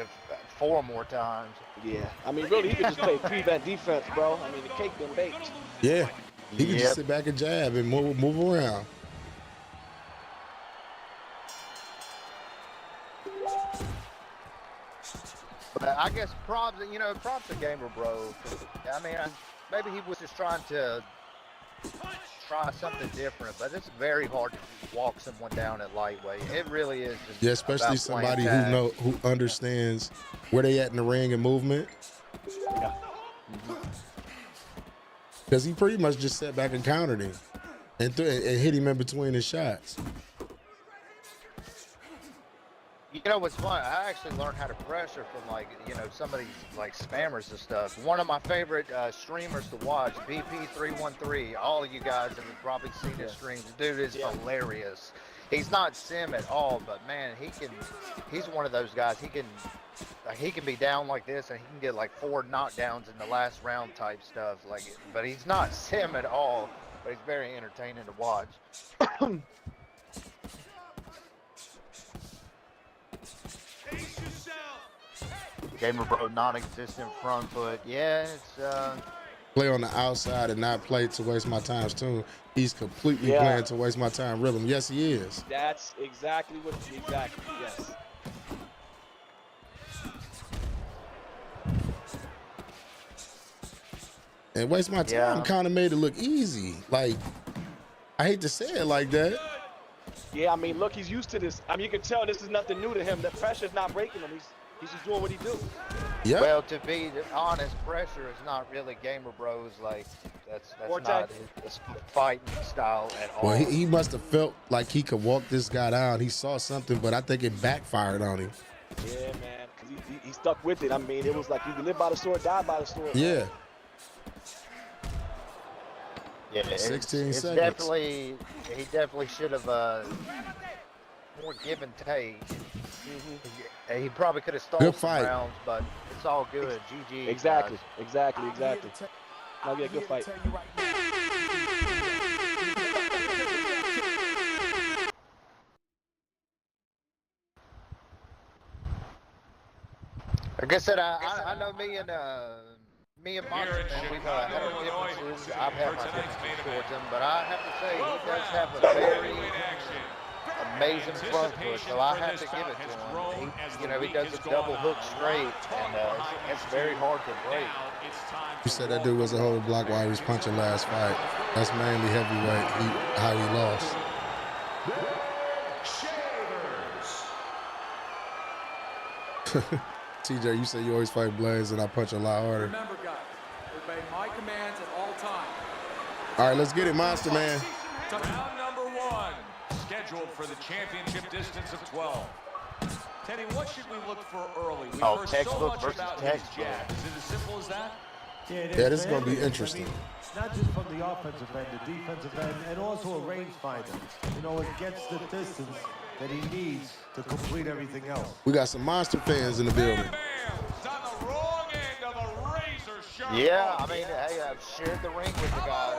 4 more times. Yeah. I mean, really, he could just play prevent defense, bro. I mean, the cake been baked. Yeah. He can Yep. just sit back and jab and move around. I guess props to Gamer Bro. I mean, maybe he was just trying to try something different, but it's very hard to walk someone down at lightweight. It really is. Just Yeah, especially about somebody playing tag. who understands where they at in the ring and movement. Yeah. Because he pretty much just sat back and countered him and hit him in between his shots. You know what's fun? I actually learned how to pressure from some of these spammers and stuff. One of my favorite streamers to watch, BP313. All of you guys have probably seen his streams. The dude is hilarious. He's not sim at all, but man, he's one of those guys. He can be down like this and he can get like 4 knockdowns in the last round type stuff. But he's not sim at all. But he's very entertaining to watch. Gamer Bro, non-existent front foot. Yeah, it's Play on the outside and not play to waste my time too. He's completely Yeah. playing to waste my time rhythm. Yes, he is. That's exactly yes. And waste my time kind of made it look easy. Like, I hate to say it like that. Yeah, I mean, look, he's used to this. I mean, you can tell this is nothing new to him. The pressure's not breaking him. He's just doing what he do. Yeah. Well, to be honest, pressure is not really Gamer Bros. That's not his fighting style at all. Well, he must have felt like he could walk this guy down. He saw something, but I think it backfired on him. Yeah, man, 'cause he stuck with it. I mean, it was like you live by the sword, die by the sword. Yeah. Yeah, 16 it's seconds. definitely, he definitely should have more give and take. He probably could have stolen Good some fight. rounds, but it's all good. GG. Exactly, guys. exactly. That'll be a good fight. Like I said, I know me and Monster, man, we've had our differences. I've had my differences towards him, but I have to say, he does have a very amazing front foot, so I have to give it to him. He does a double hook straight, and it's very hard to break. You said that dude was a whole block while he was punching last fight. That's mainly heavyweight, how he lost. TJ, you say you always fight blades and I punch a lot harder. Remember, guys, obey my commands at all times. All right, let's get it, Monster Man. Round number 1, scheduled for the championship distance of 12. Teddy, what should we look for early? We've heard so textbook much versus about his textbook. jab. Is it as simple as that? Yeah, this is going to be interesting. Not just from the offensive end, the defensive end, and also a rangefinder. It gets the distance that he needs to complete everything else. We got some Monster fans in the building. Yeah, I mean, hey, I've shared the ring with the guy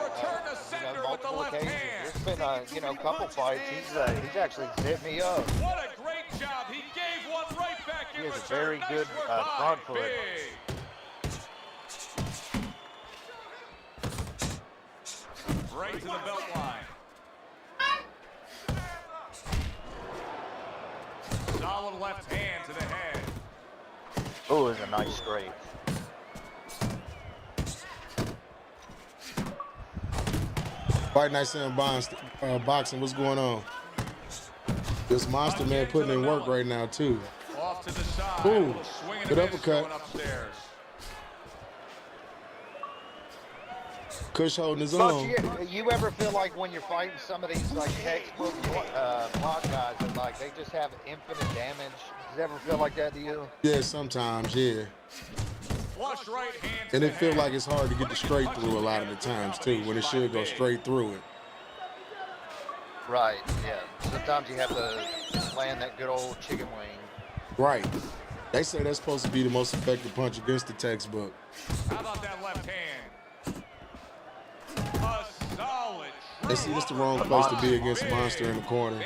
multiple occasions. It's been a couple fights. He's actually hit me up. What a great job. He gave one right back in He has a return. very good front foot. Right to the belt line. Solid left hand to the head. Oh, it's a nice straight. Fight Night Sam Boxing, what's going on? This Monster Man putting in work right now, too. Off to the side. Ooh, Swing and good a miss uppercut. going upstairs. Kush holding his But own. you ever feel like when you're fighting some of these textbook block guys that they just have infinite damage? Does it ever feel like that to you? Yeah, sometimes, yeah. Flush right hand. And it feels like it's hard to get the straight through a lot of the times, too, when it should go straight through it. Right, yeah. Sometimes you have to land that good old chicken wing. Right. They say that's supposed to be the most effective punch against the textbook. How about that left hand? A solid. They see this the wrong place to be against Monster in the corner.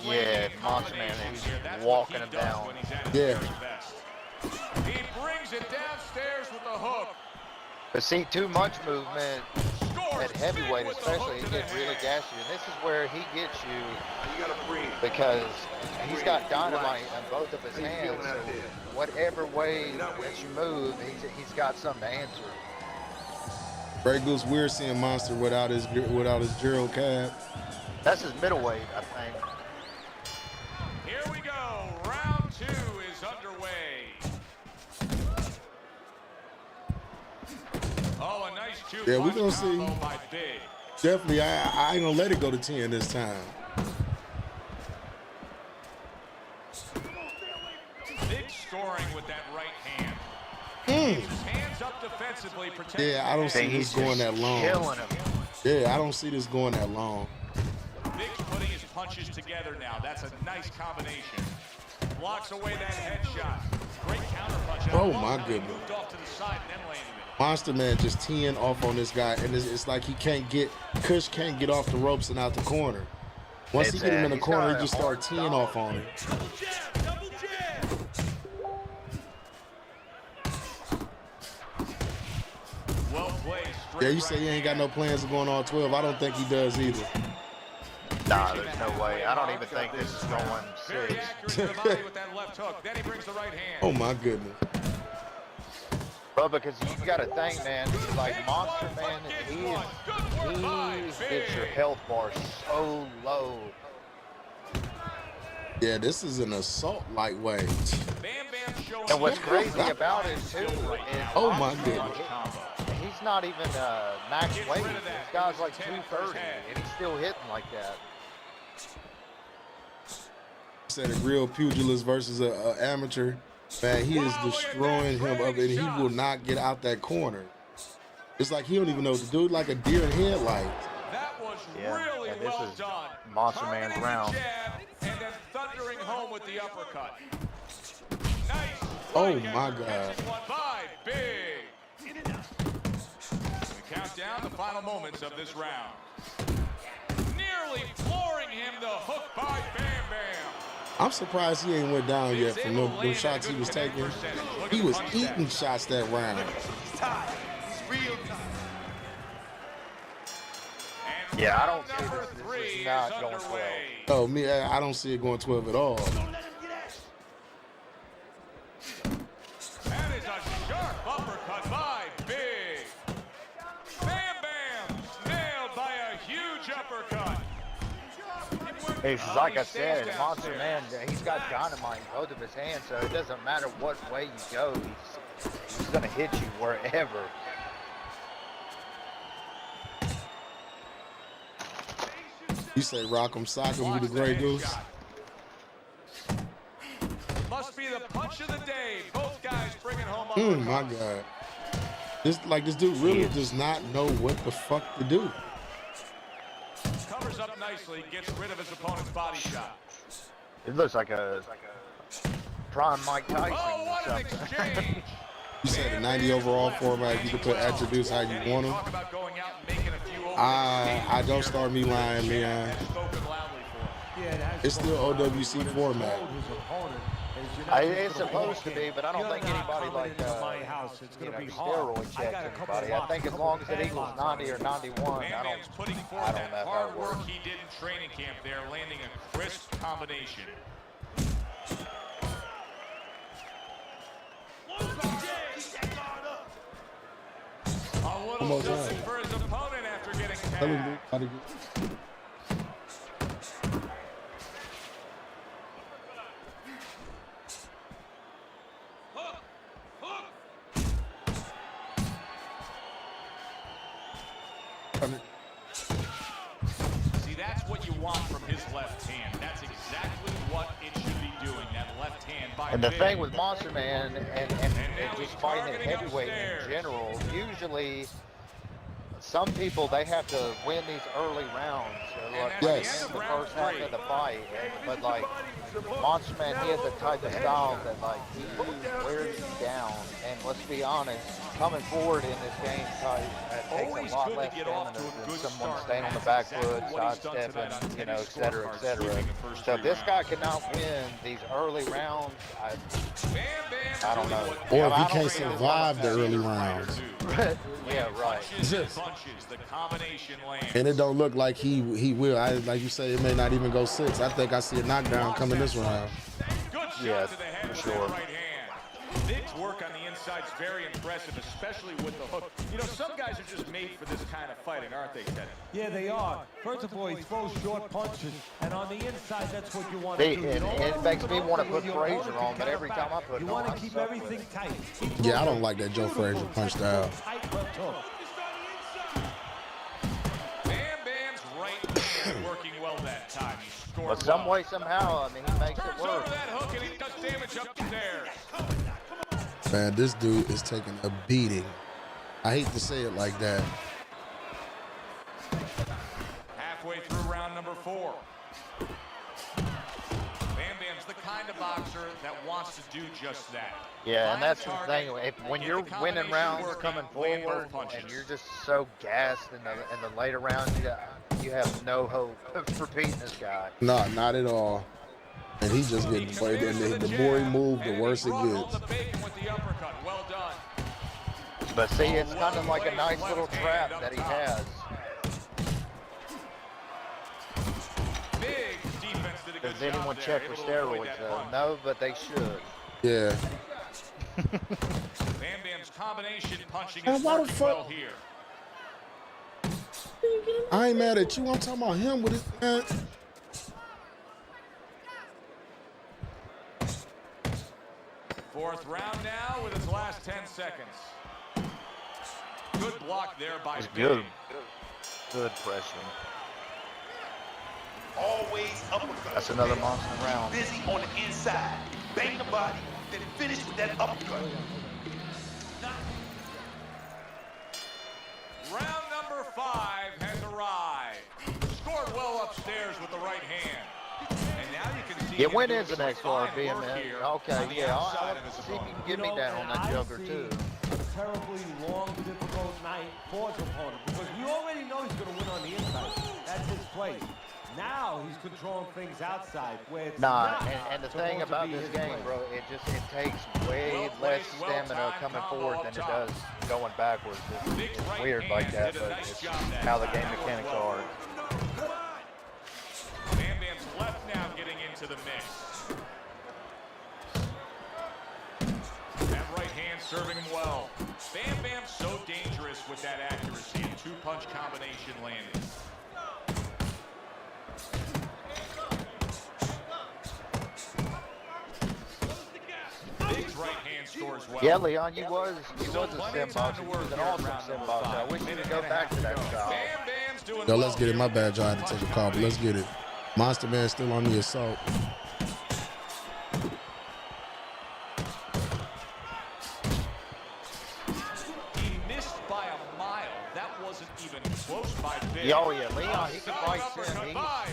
Yeah, Monster Man, he's walking him down. Yeah. He brings it downstairs with the hook. But see, too much movement at heavyweight especially, it gets really gas you. And this is where he gets you because he's got dynamite on both of his hands. So whatever way that you move, he's got something to answer. Grey Goose, we're seeing Monster without his Gerald cab. That's his middleweight, I think. Here we go. Round 2 is underway. Oh, a nice 2-punch Yeah, we're gonna see. combo by Big. Definitely, I ain't gonna let it go to 10 this time. Big scoring with that right hand. His hands up defensively, protecting. Yeah, I don't see this going that long. Killing him. Yeah, I don't see this going that long. Big's putting his punches together now. That's a nice combination. Blocks away that headshot. Great counter punch. Oh my goodness. Moved off to the side and then landed it. Monster Man just teeing off on this guy, and it's like Kush can't get off the ropes and out the corner. Once he get him in the corner, he just start teeing off on him. Well played. Yeah, you say he ain't got no plans of going all 12. I don't think he does either. Nah, there's no way. I don't even think this is going Very 6. accurate to the body with that left hook. Then he brings the right hand. Oh my goodness. Bro, because you got to think, man, like Monster Man, he gets your health bar so low. Yeah, this is an assault lightweight. And what's crazy about it, too, is Oh my goodness. he's not even max weight. This guy's like 230, and he's still hitting like that. Said a real pugilist versus an amateur. Man, he is destroying him up, and he will not get out that corner. It's like he don't even know what to do, like a deer in headlights. That was Yeah, really and this well is done. Monster Man's Targeting round. jab and then thundering home with the uppercut. Nice. Oh right my hand. God. Catches one by Big. We count down the final moments of this round. Nearly flooring him, the hook by Bam Bam. I'm surprised he ain't went down yet from the shots he was taking. He was eating shots that round. Yeah, I don't see this. This is not going 12. Oh, me, I don't see it going 12 at all. That is a sharp uppercut by Big. Bam Bam nailed by a huge uppercut. It's like I said, Monster Man, he's got dynamite in both of his hands, so it doesn't matter what way you go, he's going to hit you wherever. You say rock 'em, sock 'em, you the Grey Goose. Must be the punch of the day. Both guys bringing home My God. This dude really does not know what the fuck to do. Covers up nicely, gets rid of his opponent's body shot. It looks like a prime Mike Tyson Oh, or what an something. exchange. You said a 90 overall format, you can put attributes how you want them. Talk about going out and making a few I don't start me lying, Leon. spoken loudly for him. It's still OWC format. It's supposed to be, but I don't think anybody like steroid checks anybody. I think as long as it equals 90 or 91, Bam I Bam's putting don't forth that know how hard it work works. he did in training camp there, landing a crisp combination. A little more something time. for his opponent after getting Tell him tagged. how to get- See, that's what you want from his left hand. That's exactly what it should be doing, that left hand by And the Big. thing with Monster Man and just fighting at heavyweight in general, usually some people, they have to win these early rounds. Like Yes. in the first half of the fight. But like Monster Man, he has a type of style that like he wears you down. And let's be honest, coming forward in this game takes a lot less stamina than someone staying on the back foot, sidestepping, you know, et cetera, et cetera. So if this guy cannot win these early rounds, Bam Bam I don't know. Or if he can't survive the early rounds. Yeah, right. Punches, the combination lands. And it don't look like he will. Like you say, it may not even go 6. I think I see a knockdown coming this round. Good shot Yeah, to the head for with sure. that right hand. Big's work on the inside is very impressive, especially with the hook. You know, some guys are just made for this kind of fighting, aren't they, Teddy? Yeah, they are. First of all, he throws short punches, and on the inside, that's what you want to See, do. and it makes me want to put Frazier on, but every time I put You it on, want I to keep suck everything with it. tight. Yeah, I don't like that Joe Frazier punch style. Bam Bam's right hand working well that time. He scored But some well. way, somehow, I mean, he makes it Turns work. over that hook and he does damage upstairs. Man, this dude is taking a beating. I hate to say it like that. Halfway through round number 4. Bam Bam's the kind of boxer that wants to do just that. Yeah, and Find that's the the target, thing. When get you're the winning combination rounds working, coming land forward, both punches. and you're just so gassed in the later rounds, you have no hope of beating this guy. No, not at all. And he just getting played. And the more he moves, the worse it gets. Well done. But see, it's kind of like a nice little trap that he has. Big defense did a good Does anyone job check there, for able to avoid steroids that though? punch. No, but they should. Yeah. Bam Bam's combination punching Man, is why the working fuck- well here. I ain't mad at you. I'm talking about him with his man. Fourth round now with its last 10 seconds. Good block there by It's Big. good. Good pressure. Always uppercut. That's another monster round. Busy on the inside. Bang the body, then finish with that uppercut. Round number 5 has arrived. Scored well upstairs with the right hand. And now you can see Yeah, him when doing is the some next fine RB, work man? here Okay, on the yeah, outside I'll of his see if you opponent. can get me down on that Joker too. A terribly long, difficult night for his opponent because you already know he's going to win on the inside. That's his play. Now he's controlling things outside where it's Nah, not and the supposed thing to about be this his game, play. bro, it takes way less stamina coming forward than it does going backwards. It's weird like that, but it's how the game mechanics are. Bam Bam's left now getting into the mix. That right hand serving him well. Bam Bam's so dangerous with that accuracy and 2-punch combination landing. Big's right hand scores well. Yeah, Leon, you was a sim boxer. You was an awesome sim boxer. I wish you could go back to that style. Yo, let's get it. My bad, y'all had to take a call, but let's get it. Monster Man still on the assault. He missed by a mile. That wasn't even close by Big. Yeah, oh yeah, Leon, he can fight sim.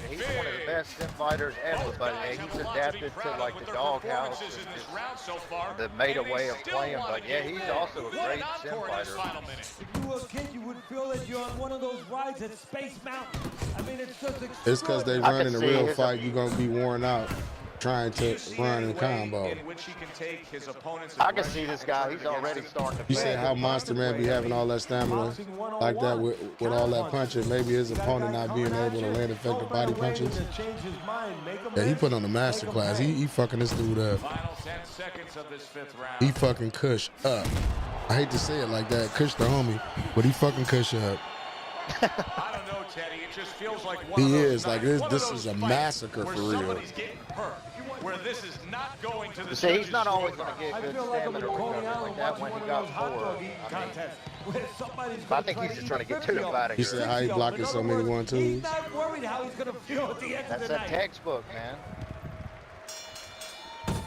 He's one of the best sim fighters ever, but he's adapted to like the doghouse, the made-a way of playing. But yeah, he's also a great sim fighter. If you were a kid, you would feel that you're on one of those rides at Space Mountain. I mean, it's just It's because they I run can in a see real his- fight, you're going to be worn out trying to run in combo. In which he can take his opponent's I can see this guy. He's already starting to. You said how Monster Man be having all that stamina like that with all that punching. Maybe his opponent not being able to land effective body punches. Yeah, he put on the master class. He fucking this dude up. Final 10 seconds of this 5th round. He fucking Kush up. I hate to say it like that, Kush the homie, but he fucking Kush up. I don't know, Teddy. It just feels like one He of those is like nights, one of this those is a fights massacre where for real. somebody's getting hurt, where this is not going to the See, he's judge's not always scorecard. going to I get good feel like I'm in stamina a Coney recovery Island like that watching when one he of got those hot dog forward. eating I mean, contests where somebody's I gonna think try he's to just eat trying to the get to 50 him of out of You here. said how he blocking so many 1-2s. He's not worried how he's going to feel at the end of That's the a night. textbook, man.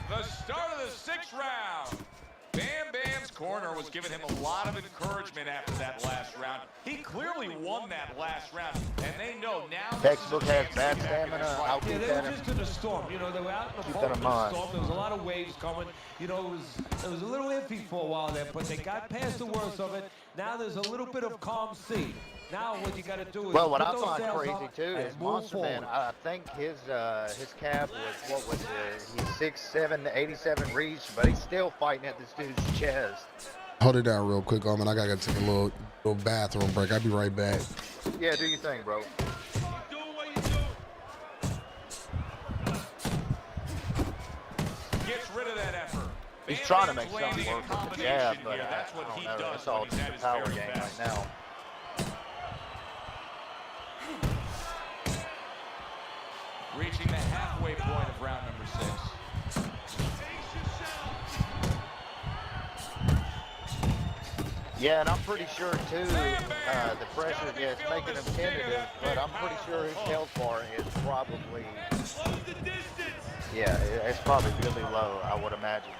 The start of the 6th round. Bam Bam's corner was giving him a lot of encouragement after that last round. He clearly won that last round, and they know now. Textbook has bad stamina. I'll Yeah, keep they that were in. just in a storm. You know, they were out in the Keep boat that in in the mind. storm. There was a lot of waves coming. You know, it was a little iffy for a while there, but they got past the worst of it. Now there's a little bit of calm sea. Now what you got to do is Well, what put I those find sails crazy up too and is move Monster Man. forward. I think his cab was what was it? He's 6'7", 87 reach, but he's still fighting at this dude's chest. Hold it down real quick, man. I gotta take a little bathroom break. I'll be right back. Yeah, do your thing, bro. Gets rid of that effort. He's trying to make something work with the jab, but That's what he does. it's all just a power game right now. Reaching the halfway point of round number 6. Yeah, and I'm pretty sure too, the pressure, yeah, it's making him tentative, but I'm pretty sure his health bar is probably, yeah, it's probably really low, I would imagine.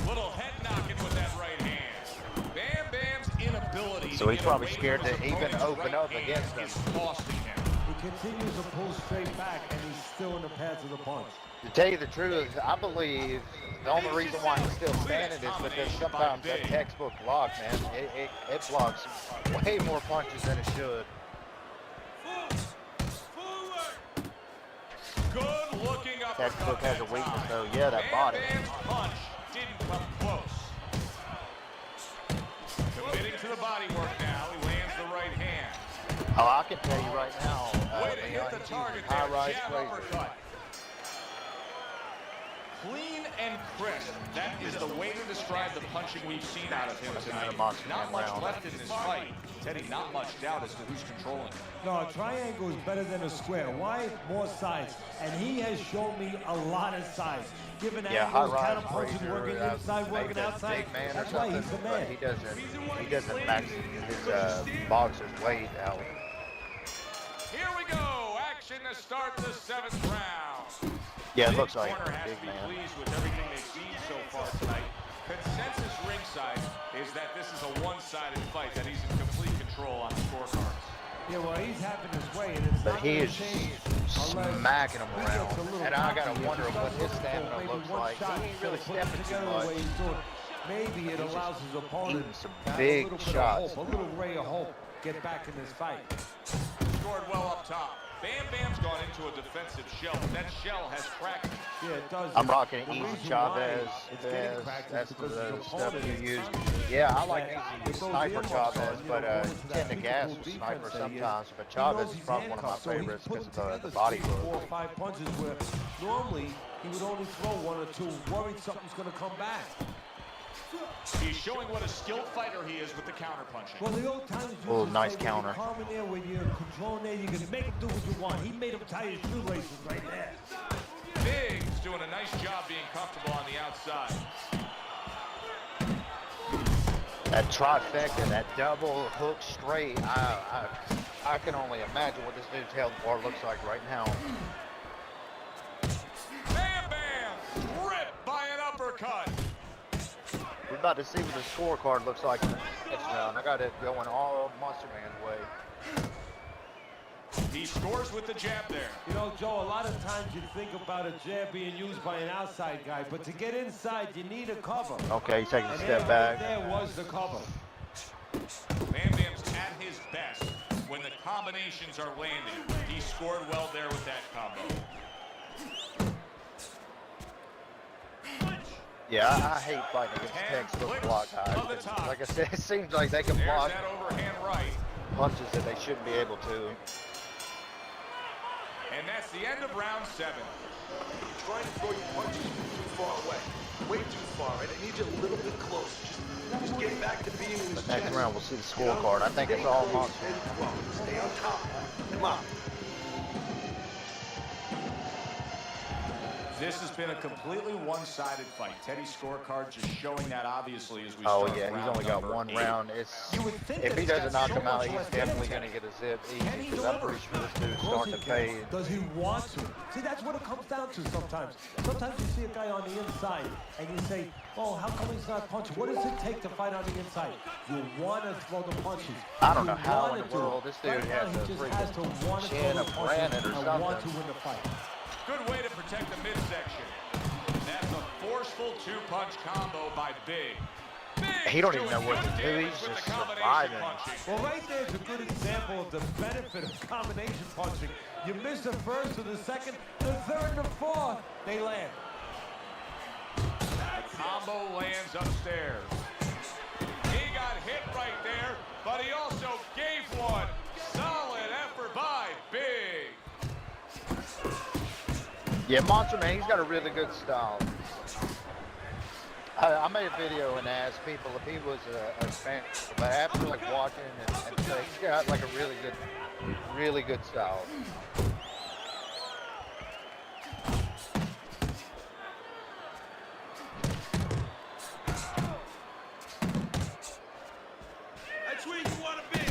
Little head knocking with that right hand. Bam Bam's inability So he's probably scared to even open up against him. is costing him. He continues to pull straight back, and he's still in the path of the punch. To tell you the truth, I believe the only reason why he's still standing is because sometimes that textbook block, man, it blocks way more punches than it should. Good looking uppercut. Textbook has a weakness though, yeah, that body. Bam Bam's punch didn't come close. Committing to the body work now. He lands the right hand. Oh, I can tell you right now, Way to hit the target there. high-rise Jab razor. uppercut. Clean and crisp. That is the way to describe the punching we've seen out of him tonight. Not much left in this fight. Teddy, not much doubt as to who's controlling. No, a triangle is better than a square. Why? More sides. And he has shown me a lot of sides. Given Yeah, angles, high-rise counter punching, razor, working inside, maybe working that's outside. big man or That's why something, he's the but man. he doesn't max his boxer's weight out. Here we go. Action to start the 7th round. Yeah, it looks like Corner has big to be man. pleased with everything they've seen so far tonight. Consensus ringside is that this is a one-sided fight, that he's in complete control on the scorecards. Yeah, well, he's having his way, and it's But not he gonna is change smacking him he around, gets a little and I gotta cocky wonder at the what his start. stamina Maybe looks one like. shot, He ain't really so put it stepping too together the much. way he's doing. Maybe it allows his opponent eating some to have big a little bit shots. of hope, a little ray of hope, get back in this fight. Scored well up top. Bam Bam's gone into a defensive shell, but that shell has cracked. Yeah, it does. I'm rocking The Easy reason Chavez. why it's getting cracked is That's because the his stuff opponent you is use. conscious Yeah, I like that Easy those Sniper earmarks Chavez, on, but tend to that gas peekaboo with Sniper defense that he is. sometimes. But He knows Chavez is he's probably one of my handcuffed, so he favorites put because them of the together, body 6, look. 4 or 5 punches where normally he would only throw 1 or 2, worried something's going to come back. He's showing what a skilled fighter he is with the counterpunching. Well, the old times Oh, used to nice say, counter. when you come in there, when you're controlling there, you can make him do what you want. He made him tie his shoelaces right there. Biggs doing a nice job being comfortable on the outside. That trifecta, that double hook straight, I can only imagine what this dude's health bar looks like right now. Bam Bam! Ripped by an uppercut. We're about to see what the scorecard looks like in the next round. I got it going all Monster Man's way. He scores with the jab there. You know, Joe, a lot of times you think about a jab being used by an outside guy, but to get inside, you need a cover. Okay, he's taking a And step there, back. Right there was the cover. Bam Bam's at his best when the combinations are landing. He scored well there with that combo. Yeah, I hate fighting against textbook block guys. Like I said, it seems like they can There's block that overhand right. punches that they shouldn't be able to. And that's the end of round 7. You're trying to throw your punches too far away. Way too far, and I need you a little bit closer. Just get back to being in his But next chest. round, we'll see the scorecard. I think it's all Monster. Stay on top. Come on. This has been a completely one-sided fight. Teddy's scorecard just showing that obviously as we Oh start yeah, he's round only got number 1 8. round. If he doesn't knock him out, he's definitely going to get a zip easy. Because I'm pretty sure this dude's starting to fade. Does he want to? See, that's what it comes down to sometimes. Sometimes you see a guy on the inside, and you say, oh, how come he's not punching? What does it take to fight on the inside? You want to throw the punches. I don't You know how wanna in the do it. world this dude Right now, has he a just has to freaking want to chin throw of the punches granite or and want to something. win the fight. Good way to protect the midsection. That's a forceful 2-punch combo by Big. Big He don't even know what to do. He's just surviving. Well, right there's a good example of the benefit of combination punching. You miss the first or the second, the third and the fourth, they land. The combo lands upstairs. He got hit right there, but he also gave one. Solid effort by Big. Yeah, Monster Man, he's got a really good style. I made a video and asked people if he was a fan, but after like watching and he's got like a really good style. That's where you want to be.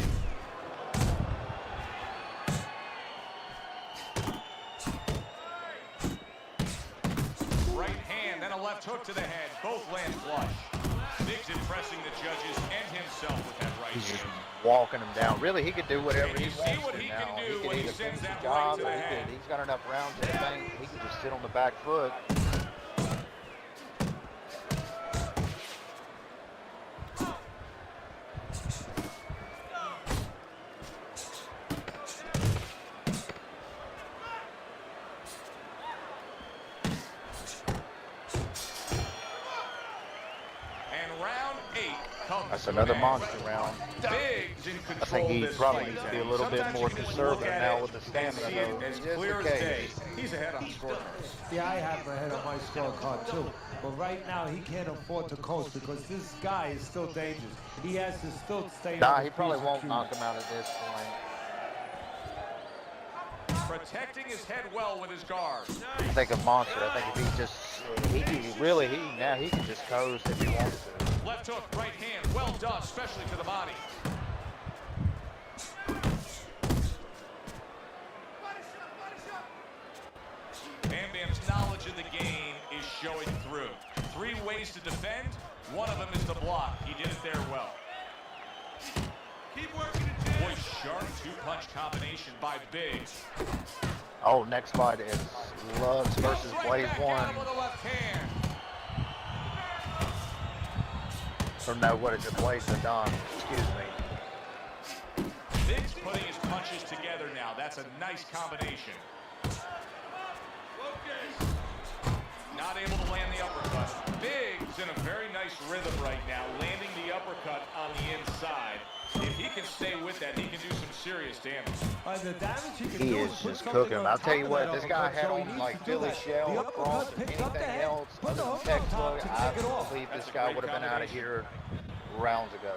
Right hand, then a left hook to the head. Both land flush. Biggs impressing the judges and himself with that right He's just hand. walking him down. Really, he could do whatever And he you see wants what to he now. can do He could when he either sends finish the that right job, to or the head. he's got enough rounds in the bank. He can just sit on the back foot. And round 8 comes That's to an another end. monster round. Biggs in I control think he this probably fight. needs to be a little bit Sometimes more you can just conservative look at now it with the and stamina, see it though. as It is clear the as day. case. He's ahead on the scorecard. Yeah, I have my head on my scorecard too. But right now, he can't afford to coast because this guy is still dangerous. He has to still stay Nah, on he his probably feet. won't knock him out at this point. Protecting his head well with his guard. I think of Monster. I think if he just, now he can just coast if he wants to. Left hook, right hand, well done, especially to the body. Bam Bam's knowledge of the game is showing through. 3 ways to defend, one of them is to block. He did it there well. Keep working it, Jim. Boy, sharp 2-punch combination by Biggs. Oh, next fight is Lugs versus Blaze One. With a left hand. Or no, what is it? Blaze the Don. Excuse me. Biggs putting his punches together now. That's a nice combination. Not able to land the uppercut. Biggs in a very nice rhythm right now, landing the uppercut on the inside. If he can stay with that, he can do some serious damage. The damage he can He do is put just something cooking. on I'll top tell you of what, that this guy uppercut, had so he on needs like to do Philly that. shell, The a cross, uppercut and picks up the anything head, else put other the than hook on top textbook. to I take it off. believe That's this a guy great would have been out of combination. here rounds ago.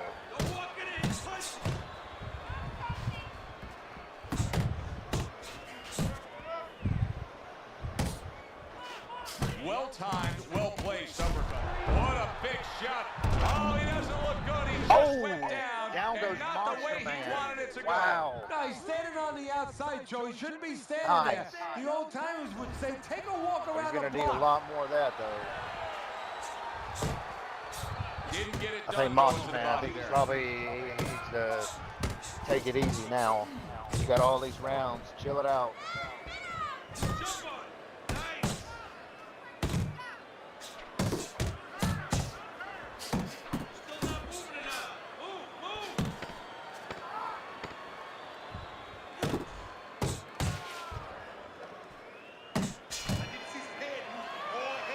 Well timed, well placed uppercut. What a big shot. Oh, he doesn't look good. He just Oh, went down. down and goes not the way Monster he Man. wanted it to Wow. go. No, he's standing on the outside, Joe. He shouldn't be standing Nice. there. The old timers would say, take a walk He's around going the to need block. a lot more of that, though. Didn't get it I done. think going Monster to the Man, I body think there. probably he needs to take it easy now. You got all these rounds. Chill it out.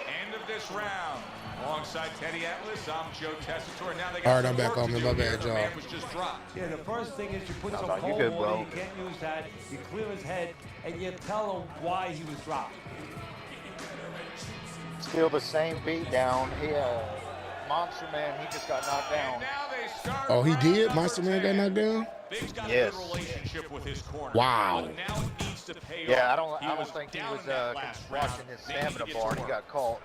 End of this round. Alongside Teddy Atlas, I'm Joe Tessitore. Now they got All right, some I'm back work on to me. do My here. bad, The y'all. man was just dropped. Yeah, the first thing is you put some no, you cold good, water. bro. You can't use that. You clear his head, and you tell him why he was dropped. Still the same beat down. Monster Man, he just got knocked down. Now they start Oh, he round did? number Monster Man got 10. knocked down? Biggs got Yes. a good relationship with his corner. Wow. But now it needs to pay Yeah, off. I don't think he down was in that last round. watching his They need to stamina get to bar and he work. got caught.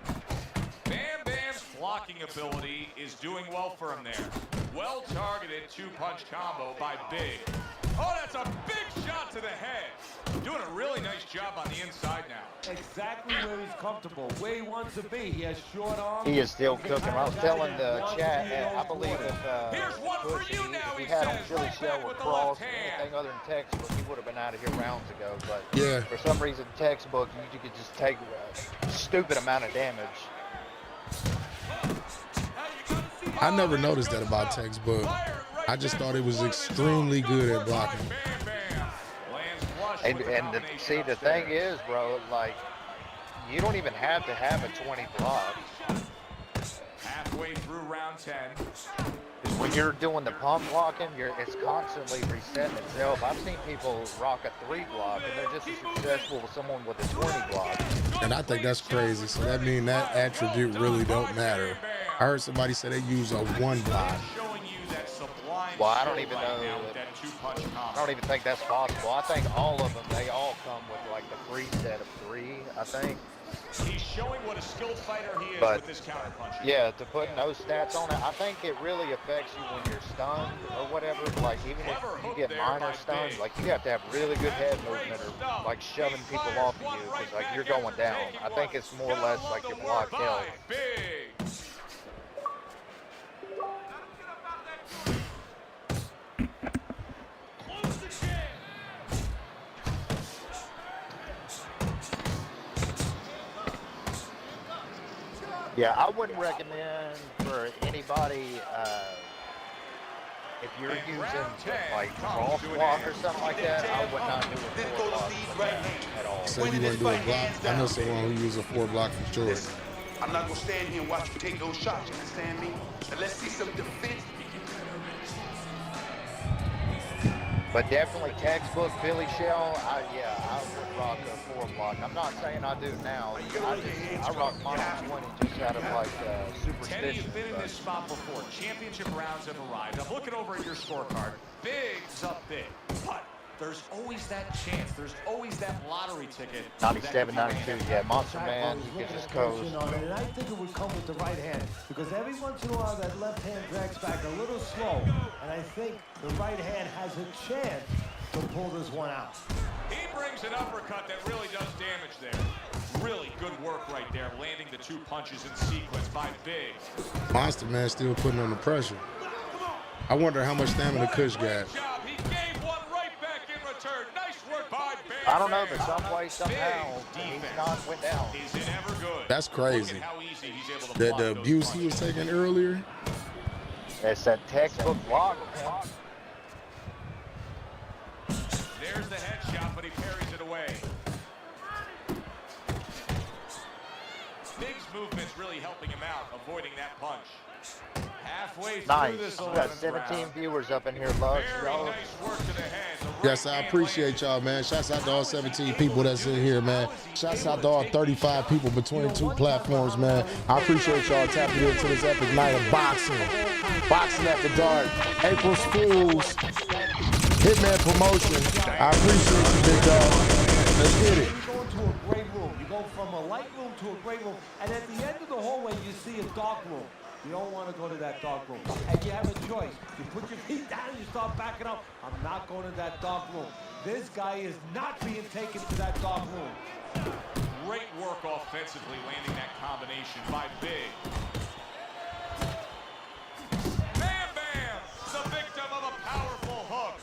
Bam Bam's blocking ability is doing well for him there. Well targeted 2-punch combo by Big. Oh, that's a big shot to the head. Doing a really nice job on the inside now. Exactly where he's comfortable, where he wants to be. He has short arms. He is still He's the cooking. kind I of was guy telling that the wants to chat, be in I those believe quarters. if Here's one for Bushy, you now, if he he had on says, Philly right shell back or with the cross left or hand. anything other than textbook, he would have been out of here rounds ago. But Yeah. for some reason, textbook, you could just take a stupid amount of damage. I never noticed that about Tex, but I just thought it was extremely good at blocking. See, the thing is, bro, like, you don't even have to have a 20 block. Halfway through round 10. When you're doing the pump blocking, it's constantly resetting itself. I've seen people rock a 3 block, and they're just as successful as someone with a 20 block. And I think that's crazy. So that means that attribute really don't matter. I heard somebody say they use a 1 block. Well, I don't even know. I don't even think that's possible. I think all of them, they all come with like the preset of 3, I think. He's showing what a skilled fighter he is with this counter punch. Yeah, to put those stats on it, I think it really affects you when you're stunned or whatever. Like, even if you get minor stuns, like, you have to have really good head movement or, like, shoving people off of you because, like, you're going down. I think it's more or less like your block health. Yeah, I wouldn't recommend for anybody, if you're using like cross block or something like that, I would not do a 4 block at all. So you wouldn't do a block? I know someone who uses a 4 block for sure. I'm not gonna stand here and watch you take those shots, you understand me? And let's see some defense. But definitely textbook Billy Shell, I would rock a 4 block. I'm not saying I do now. I rock mine 20 just out of like superstition. Teddy, you've been in this spot before. Championship rounds have arrived. I'm looking over at your scorecard. Big's up big, but there's always that chance. There's always that lottery ticket. 97, 92, yeah, Monster Man, he gets his coast. And I think it would come with the right hand because every once in a while that left hand drags back a little slow, and I think the right hand has a chance to pull this one out. He brings an uppercut that really does damage there. Really good work right there, landing the 2 punches in sequence by Big. Monster Man still putting on the pressure. I wonder how much stamina Kush got. He gave one right back in return. Nice work by Big. I don't know, but some way, somehow, he's not went down. Is it ever good? That's crazy. How easy he's able to The abuse he was taking earlier. It's that textbook block. There's the headshot, but he parries it away. Big's movement's really helping him out, avoiding that punch. Halfway through this 11th Nice. We got 17 viewers up in here, Lux. Nice work to the head. Yes, I appreciate y'all, man. Shouts out to all 17 people that's in here, man. Shouts out to all 35 people between 2 platforms, man. I appreciate y'all tapping into this epic night of boxing. Boxing After Dark. April's Fools. Hitman Promotion. I appreciate you, big dog. Let's get it. You go into a great room. You go from a light room to a great room, and at the end of the hallway, you see a dark room. You don't want to go to that dark room. And you have a choice. You put your feet down and you start backing up. I'm not going to that dark room. This guy is not being taken to that dark room. Great work offensively, landing that combination by Big. Bam Bam, the victim of a powerful hook.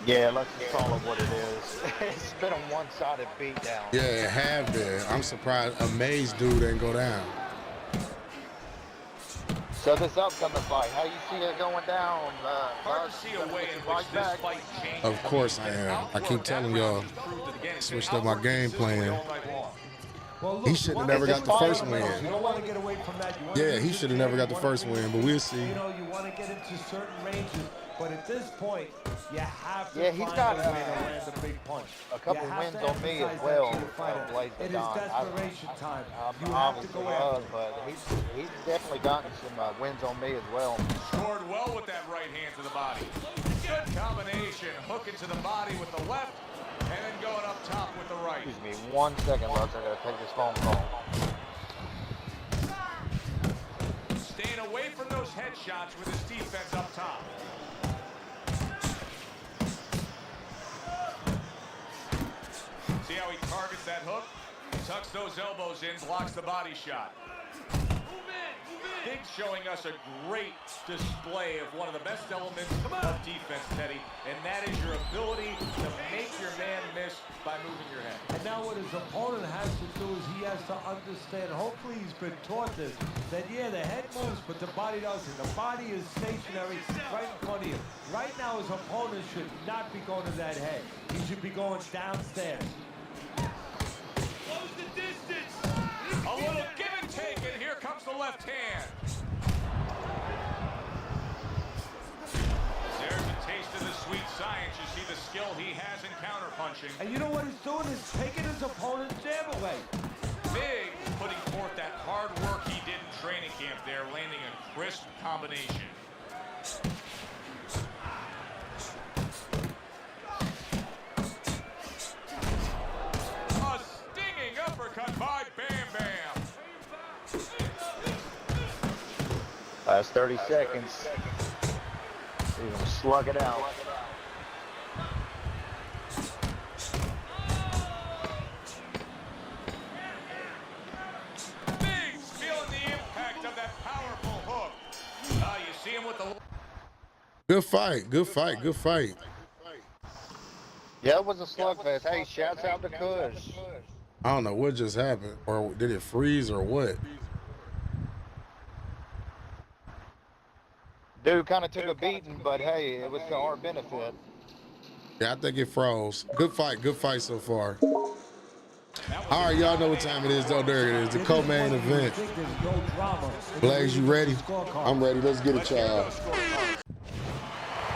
Yeah, let's just call it what it is. It's been a one-sided beatdown. Yeah, it have been. I'm surprised Amaze dude didn't go down. So this upcoming fight, how you see it going down? Hard to see a way in which this fight changes. Of course I am. I keep telling y'all, switched up my game plan. He should have never got the first win. You don't want to get away from that. Yeah, he should have never got the first win, but we'll see. You know, you want to get into certain ranges, but at this point, you have to he's find got a way to land a big punch. a couple You have wins to on me as emphasize well. that to the fighter. Blazing It is Dawn. desperation time. I'm You have to obviously go after was, but he's definitely gotten some wins on me as well. Scored well with that right hand to the body. Good combination, hooking to the body with the left, and then going up top with the right. Excuse me 1 second, Lux. I gotta take this phone call. Staying away from those headshots with his defense up top. See how he targets that hook? Tucks those elbows in, blocks the body shot. Big showing us a great display of one of the best elements of defense, Teddy, and that is your ability to make your man miss by moving your head. And now what his opponent has to do is he has to understand, hopefully he's been taught this, that yeah, the head moves, but the body doesn't. The body is stationary right in front of you. Right now his opponent should not be going to that head. He should be going downstairs. Close the distance. A little give and take, and here comes the left hand. There's a taste of the sweet science. You see the skill he has in counterpunching. And you know what he's doing is taking his opponent's jab away. Big putting forth that hard work he did in training camp there, landing a crisp combination. A stinging uppercut by Bam Bam. Last 30 seconds. He's gonna slug it out. Big's feeling the impact of that powerful hook. You see him with the... Good fight. Good fight. Good fight. Yeah, it was a slugfest. Hey, shouts out to Kush. I don't know what just happened, or did it freeze or what? Dude kind of took a beating, but hey, it was to our benefit. Yeah, I think it froze. Good fight so far. All right, y'all know what time it is, though. There it is, the co-main event. Blaze, you ready? I'm ready. Let's get it, y'all. Good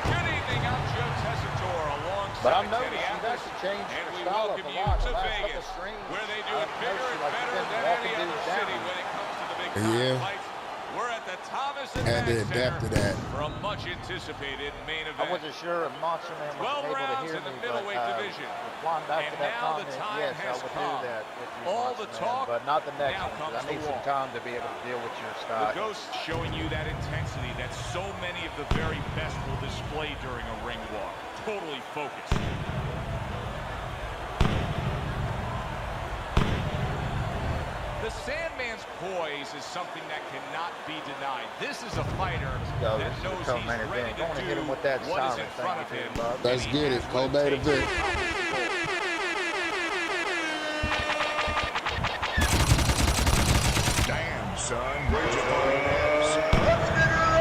evening, I'm Joe Tessitore alongside But I'm noticing Teddy you guys have changed and your we style up welcome a you lot to the last couple Vegas, streams. where they do it I've bigger noticed and like better you've been than walking any other dudes city down. when it comes to the big time Yeah. fights. We're at the Thomas And then Advance after Center that. for a much anticipated main I event. wasn't sure if Monster Man 12 was able to rounds hear in the me, middleweight but division. replying back And to that now the comment, time yes, I has would come. do that with you, All Monster the Man, talk, but not the next now one, 'cause comes I need the some walk. time to be able to deal with your The style. Ghost showing you that intensity that so many of the very best will display during a ring walk. Totally focused. The Sandman's poise is something that cannot be denied. This is a fighter Go, that this is knows the co-main he's ready event. to Go on and hit him do with that what is silent in front of thing you him. do, bud. Let's get it. Co-main event. Damn, son, where'd you find this?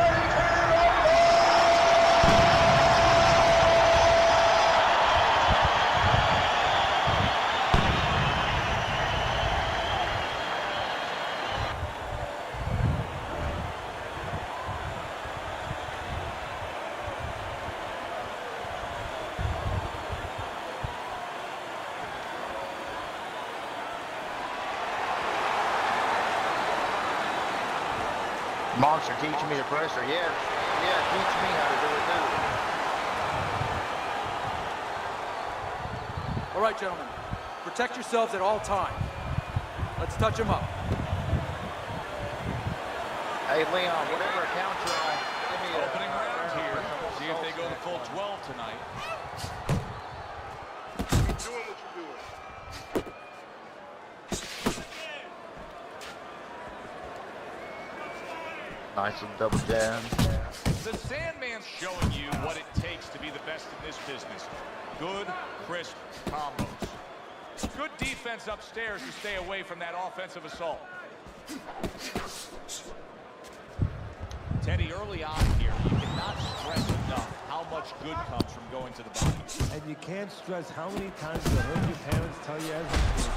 Monster teaching me the pressure. Yeah, teach me how to do it too. All right, gentlemen. Protect yourselves at all times. Let's touch them up. Hey, Leon, whatever account you're on, give me a Opening round here. See if they go the full 12 tonight. Doing what you're doing. nice little double jab. The Sandman's showing you what it takes to be the best in this business. Good, crisp combos. Good defense upstairs to stay away from that offensive assault. Teddy, early on here, you cannot stress enough how much good comes from going to the body. And you can't stress how many times you heard your parents tell you as a kid,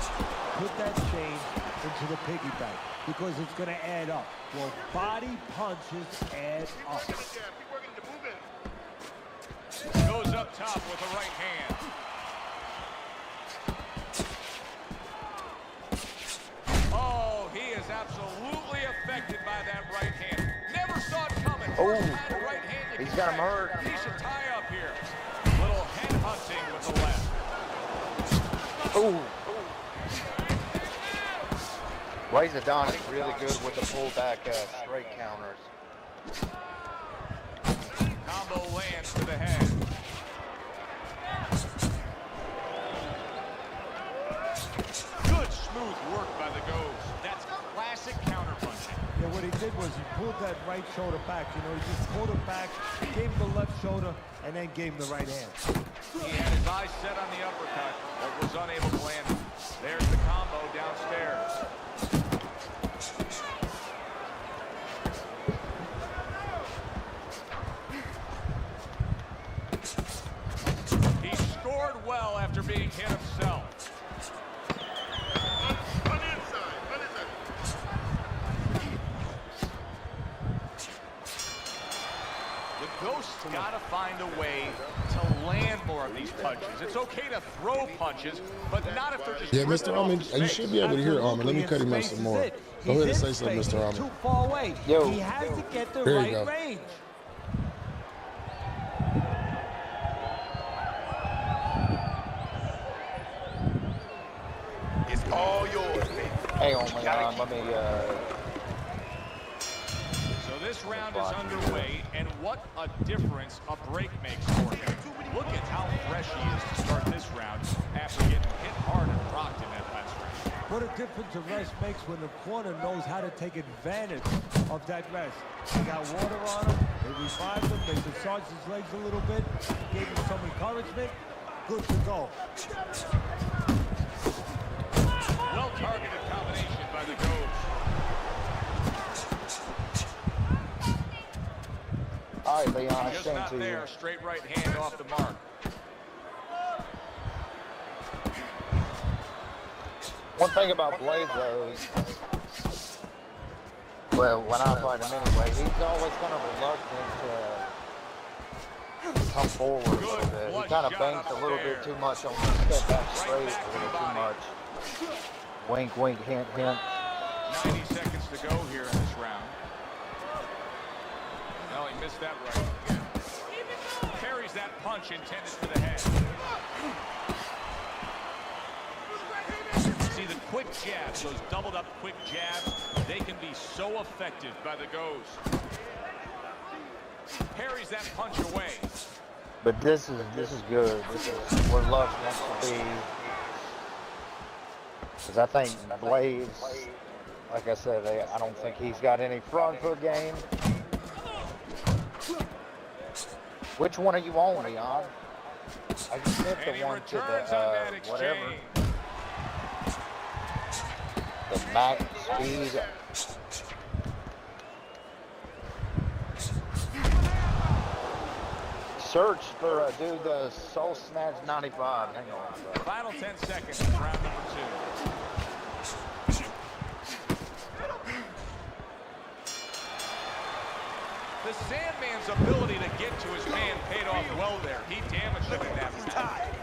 put that chain into the piggy bank because it's going to add up. Well, body punches add up. Goes up top with the right hand. Oh, he is absolutely affected by that right hand. Never saw it coming. Oh, Right hand he's got him hurt. He should tie up here. Little head hunting with the left. Oh. Blaze Adonis really good with the pullback straight counters. Combo lands to the head. Good smooth work by the Ghost. That's classic counterpunching. Yeah, what he did was was he pulled that right shoulder back. You know, he just pulled it back, gave him the left shoulder, and then gave him the right hand. He had his eyes set on the uppercut, but was unable to land it. There's the combo downstairs. He scored well after being hit himself. Ghost's got to find a way to land more of these punches. It's okay to throw punches, but not if they're just Yeah, Mr. Armin, you should be able to hear Armin. Let me cut him out some more. Go ahead and say something, Mr. Armin. Too far away. Yo. He has to get the There you right go. range. It's all yours, baby. Hey, oh my God, let me, So this round is underway, and what a difference a break makes for him. Look at how fresh he is to start this round after getting hit hard and rocked in that last round. What a difference a rest makes when the corner knows how to take advantage of that rest. They got water on him, they revived him, they massaged his legs a little bit, gave him some encouragement. Good to go. Well-targeted combination by the Ghost. all right, Leon, Just same not to you. there, straight right hand off the mark. One thing about Blade, though, well, when I fight him anyway, he's always kind of reluctant to come forward a little bit. He kind of banks a little bit too much on the step back straight, a little too much. Wink, wink, hint, hint. 90 seconds to go here in this round. No, he missed that right. Parries that punch intended for the head. See the quick jabs, those doubled up quick jabs, they can be so effective by the Ghost. Parries that punch away. But this is good. This is where Love wants to be. Because I think Blaze, like I said, I don't think he's got any front foot game. Which one are you on, Leon? I just hit the one to the whatever. The max speed. Search for dude, the Soul Snatch 95. Hang on. Final 10 seconds in round number 2. The Sandman's ability to get to his man paid off well there. He damaged him in that He's round. tired.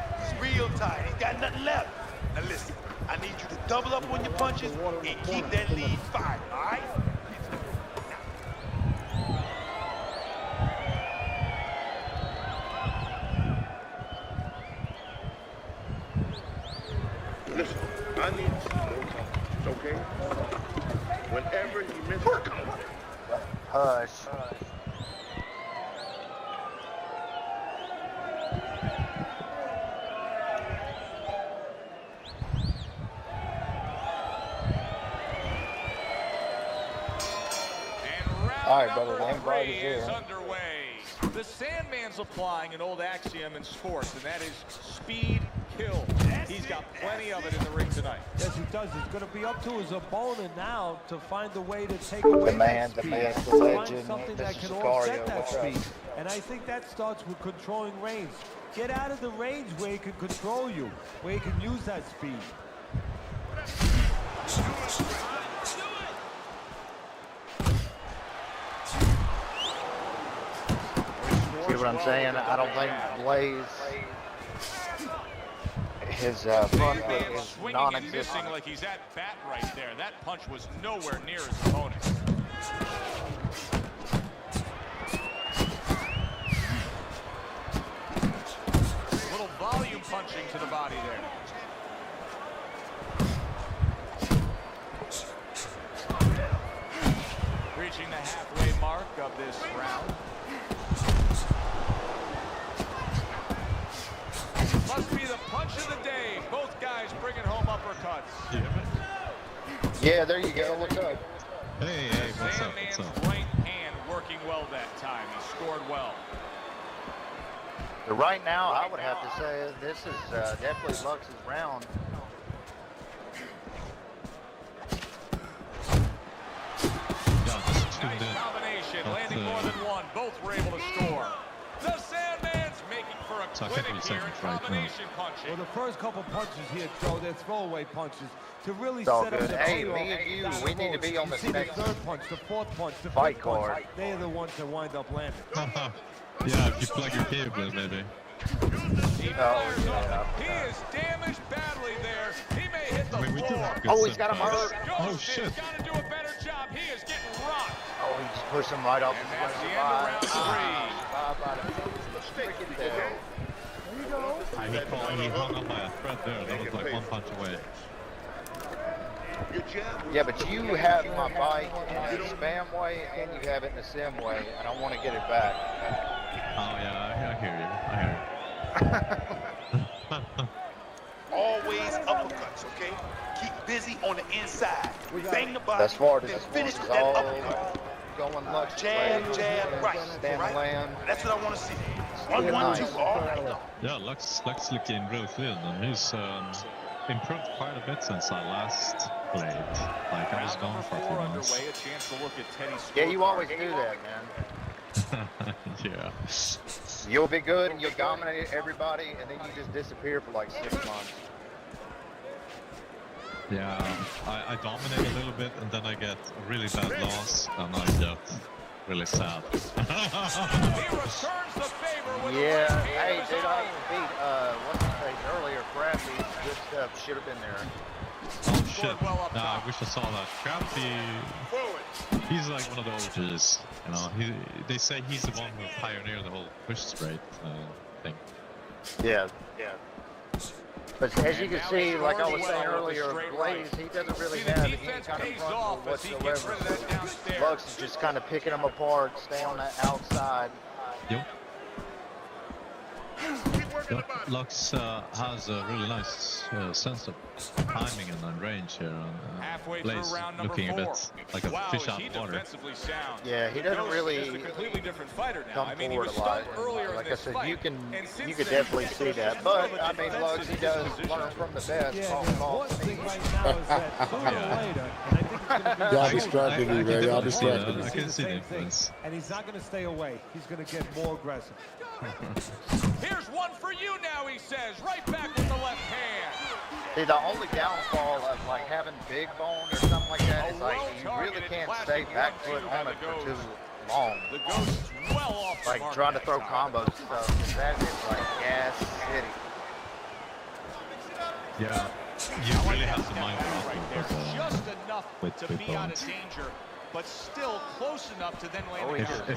He's real tired. He's got nothing left. Now listen, I need you to double up on your punches and keep that lead fired, all right? Listen, I need to see more times, okay? Whenever he misses, Hush. All right, brother, the invite is here. Underway. The Sandman's applying an old axiom in sports, and that is speed kills. He's got plenty of it in the ring tonight. Yes, he does. It's going to be up to his opponent now to find a way to take away man, that the speed. myth, the Find legend, something this that is can Sicario. offset that What's up? speed. And I think that starts with controlling range. Get out of the range where he can control you, where he can use that speed. See what I'm saying? I don't think Blaze, his front foot Sandman is swinging and non-existent. missing like he's at bat right there. That punch was nowhere near his opponent. Little volume punching to the body there. Reaching the halfway mark of this round. Must be the punch of the day. Both guys bringing home uppercuts. Yeah, there you go. Look up. Hey, what's up? What's up? Right hand working well that time. He scored well. But right now, I would have to say this is definitely Lux's round. Nice combination, landing more than one. Both were able to score. The Sandman's making for a clinic here in combination punching. Well, the first couple punches here, Joe, they're throwaway punches to really It's all set up good. the Hey, payoff. me and you, we need to be on You this see next the third punch, the fourth punch, the fight fifth punch. card. They're the ones that wind up landing. Yeah, if you plug your cable, maybe. He fires up. He is damaged badly there. He may hit the floor. Oh, he's got him hurt. Oh, shit. He's got to do a better job. He is getting rocked. Oh, he just pushed him right off And his that's the way. end of round three. Freaking tail. He hung on by a thread there. That was like one punch away. Yeah, but you have my bike in a spam way and you have it in a sim way, and I want to get it back. Oh yeah, I hear you. Always uppercuts, okay? Keep busy on the inside. Bang the body, That's far then as finish with it's that all uppercut. going Lux. Jab, right, Stand right. land. That's what I want to see. 1, 1, 2, all right. Yeah, Lux looking real clean, and he's improved quite a bit since I last played. Like I was gone for a few months. Underway, a chance to look at Teddy's Yeah, you scorecard. always do that, man. Yeah. You'll be good and you'll dominate everybody, and then you just disappear for like 6 months. Yeah, I dominate a little bit, and then I get a really bad loss, and I get really sad. He returns the favor with Yeah, the right hey, hand dude, of I his own. beat, what's his face earlier, Crafty. Good stuff, should have been there. Oh shit, nah, I wish I saw that. Crafty, he's like one of the OGs, you know, they say he's the one who pioneered the whole push straight thing. Yeah. But as you can see, like I was saying earlier, Blaze, he doesn't really have any kind of front whatsoever. Lux is just kind of picking them apart, stay on that outside. Yep. Lux has a really nice sense of timing and range here. Halfway Blaze through round number looking a 4. bit like a Wow, fish is out he of water. defensively sound. Yeah, he doesn't Ghost really is a completely different fighter now. come I mean, he forward was a lot. stunned earlier And in like I this said, fight. you could And since definitely then, see that. But I mean, Lux, he does learn from the best. Yeah, the important thing right now is that sooner or later, and I think it's going to be Y'all distracted me, man. Y'all distracted me. I can see the same thing. influence. And he's not going to stay away. He's going to get more aggressive. Here's one for you now, he says. Right back with the left hand. See, the only downfall of like having big bone or something like that is like you really can't stay back foot on it for too long. The Ghost is well off the Like mark trying to that throw time. combos and stuff. 'Cause that is like gas city. Yeah, you really have to mind Just enough with to be out of bones. danger, but still close enough to then land Oh, a he counter.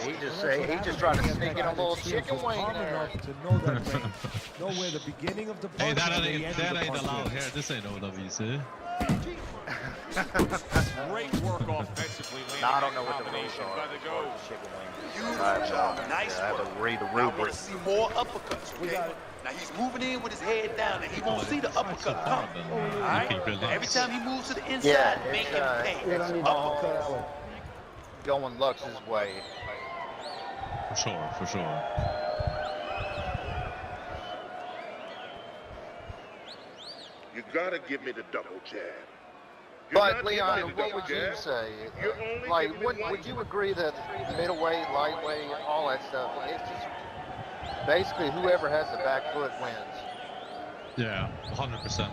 just tried to sneak in a little chicken wing Calm there. enough to know that range. Know where the beginning of the punch Hey, that and the end ain't, of the punch allowed is. here. This ain't OWC. Great work offensively, landing Nah, I don't that know what the rules combination are by the for the Ghost. chicken wing. Huge I have job. no- Nice I have work. to read the Now I want rubric. to see more uppercuts, okay? Now he's moving in with his head down, and he won't see the uppercut coming. All right? Every time he moves to the inside, Yeah, make it's, him pay. it's all going Lux's way. For sure. You gotta give me the double jab. You're But not Leon, giving me the what double would you jab. say? You're only Like, giving me would you agree that middleweight, lightweight, all that stuff, it's just basically whoever has the back foot wins. Yeah, 100%.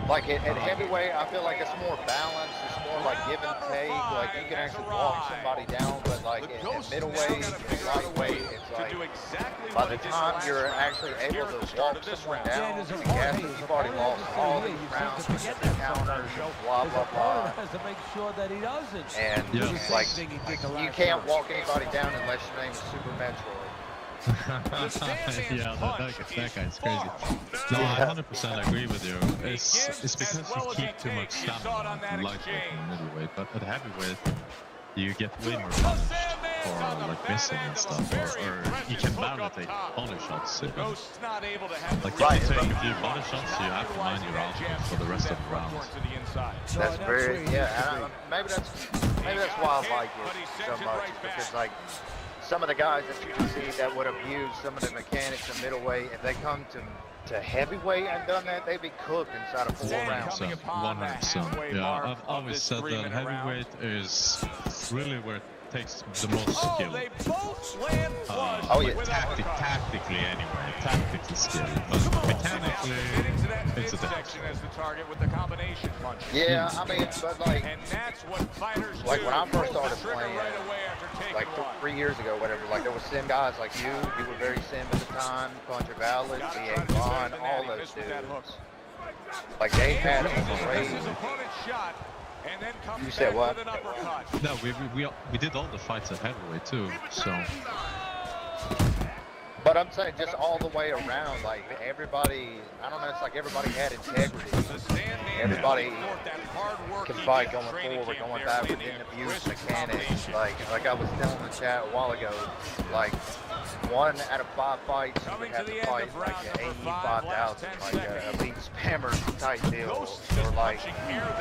Like at heavyweight, I feel like it's more balanced. It's more like give and take. Like you can actually walk somebody down, but like at middleweight, lightweight, it's like by the time you're actually able to walk someone down, you've already lost all these rounds, the counters, blah blah blah. Has to make sure that he doesn't. And like you can't walk anybody down unless your name is Super Metroid. Yeah, that guy's crazy. No, I 100% agree with you. It's because you keep too much stamina in lightweight and middleweight, but at heavyweight, you get way more punished. for like missing and stuff, or he can barely take body shots. Even. Like if you take a few body shots, you have to mind your output for the rest of the rounds. That's very, yeah, and maybe that's why I like it so much, because like some of the guys that you can see that would abuse some of the mechanics of middleweight, if they come to heavyweight and done that, they'd be cooked inside of 4 rounds. 100%. Yeah, I've always said that heavyweight is really where it takes the most skill. Tactically anyway, tactically skill, but mechanically it's a difference. Yeah, I mean, but like when I first started playing, like 3 years ago, whatever, like there was sim guys like you were very sim at the time, Contra Valid, B.A. Vaughn, all those dudes. Like they had crazy. You said what? No, we did all the fights at heavyweight too, so. But I'm saying just all the way around, like everybody, I don't know, it's like everybody had integrity. Everybody can fight going forward, going backward, didn't abuse mechanics. Like I was telling the chat a while ago, like 1 out of 5 fights you would have to fight like an 85,000, like an elite spammer type deal. Or like,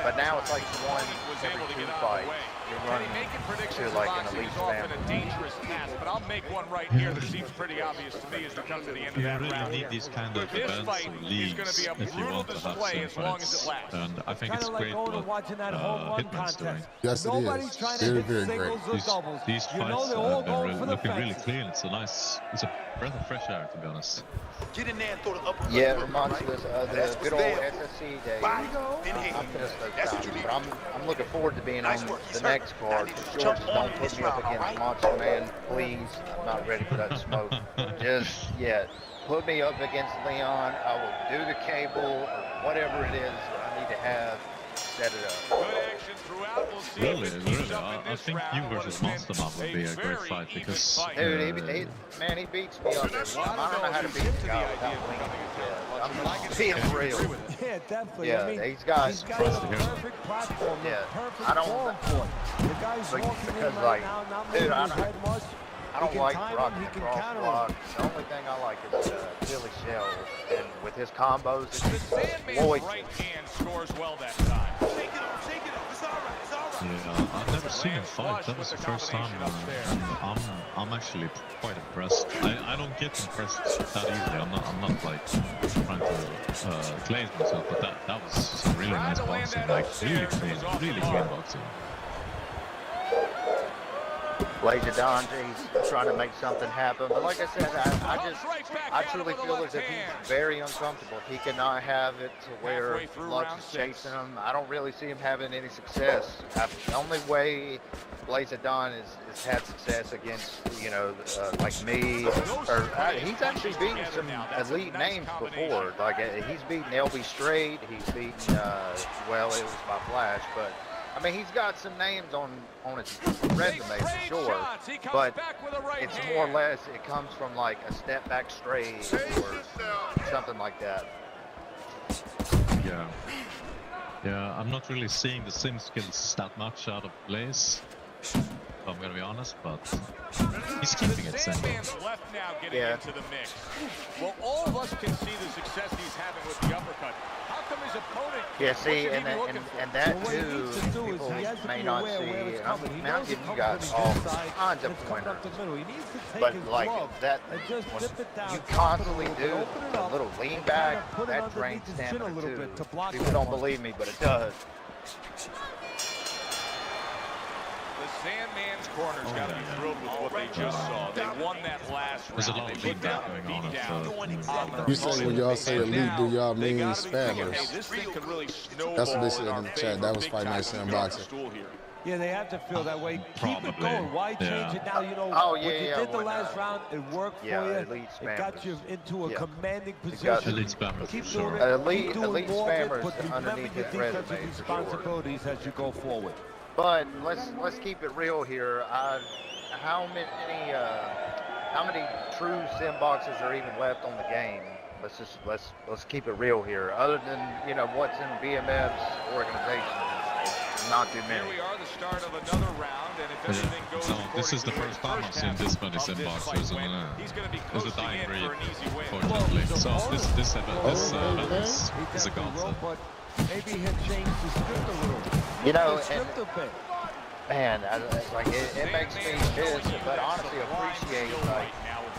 but now it's like 1 every 2 fights. You're running to like an elite spammer. Dangerous path, but I'll make one right here that seems pretty obvious to me as we come to the end of that round. You really need these kind of events or leagues if you want to have some fights, and I think it's great what Hitman's doing. Yes, it is. Very, very great. These fights have been looking really clean. It's a breath of fresh air, to be honest. Get in there and throw the uppercut. Yeah, it reminds me of the good old SSC days. I missed those times, but I'm looking forward to being on the next card. George, don't put me up against Monster Man, please. I'm not ready for that smoke. Just yet. Put me up against Leon. I will do the cable or whatever it is that I need to have. Set it up. Really? I think you versus Monster Man would be a great fight because... Dude, he beats me up every time. I don't know how to beat this guy without winning. I'm just being real. Yeah, definitely. Yeah, I mean, he's got a perfect platform, perfect form for it. The guy's walking in right now, not moving his head much. I don't like rocking the cross block. The only thing I like is Billy Shell, and with his combos, it's exploits. Yeah, I've never seen him fight. That was the first time, and I'm actually quite impressed. I don't get impressed that easily. I'm not like trying to claim myself, but that was some really nice boxing, like really clean boxing. Laser Don, he's trying to make something happen, but like I said, I truly feel as if he's very uncomfortable. He cannot have it to where Lux is chasing him. I don't really see him having any success. The only way Laser Don has had success against, you know, like me, or he's actually beaten some elite names before. Like he's beaten LB Straight, he's beaten, well, it was by Flash, but I mean, he's got some names on his resume for sure, but it's more or less, it comes from like a step back straight or something like that. Yeah, I'm not really seeing the sim skills that much out of Blaze, if I'm gonna be honest, but he's keeping it simple. Left now getting into the mix. Well, all of us can see the success he's having with the uppercut. How come his opponent? Yeah, see, and that too, people may not see. I'm giving you guys all kinds of pointers, but like that, when you constantly do a little lean back, that drains stamina too. People don't believe me, but it does. The Sandman's corner's got to be thrilled with what they just saw. They won that last round. There's a lot of lean back going on. You say when y'all say elite, do y'all mean spammers? That's what they said in the chat. That was Fight Night Sam Boxing. Yeah, they have to feel that way. Keep it going. Why change it now? You know, what you did the last round, it worked for you. It got you into a commanding position. Elite spammers, keep for sure. Elite spammers but remember underneath your his defensive resume, responsibilities as you go forward. But let's keep it real here. How many true sim boxers are even left on the game? Let's keep it real here. Other than, you know, what's in BMF's organization, not too many. Here we are, the start of another round, and if So this is the first time I've seen this many sim boxers, and it's a dying breed, fortunately. So this event is a godsend. Maybe he had changed his script a little. You know, Script a bit. man, like it makes me pissed, but honestly appreciate like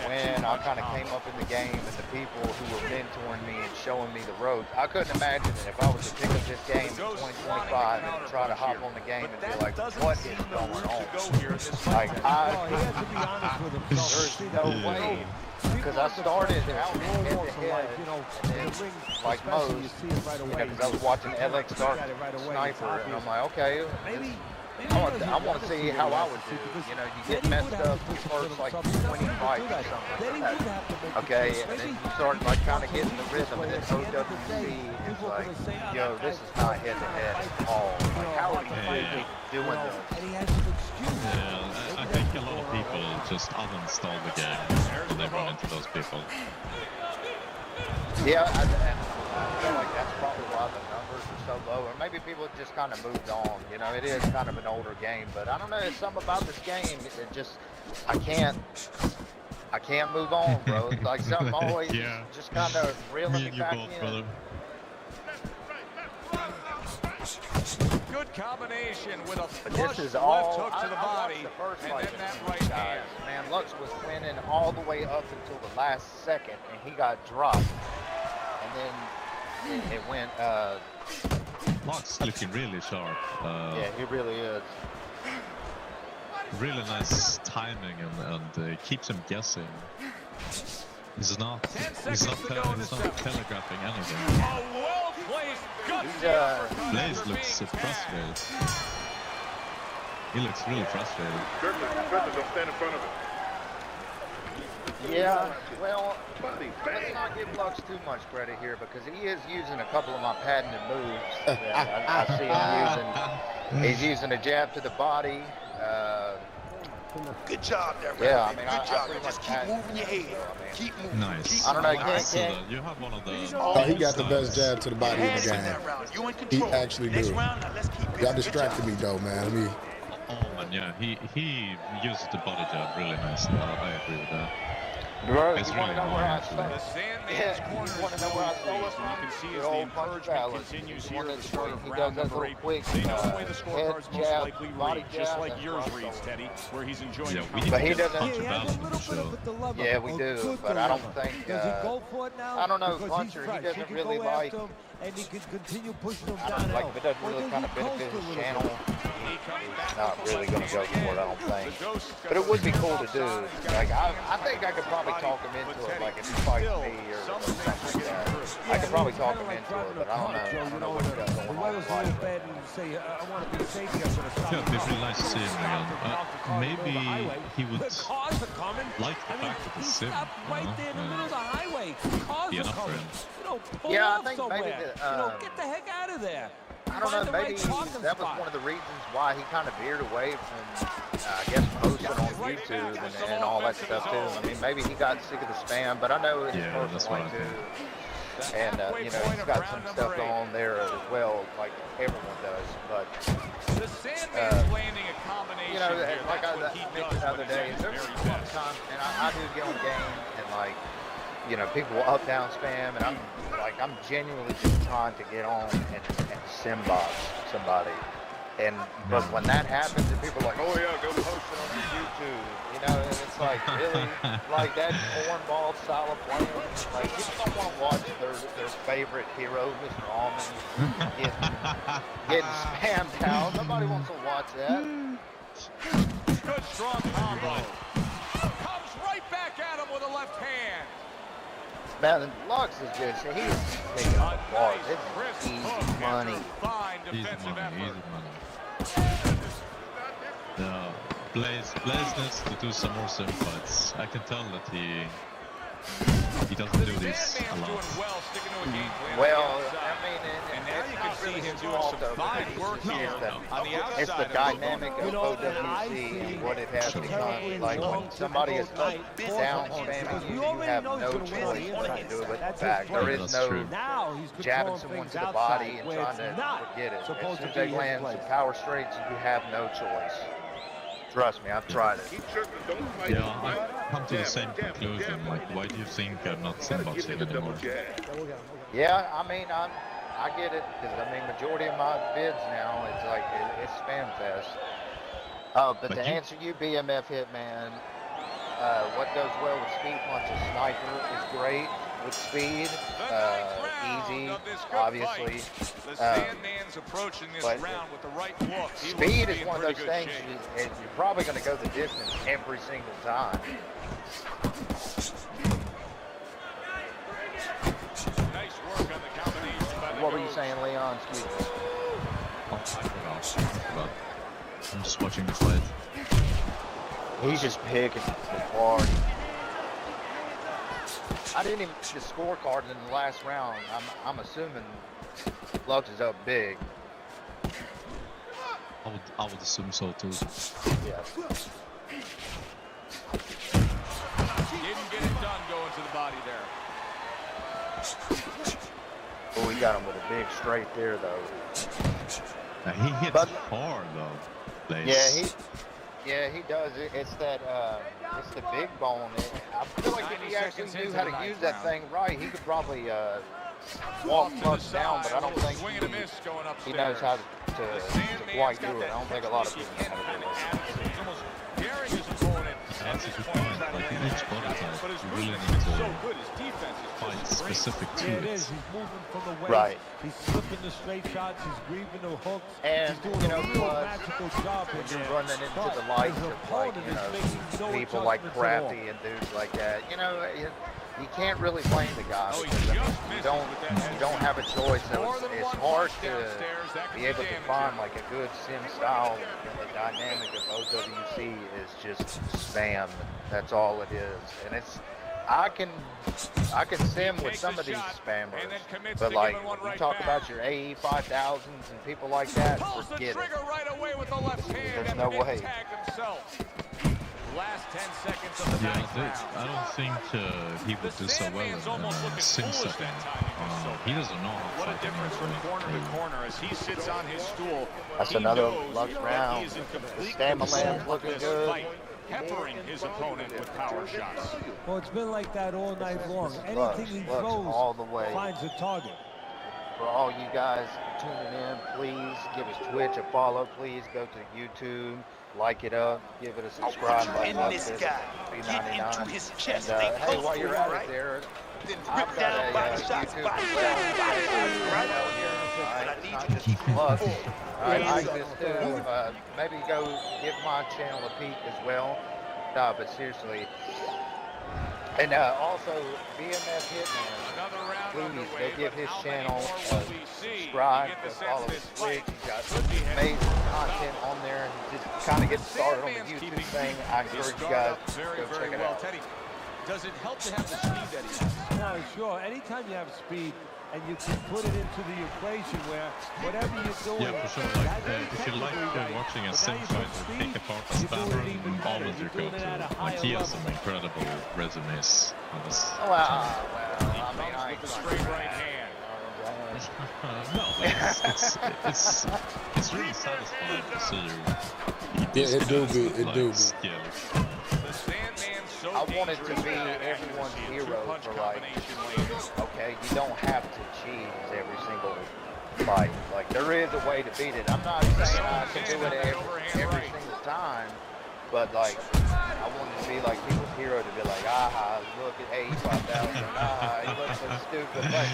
when I kind of came up in the game and the people who were mentoring me and showing me the ropes. I couldn't imagine that if I was to pick up this game in 2025 and try to hop on the game and be like, what is going on? Like, there's no way. Because I started out head-to-head, and then, like most, because I was watching LX Dark Sniper, and I'm like, okay, I want to see how I would do. You know, you get messed up the first like 20 fights or something like that. Okay, and then you start like kind of getting the rhythm, and then OWC is like, yo, this is not head-to-head at all. Like, how are you doing this? Yeah, I think a lot of people just uninstall the game when they run into those people. Yeah, I feel like that's probably why the numbers are so low, or maybe people just kind of moved on. You know, it is kind of an older game, but I don't know. There's something about this game that just I can't move on, bro. Like something always just kind of reeling me back in. Brother. Good combination with a But flush this is left all, hook to the body, the first and fight then that between right these guys. hand. Man, Lux was winning all the way up until the last second, and he got dropped. And then it went. Lux looking really sharp. Yeah, he really is. Really nice timing and keeps him guessing. He's not telegraphing anything. A well-placed gutsy uppercut. Blaze looks frustrated. He looks really frustrated. Griffith, don't stand in front of him. Yeah, well, let's not give Lux too much credit here because he is using a couple of my patented moves. I see him using. He's using a jab to the body. Good job there, man. Yeah, I mean, good job. pretty Just much keep had- moving your head. Keep moving. Nice. I don't know, You have one of the. Oh, he got the best jab to the body in the Win game. that round. You in He control. actually Next do. round, now let's keep Y'all building. Good distracted job. me though, man. I mean, Oh man, yeah, he uses the body jab really nice. I agree with that. Bro, It's you really want to know where I annoying, stole actually. The Sandman's Yeah, corner you want to is know where I going stole it crazy. from? You can see Good as the old Punch encouragement Ballard. continues He's here one at of the the start great- of he round does that number little 8. quick, They know the way the head scorecards most jab, likely body read, just jab, like and yours cross reads, over. Teddy, where he's enjoying Yeah, the we need But to he get doesn't- Punch Yeah, he Ballard on the show. Yeah, we do, but I don't think. Does he go for it now? I don't know, Because Puncher. he's He fresh. doesn't can really go like. after him, and he can continue pushing him I down. don't like if it doesn't really kind of benefit his channel. He's not really going to go for it, I don't think. But it would be cool to do. Like I think I could probably talk him into it. Like if he fights me or something like that, I could probably talk him into it. But I don't know. I don't know what he got going The on. weather's a little bad, and you say, I want to be safe here, I'm going to stop. Yeah, it'd be really nice to see him again. Maybe he would The cars are coming. like the fact that He it's sim. stopped right there in the middle of the highway. Cars Be are enough for coming. him. You know, pull Yeah, I off think somewhere. maybe the, Get the heck out of there. I don't Find know, the maybe right parking that was spot. one of the reasons why he kind of veered away from, I guess, posting on YouTube and all that stuff too. I mean, maybe he got sick of the spam, but I know his Yeah, that's personal what way I too. And, you know, he's got some stuff going on there as well, like everyone does. But, The Sandman's landing a combination you know, here. like That's I what he mentioned does the other when he's at day, his there's very a lot of best. times, and I do get on game and, like, you know, people will up down spam, and I'm genuinely just trying to get on and simbox somebody. But when that happens, and people are like, oh yeah, go post it on YouTube, you know, and it's like, really, like that cornball style of playing, like people don't want to watch their favorite hero, Mr. Almond, getting spammed out. Nobody wants to watch that. Good strong combo. Comes right back at him with a left hand. Man, Lux is just, he's taking it apart. It's easy money. Easy money, easy money. No, Blaze needs to do some more sim fights. I can tell that he doesn't do this a lot. Well, I mean, and now you can see him doing some fine work here on the outside. It's the dynamic of OWC and what it has become. Like when somebody is down spamming you, you have no choice but to do it back. There is no jabbing someone to the body and trying to forget it. As soon as they land some power straights, you have no choice. Trust me, I've tried it. Yeah, I've come to the same conclusion. Like, why do you think I'm not Simboxing anymore? Yeah, I mean, I get it, because I mean, majority of my vids now, it's like, it's spam fest. But to answer you, BMF Hitman, what goes well with Speed Punch is Sniper is great with speed, easy, obviously. But speed is one of those things, you're probably going to go the distance every single time. What were you saying, Leon? Excuse me. Oh, I forgot. I'm just watching the fight. He's just picking hard. I didn't even see the scorecard in the last round. I'm assuming Lux is up big. I would assume so too. Yeah. Didn't get it done going to the body there. Oh, we got him with a big straight there, though. Now, he hits hard, though. Blaze. Yeah, he does. It's that, it's the big bone. I feel like if he actually knew how to use that thing right, he could probably walk Lux down, but I don't think he knows how to quite do it. I don't think a lot of people know how to do it. That's a good point. Like in each body type, you really need to fight specific to it. He's moving from the waist. Right. He's slipping the straight shots. He's grieving the hooks. And, he's doing a real magical job in there. Running into the likes of, like, people like Crafty and dudes like that. You know, you can't really blame the guy because you don't have a choice. So it's hard to be able to find like a good sim style. The dynamic of OWC is just spam. That's all it is, and it's. I can sim with some of these spammers, but like when you talk about your AE 5000s and people like that, forget it. There's no way. Last 10 seconds of the I don't think he would do so well in sim setting. He doesn't know how to What a difference from corner to corner as he sits on his stool. That's another Lux round. The Stamina looking good. Peppering his opponent with power shots. Well, it's been like that all night long. Anything he throws all the way. finds a target. For all you guys tuning in, please give us Twitch a follow. Please go to YouTube, like it up, give it a subscribe button. This guy. Get into his chest. And hey, while you're at it there, I've got a YouTube as well. Right out here. Alright, it's not just Lux. Alright, I exist too. Maybe go give my channel a peek as well. No, but seriously. And also, BMF Hitman, please go give his channel a subscribe, follow his Twitch. He's got amazing content on there, and just kind of getting started on the YouTube thing. I encourage you guys to go check it out. Does it help to have the speed that he has? No, sure. Anytime you have speed and you can put it into the equation where whatever you're doing. Yeah, for sure. Like, if you like watching a sim fighter take apart a spammer, always your go-to. Like, he has some incredible resumes on this channel. I mean, I ain't straight right hand. No, but it's really satisfying to see you. Yeah, it do be. I wanted to be everyone's hero for like, okay, you don't have to cheese every single fight. Like, there is a way to beat it. I'm not saying I can do it every single time, but like, I wanted to be like people's hero to be like, aha, look at 85,000, aha, he looks so stupid. Like,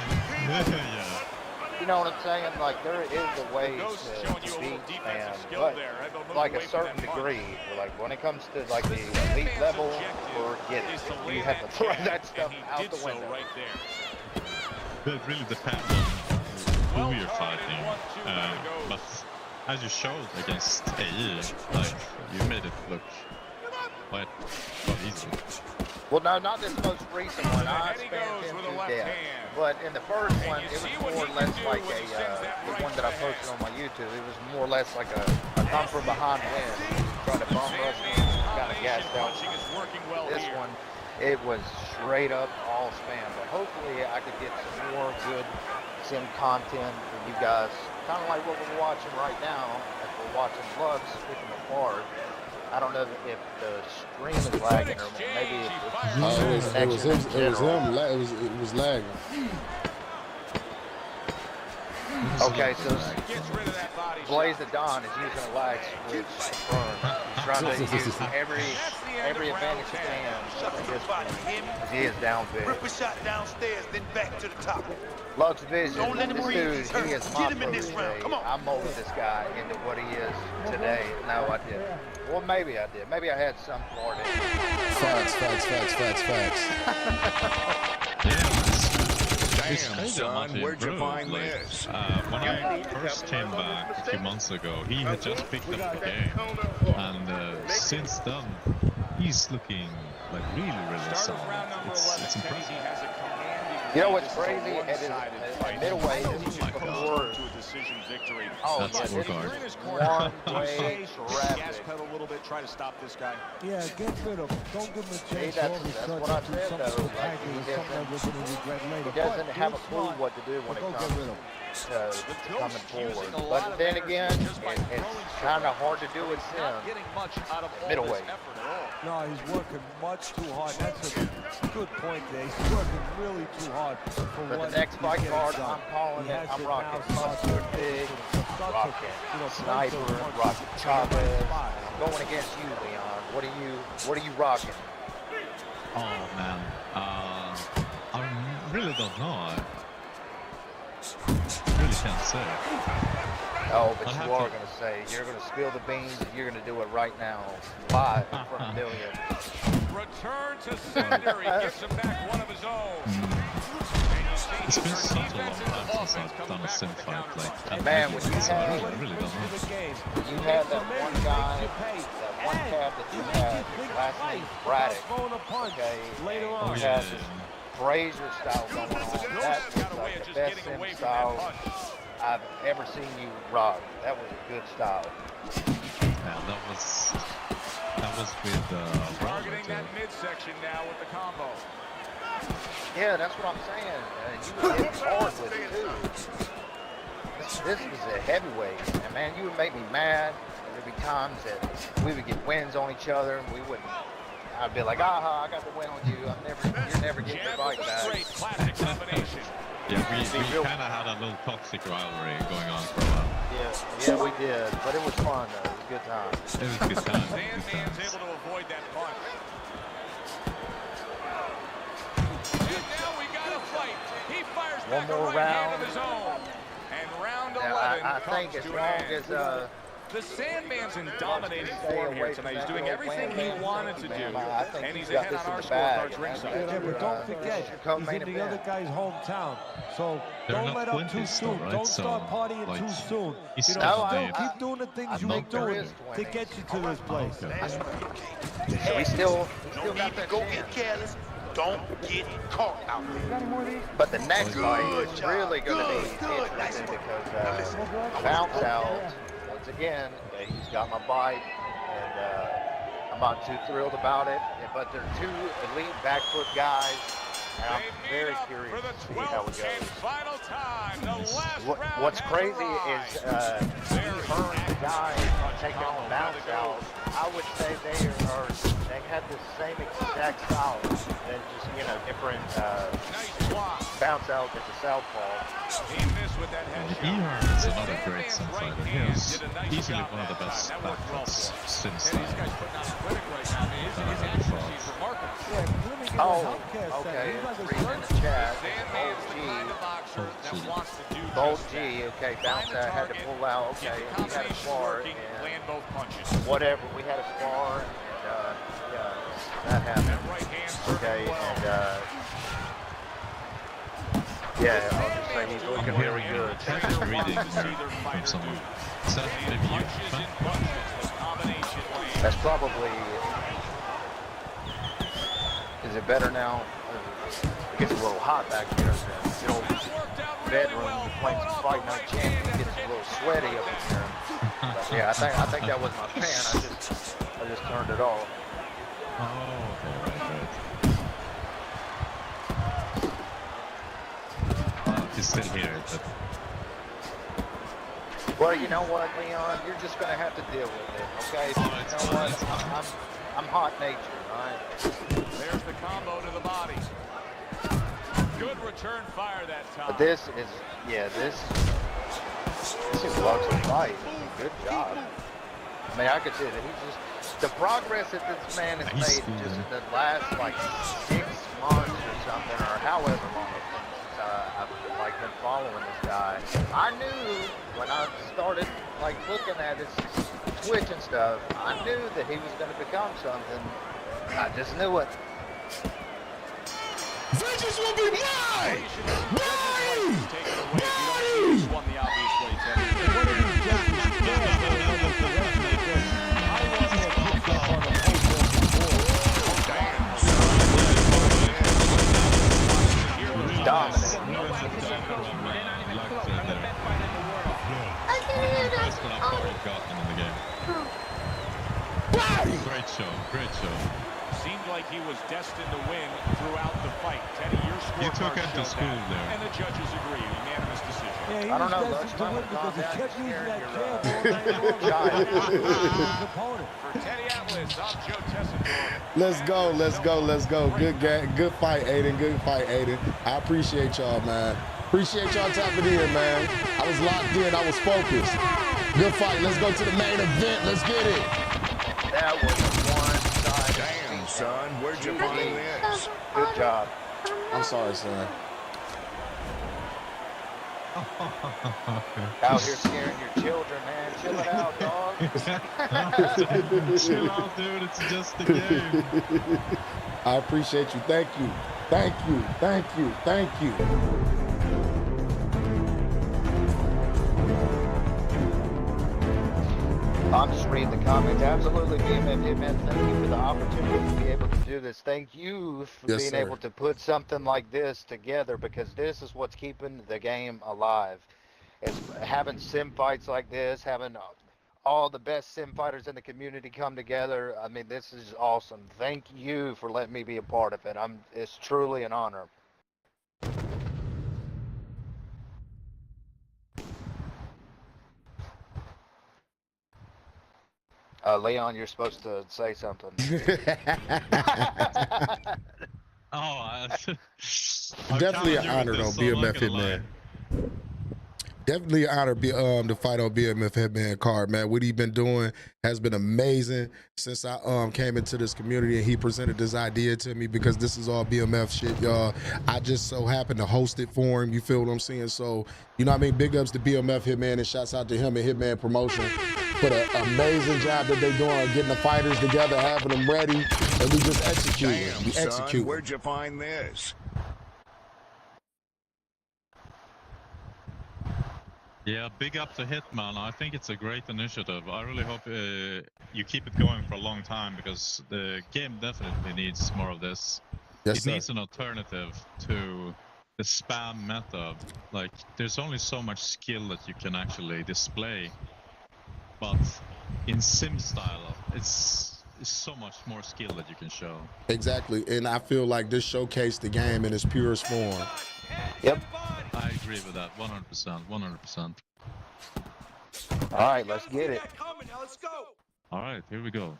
you know what I'm saying? Like, there is a way to beat spam, but like a certain degree. Like, when it comes to like the elite level, forget it. You have to throw that stuff out the window. But it really depends on who you're fighting. But as you showed against AE, like, you made it look quite easy. Well, no, not this most recent one. I spammed him to death. But in the first one, it was more or less like a, the one that I posted on my YouTube, it was more or less like a come from behind win. Trying to bum rush me, kind of gassed out. This one, it was straight up all spam. But hopefully I could get some more good sim content for you guys. Kind of like what we're watching right now, as we're watching Lux picking apart. I don't know if the stream is lagging or maybe it's it was him. It was lagging. Okay, so Blaze of Dawn is using a lag switch to burn. He's trying to use every advantage he can at this point, because he is down big. Rip a shot downstairs, then back to the top. Lux Vision, Don't let him this breathe. dude, he is my Get him in this round. Come on. I molded this guy into what he is today. No, I didn't. Well, maybe I did. Maybe I had some part in it. Facts. Damn, son, where'd you find this? When I first came back a few months ago, he had just picked up the game, and since then, he's looking like really solid. It's impressive. You know what's crazy? At middleweight, this is before. Oh, that's one way Gas pedal a little bit, try to stop this guy. Yeah, get rid of him. Don't give him a chance. That's what I said, though. Like, he doesn't have a clue what to do when it comes to coming forward. But then again, it's kind of hard to do it in middleweight. No, he's working much too hard. That's a good point there. He's working really too hard for but what the next fight card, done. I'm calling He it. has I'm to rocking now Mustard Big, rocking Sniper, rocking Chavez. I'm going against you, Leon. What are you rocking? Oh man, I really don't know. I really can't say. Oh, but you are going to say, you're going to spill the beans, and you're going to do it right now, live in front of millions. Return to sender. He gets him back one of his own. It's been such a long time since I've done a sim fight like Man, when you so I had, really don't know. you had that one guy, that one tab that you had, his last name Braddock, okay, Oh, he yeah. has this Brazier style going on. That was like the best sim style I've ever seen you rock. That was a good style. Yeah, that was with Targeting that midsection now with the combo. Yeah, that's what I'm saying. You would hit hard with it too. This was a heavyweight, and man, you would make me mad. There'd be times that we would get wins on each other, and we wouldn't. I'd be like, aha, I got the win on you. You're never getting your bike back. Classic combination. Yeah, we kind of had a little toxic rivalry going on for a while. Yeah, we did, but it was fun though. It was a good time. It was a good time. Sandman's able to avoid that punch. And now we got a fight. He fires One back a more right hand round. of his own. And round 11 Now, I think comes as to long an end. as The Sandman's in dominating form here tonight. He's doing everything he wanted to do, and he's ahead on our scorecards ringside. Yeah, but don't forget, he's in the other guy's hometown. So They're don't not let up too 20s soon. though, right? Don't So, start partying like, too soon. he's You know, still keep doing the things you were think there doing is to 20. get you to this place. So we still No got need to that go chance. get careless. Don't get caught out there. But the next fight is really going to be interesting because Bounce Out, once again, he's got my bite, and I'm not too thrilled about it. But they're two elite back foot guys, and I'm very curious to see how it goes. Final time, the last round What's has crazy arrived. is the guy taking on Bounce Out. I would say they had the same exact style, and just different Bounce Out at the southpaw. He missed with that headshot. Ehern is another great sim fighter. He is easily one of the best backflips since Oh, okay. Reading in the chat. Bolt G, okay, Bounce Out had to pull out, okay, we had a spar, and whatever, we had a spar, and yeah, that happened, okay, and yeah, I'll just say he's looking really good. Reading from someone. Is that maybe you? That's probably, is it better now? It gets a little hot back here. The old bedroom, playing some Fight Night Champions, it gets a little sweaty up in here. But yeah, I think that was my fan. I just turned it off. Oh, okay, right. He's still here, but Well, you know what, Leon? You're just gonna have to deal with it, okay? You know what? I'm hot-natured, all right? There's the combo to the body. Good return fire that time. But this is Lux to fight. Good job. I mean, I could see that he's just the progress that this man has made just in the last like 6 months or something, or however long it's been since I've been following this guy. I knew when I started like looking at his Twitch and stuff, I knew that he was going to become something. I just knew it. Vengeance will be mine! Great show. Seemed like he was destined to win throughout the fight. Teddy, your scorecard You took him to showed school that, there. and the judges agree. Unanimous decision. Yeah, he I don't was know, destined to win because he kept using that jab all night long. His opponent. For Teddy Atlas, I'm Joe Tessendorf. Let's go. Good fight, Aiden. Good fight, Aiden. I appreciate y'all, man. Appreciate y'all tapping in, man. I was locked in. I was focused. Good fight. Let's go to the main event. Let's get it. That was one side. Damn, son, where'd you find this? Good job. I'm sorry, son. Out here scaring your children, man. Chill it out, dog. Chill out, dude. It's just a game. I appreciate you. Thank you. I'm just reading the comments. Absolutely, BMF Hitman. Thank you for the opportunity to be able to do this. Thank you for Yes, being sir. able to put something like this together, because this is what's keeping the game alive. It's having sim fights like this, having all the best sim fighters in the community come together. I mean, this is awesome. Thank you for letting me be a part of it. It's truly an honor. Leon, you're supposed to say something. Definitely an honor though, BMF Hitman. Definitely an honor to fight on BMF Hitman card, man. What he been doing has been amazing since I came into this community and he presented this idea to me, because this is all BMF shit, y'all. I just so happened to host it for him, you feel what I'm saying? So, you know what I mean? Big ups to BMF Hitman and shouts out to him and Hitman Promotion for the amazing job that they're doing, getting the fighters together, having them ready, and we just execute. Damn, son, where'd you find this? Yeah, big up to Hitman. I think it's a great initiative. I really hope you keep it going for a long time, because the game definitely needs more of this. Yes, it sir. needs an alternative to the spam method. Like, there's only so much skill that you can actually display, but in sim style, it's so much more skill that you can show. Exactly, and I feel like this showcased the game in its purest form. Yep. I agree with that, 100%, 100%. All right, let's get it. All right, here we go.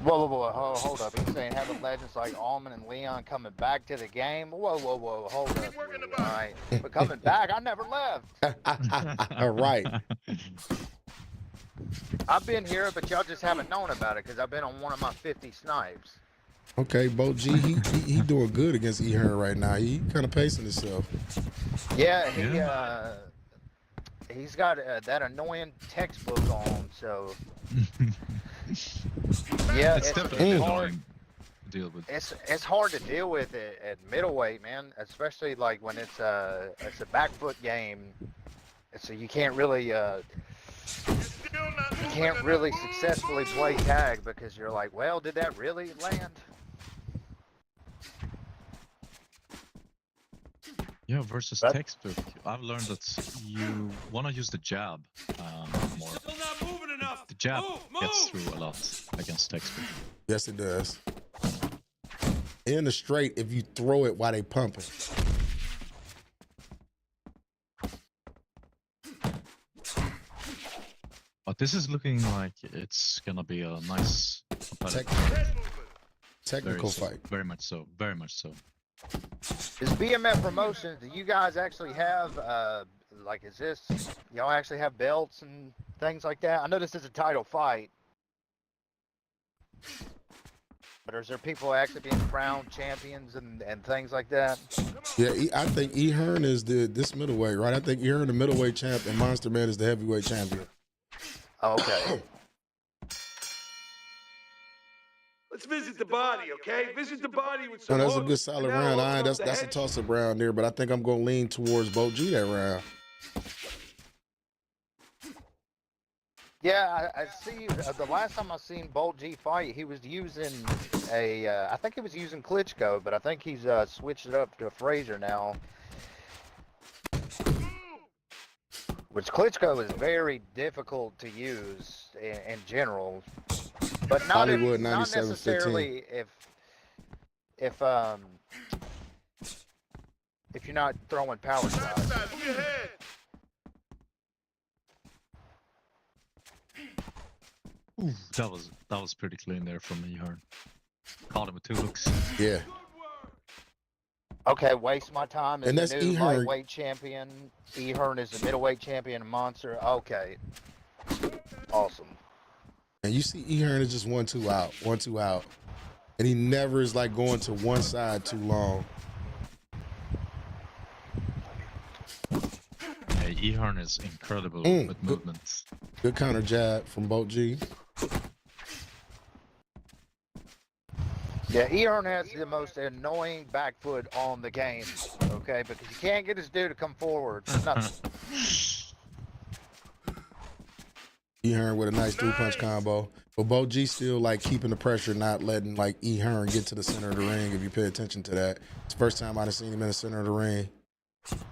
Whoa, hold up. He's saying having legends like Allman and Leon coming back to the game. Whoa, hold up. All right, but coming back, I never left. All right. I've been here, but y'all just haven't known about it because I've been on one of my 50 snipes. Okay, Bo G, he doing good against E-Hearn right now. He kind of pacing himself. Yeah, he's got that annoying textbook on, so yeah, it's definitely hard to deal with. It's hard to deal with it at middleweight, man. Especially like when it's a back foot game, so you can't really successfully play tag because you're like, well, did that really land? Yeah, versus textbook, I've learned that you want to use the jab more. Still not moving enough. The jab gets through a lot against textbook. Yes, it does. in the straight if you throw it while they pumping. But this is looking like it's gonna be a nice Technical fight. Very much so. Very much so. Is BMF Promotions, do you guys actually have, like, is this, y'all actually have belts and things like that? I know this is a title fight. But is there people actually being crowned champions and things like that? Yeah, I think E. Hearn is this middleweight, right? I think E. Hearn the middleweight champ and Monster Man is the heavyweight champion. Okay. Let's visit the body, okay? Visit the body with some. No, that's a good solid round. That's a toss-up round there, but I think I'm gonna lean towards Bo G that round. Yeah, I see. The last time I seen Bolt G fight, he was using I think he was using Klitschko, but I think he's switched it up to Frazier now. Which Klitschko is very difficult to use in general, but not, Hollywood, not necessarily if you're not throwing power shots. Ooh, that was pretty clean there from Ehern. Caught him with 2 hooks. Yeah. Okay, waste my time. And Is that's the new Ehern. lightweight champion. Ehern is the middleweight champion. Monster. Okay. Awesome. And you see E. Hearn is just 1-2 out, 1-2 out. And he never is like going to one side too long. Hey, Ehern is incredible with movements. Good counter jab from Bolt G. Yeah, Ehern has the most annoying back foot on the game, okay? Because you can't get his dude to come forward. Nothing. E. Hearn with a nice 3-punch combo. But Bo G still like keeping the pressure, not letting like E. Hearn get to the center of the ring if you pay attention to that. It's the first time I've seen him in the center of the ring.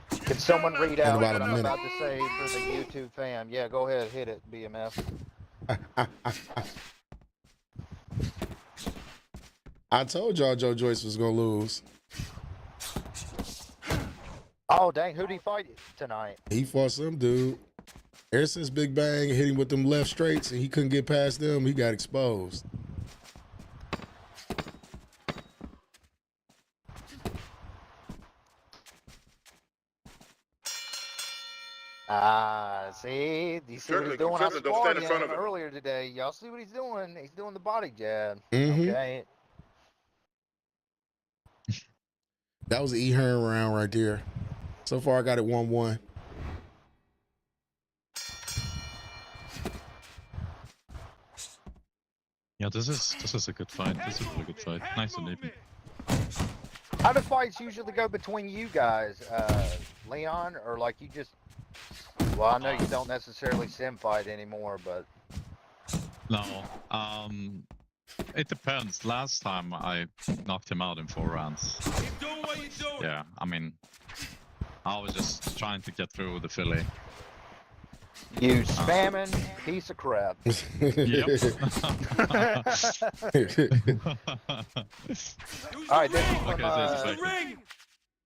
Can someone read out about what a I'm minute. about to say for the YouTube fam? Yeah, go ahead, hit it, BMF. I told y'all Joe Joyce was gonna lose. Oh, dang, who'd he fight tonight? He fought some dude. Ever since Big Bang hit him with them left straights and he couldn't get past them, he got exposed. See? You see what he's Certainly, doing? I certainly don't stand in sparred front him of him. earlier today. Y'all see what he's doing? He's doing the body jab. Mhm. Okay. That was an E. Hearn round right there. So far, I got it 1-1. Yeah, this is a good fight. This is a really good fight. Nice and even. How do fights usually go between you guys, Leon? Or like you just... Well, I know you don't necessarily sim fight anymore, but... No, it depends. Last time I knocked him out in 4 rounds. Yeah, I mean, I was just trying to get through the Philly. You spamming piece of crap. Alright,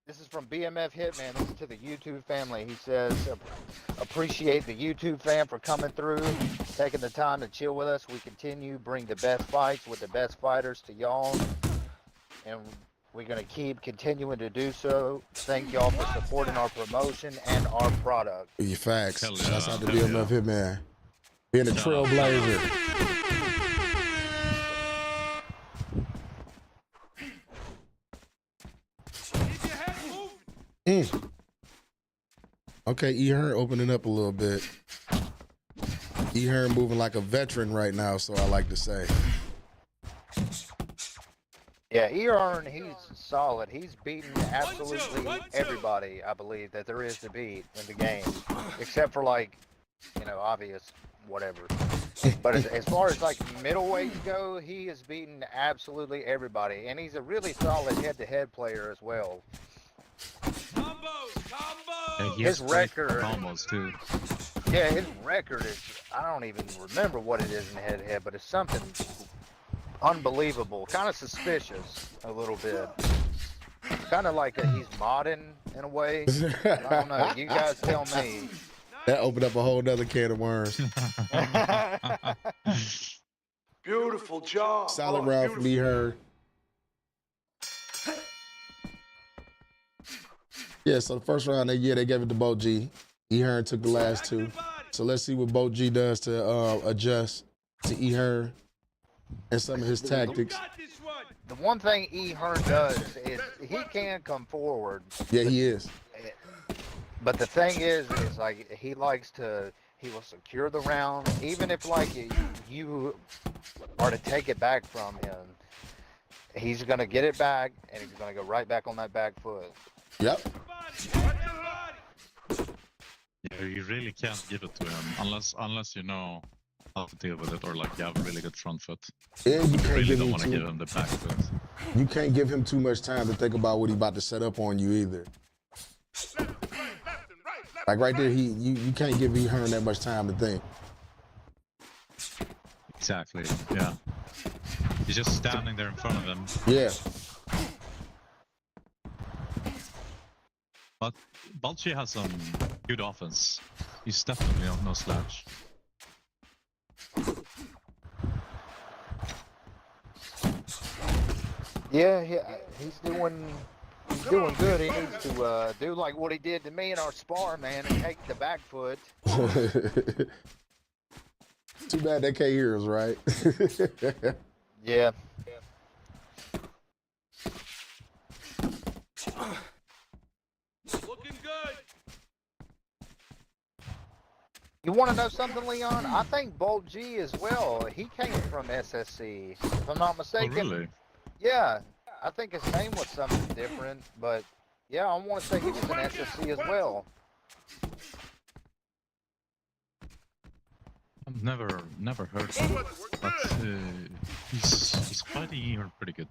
this is from BMF Hitman. This is to the YouTube family. He says, appreciate the YouTube fam for coming through, taking the time to chill with us. We continue, bring the best fights with the best fighters to y'all. And we're going to keep continuing to do so. Thank y'all for supporting our promotion and our product. Your facts. Hell yeah, Shouts out to hell BMF Hitman. Being a trailblazer. Okay, E. Hearn opening up a little bit. E. Hearn moving like a veteran right now, so I like to say. Yeah, Ehern, he's solid. He's beaten absolutely everybody, I believe, that there is to beat in the game. Except for, like, you know, obvious whatever. But as far as, like, middleweights go, he has beaten absolutely everybody. And he's a really solid head-to-head player as well. Yeah, he His has great record... combos too. Yeah, his record is... I don't even remember what it is in head-to-head, but it's something unbelievable, kind of suspicious a little bit. Kind of like he's modding in a way. I don't know. You guys tell me. That opened up a whole nother can of worms. Beautiful job. Solid round for me, her. Yeah, so the first round they gave it to Bo G. E Hearn took the last two. So let's see what Bo G does to adjust to E Hearn and some of his tactics. The one thing E Hearn does is he can come forward. Yeah, he is. But the thing is like he will secure the round, even if like you are to take it back from him. He's gonna get it back, and he's gonna go right back on that back foot. Yep. Yeah, you really can't give it to him unless you know how to deal with it, or like you have a really good front foot. Yeah, you can't really give don't him want to give him the back foot. You can't give him too much time to think about what he's about to set up on you either. Like right there, you can't give E Hearn that much time to think. Exactly. Yeah. He's just standing there in front of him. Yeah. But Balchi has some good offense. He's definitely no slouch. Yeah, he's doing good. He needs to do like what he did to me in our spar, man, and take the back foot. Too bad they can't hear us, right? Yeah. Looking good. You want to know something, Leon? I think Bolt G as well. He came from SSC, if I'm not mistaken. Oh, really? Yeah, I think his name was something different, but yeah, I want to say he was in SSC as well. I've never heard of him, but he's fighting here pretty good.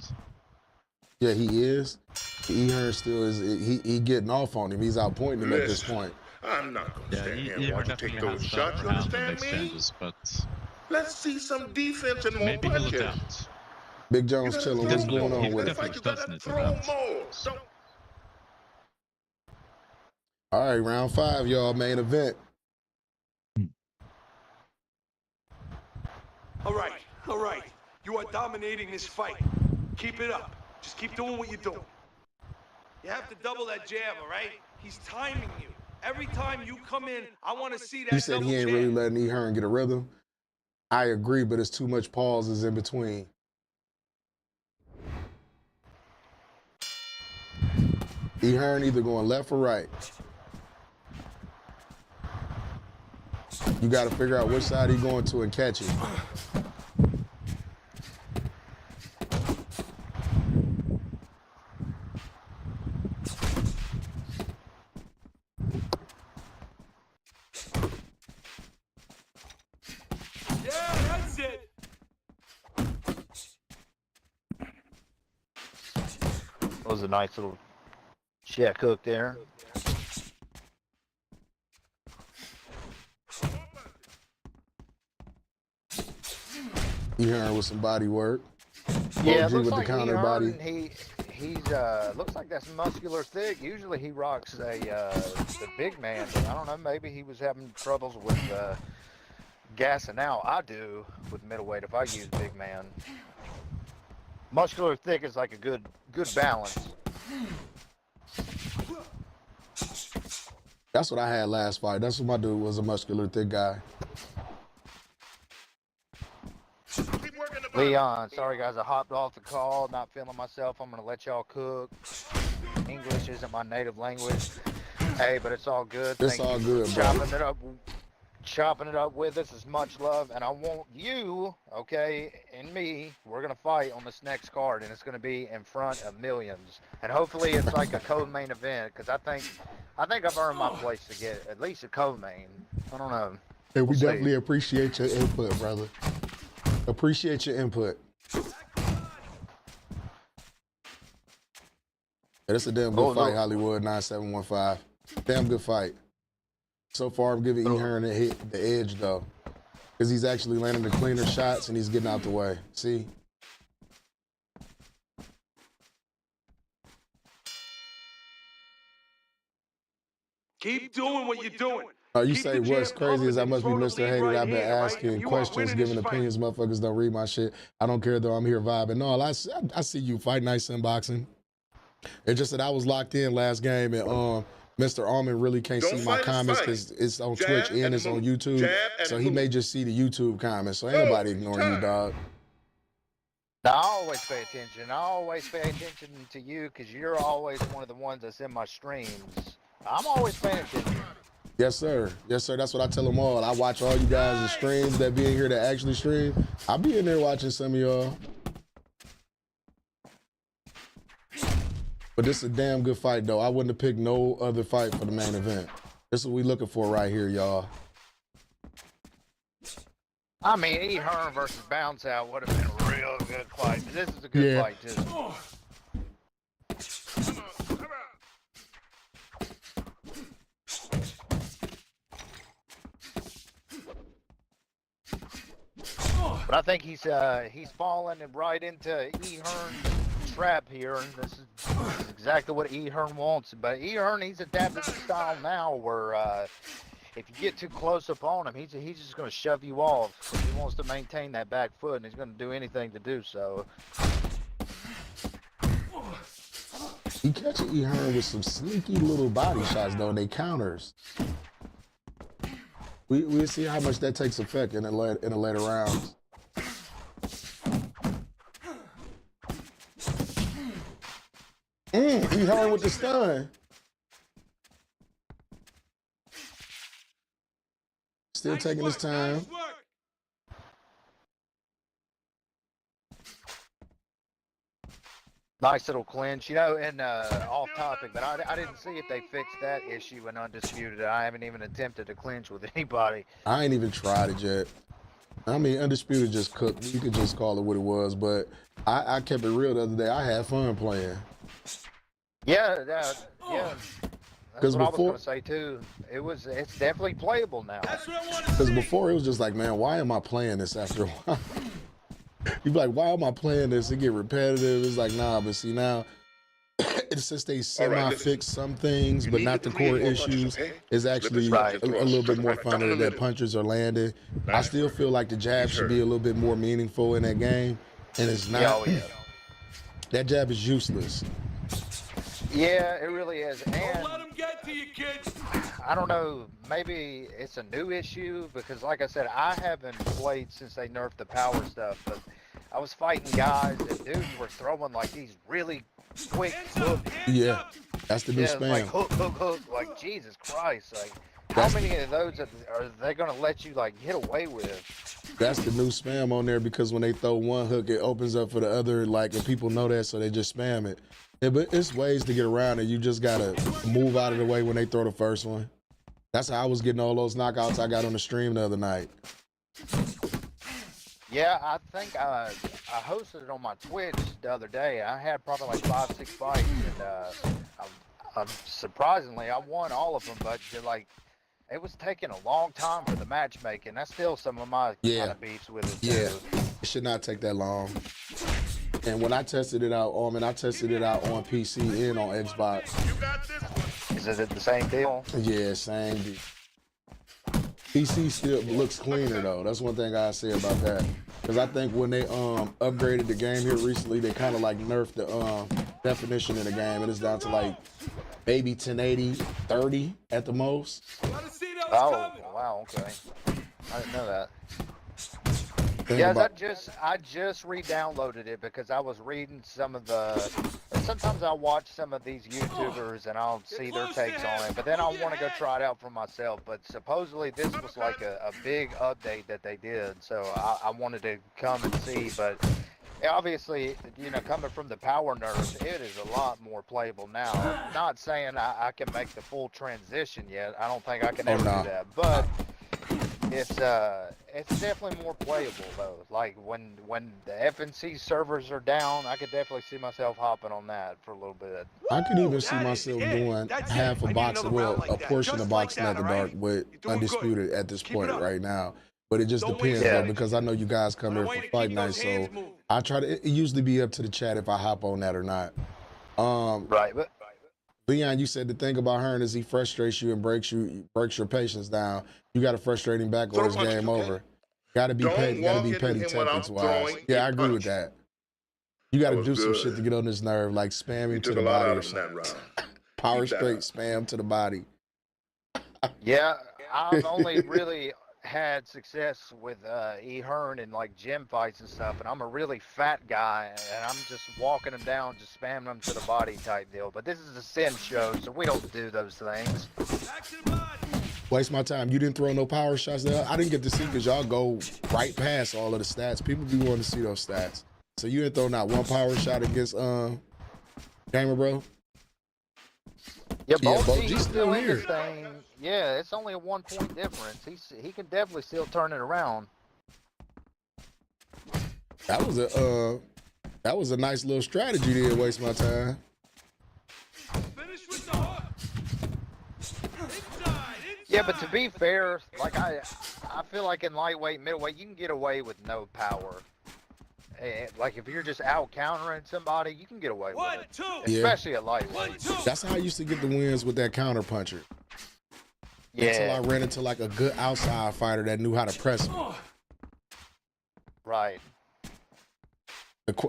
Yeah, he is. E Hearn still is. He getting off on him. He's outpointing him at this point. I'm not going to stand here he and watch you take those shots. You understand me? But Let's see some defense and more maybe he'll punches. adapt. Big Jones chilling. What's going on with it? Definitely does need to Throw adapt. more. All right, round 5, y'all. Main event. All right. You are dominating this fight. Keep it up. Just keep doing what you're doing. You have to double that jab, all right? He's timing you. Every time you come in, I want to see that He said he ain't really letting E Hearn get a rhythm. I agree, but it's too much pauses in between. E Hearn either going left or right. You got to figure out which side he's going to and catch it. Yeah, that's it. That was a nice little check hook there. E Hearn with some body work. Yeah, OG looks with like the counter E body. Hearn, he's looks like that's muscular thick. Usually he rocks the big man, but I don't know, maybe he was having troubles with gassing out. I do with middleweight if I use big man. Muscular thick is like a good balance. That's what I had last fight. That's what my dude was, a muscular thick guy. Leon, sorry guys, I hopped off the call, not feeling myself. I'm gonna let y'all cook. English isn't my native language. Hey, but it's all good. It's all good, bro. Chopping it up with us is much love, and I want you, okay, and me, we're gonna fight on this next card, and it's gonna be in front of millions. And hopefully it's like a co-main event, because I think I've earned my place to get at least a co-main. I don't know. Hey, we We'll definitely see. appreciate your input, brother. Appreciate your input. It's a damn good fight, Hollywood 9715. Damn good fight. So far, I'm giving E Hearn the edge, though. Because he's actually landing the cleaner shots and he's getting out the way. See? Keep doing what you're doing. You say what's crazy is I must be Mr. Hated. I've been asking questions, giving opinions. Motherfuckers don't read my shit. I don't care though. I'm here vibing. No, I see you fight nice unboxing. It's just that I was locked in last game and Mr. Almond really can't see my comments because it's on Twitch and it's on YouTube. So he may just see the YouTube comments. So ain't nobody ignoring you, dog. I always pay attention. I always pay attention to you because you're always one of the ones that's in my streams. I'm always paying attention. Yes, sir. Yes, sir. That's what I tell them all. I watch all you guys in streams that be in here that actually stream. I'll be in there watching some of y'all. But this is a damn good fight, though. I wouldn't have picked no other fight for the main event. This is what we looking for right here, y'all. I mean, E. Hearn versus Bounce Out would have been a real good fight. This is a good fight, too. But I think he's falling right into E. Hearn's trap here, and this is exactly what E. Hearn wants. But E. Hearn, he's adapted the style now where if you get too close up on him, he's just going to shove you off. He wants to maintain that back foot, and he's going to do anything to do so. He catching E. Hearn with some sneaky little body shots, though, and they counters. We'll see how much that takes effect in the later rounds. E. Hearn with the stun. Still taking his time. Nice little clinch, you know, and off topic, but I didn't see if they fixed that issue in Undisputed. I haven't even attempted to clinch with anybody. I ain't even tried it yet. I mean, Undisputed just cooked. You could just call it what it was, but I kept it real the other day. I had fun playing. Yeah. That's what I was going to say, too. It's definitely playable now. Because before, it was just like, man, why am I playing this after a while? You'd be like, why am I playing this? It get repetitive. It's like, nah, but see now, it's since they semi-fix some things, but not the core issues, it's actually a little bit more funner that punches are landing. I still feel like the jab should be a little bit more meaningful in that game, and it's not. That jab is useless. Yeah, it really is. And Don't let them get to you, kids. I don't know, maybe it's a new issue because, like I said, I haven't played since they nerfed the power stuff, but I was fighting guys and dudes were throwing like these really quick hooks. Yeah, that's the new spam. Like hook, like Jesus Christ, like how many of those are they gonna let you like get away with? That's the new spam on there because when they throw one hook, it opens up for the other, like, and people know that, so they just spam it. Yeah, but it's ways to get around it. You just gotta move out of the way when they throw the first one. That's how I was getting all those knockouts I got on the stream the other night. Yeah, I think I hosted it on my Twitch the other day. I had probably like 5-6 fights, and surprisingly, I won all of them. But like, it was taking a long time for the matchmaking. That's still some of my kind of beefs with it. Yeah, it should not take that long. And when I tested it out, I tested it out on PC and on Xbox. Is it the same deal? Yeah, same deal. PC still looks cleaner though. That's one thing I say about that. Because I think when they upgraded the game here recently, they kind of like nerfed the definition in the game. It is down to like maybe 1080, 30 at the most. Oh, wow, okay. I didn't know that. Yeah, I just re-downloaded it because I was reading some of the. Sometimes I watch some of these YouTubers and I'll see their takes on it, but then I want to go try it out for myself. But supposedly this was like a big update that they did, so I wanted to come and see. But obviously, you know, coming from the power nerfs, it is a lot more playable now. Not saying I can make the full transition yet. I don't think I can ever do that, but. It's definitely more playable though. Like when the FNC servers are down, I could definitely see myself hopping on that for a little bit. I could even see myself doing half a box, a portion of Boxing After Dark with Undisputed at this point right now. But it just depends though, because I know you guys come here for fight night, so I try to. It usually be up to the chat if I hop on that or not. Right, but Leon, you said the thing about Hearn is he frustrates you and breaks your patience down. You got to frustrate him back or it's game over. Got to be petty. Got to be petty techniques wise. Yeah, I agree with that. You got to do some shit to get on this nerve, like spam him to the body or something. Power straight spam to the body. Yeah, I've only really had success with E. Hearn in like gym fights and stuff, and I'm a really fat guy, and I'm just walking him down, just spamming him to the body type deal. But this is a sim show, so we don't do those things. Waste my time. You didn't throw no power shots there? I didn't get to see because y'all go right past all of the stats. People be wanting to see those stats. So you didn't throw not one power shot against Gamer Bro? Yeah, Bolt's still in this thing. Yeah, it's only a 1 point difference. He can definitely still turn it around. That was a nice little strategy there. Waste my time. Yeah, but to be fair, like I feel like in lightweight, middleweight, you can get away with no power. Like if you're just out countering somebody, you can get away with it, especially at lightweight. That's how I used to get the wins with that counter puncher. Yeah. Until I ran into like a good outside fighter that knew how to press me. Right.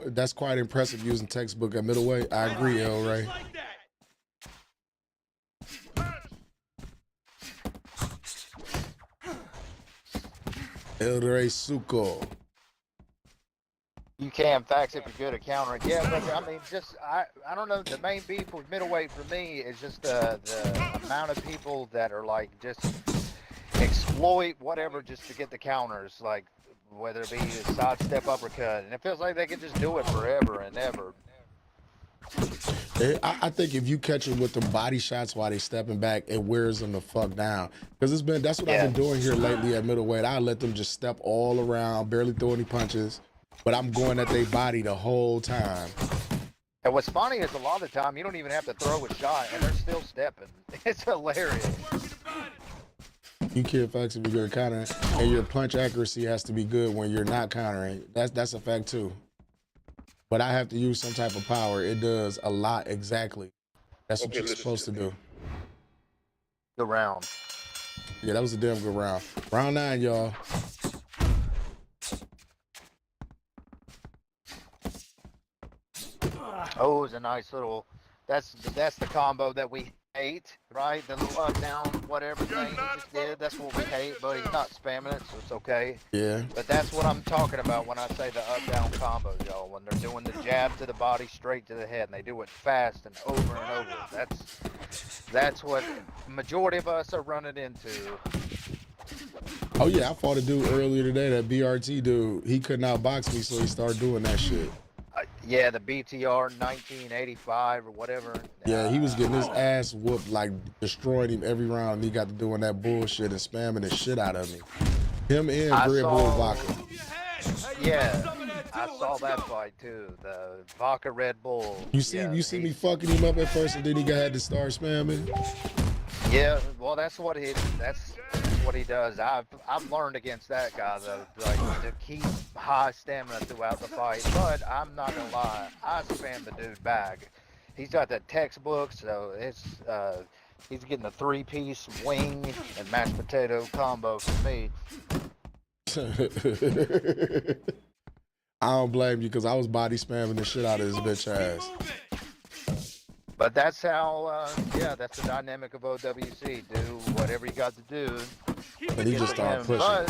That's quite impressive using textbook at middleweight. I agree, El Ray. El Rey Suko. You can facts if you're good at countering. Yeah, but I mean, just I don't know. The main beef with middleweight for me is just the amount of people that are like just exploit whatever just to get the counters, like whether it be a sidestep uppercut, and it feels like they can just do it forever and ever. I think if you catch them with the body shots while they stepping back, it wears them the fuck down. Because that's what I've been doing here lately at middleweight. I let them just step all around, barely throw any punches. But I'm going at their body the whole time. And what's funny is a lot of the time you don't even have to throw a shot and they're still stepping. It's hilarious. You can't flex if you're good at countering, and your punch accuracy has to be good when you're not countering. That's a fact too. But I have to use some type of power. It does a lot exactly. That's what you're supposed to do. Good round. Yeah, that was a damn good round. Round 9, y'all. Oh, it was a nice little. That's the combo that we hate, right? The little up down whatever thing he just did. That's what we hate, but he's not spamming it, so it's okay. Yeah. But that's what I'm talking about when I say the up down combo, y'all. When they're doing the jab to the body, straight to the head, and they do it fast and over and over. That's what majority of us are running into. Oh yeah, I fought a dude earlier today, that BRT dude. He couldn't outbox me, so he started doing that shit. Yeah, the BTR 1985 or whatever. Yeah, he was getting his ass whooped, like destroying him every round. And he got to doing that bullshit and spamming the shit out of me. Him and Red Bull Vodka. Yeah, I saw that fight too. The Vodka Red Bull. You see me fucking him up at first, and then he had to start spamming. Yeah, well, that's what he does. I've learned against that guy though, like to keep high stamina throughout the fight. But I'm not gonna lie, I spam the dude back. He's got that textbook, so it's he's getting a 3-piece wing and mashed potato combo for me. I don't blame you, because I was body spamming the shit out of his bitch ass. But that's how, yeah, that's the dynamic of OWC. Do whatever you got to do. And he just started pushing.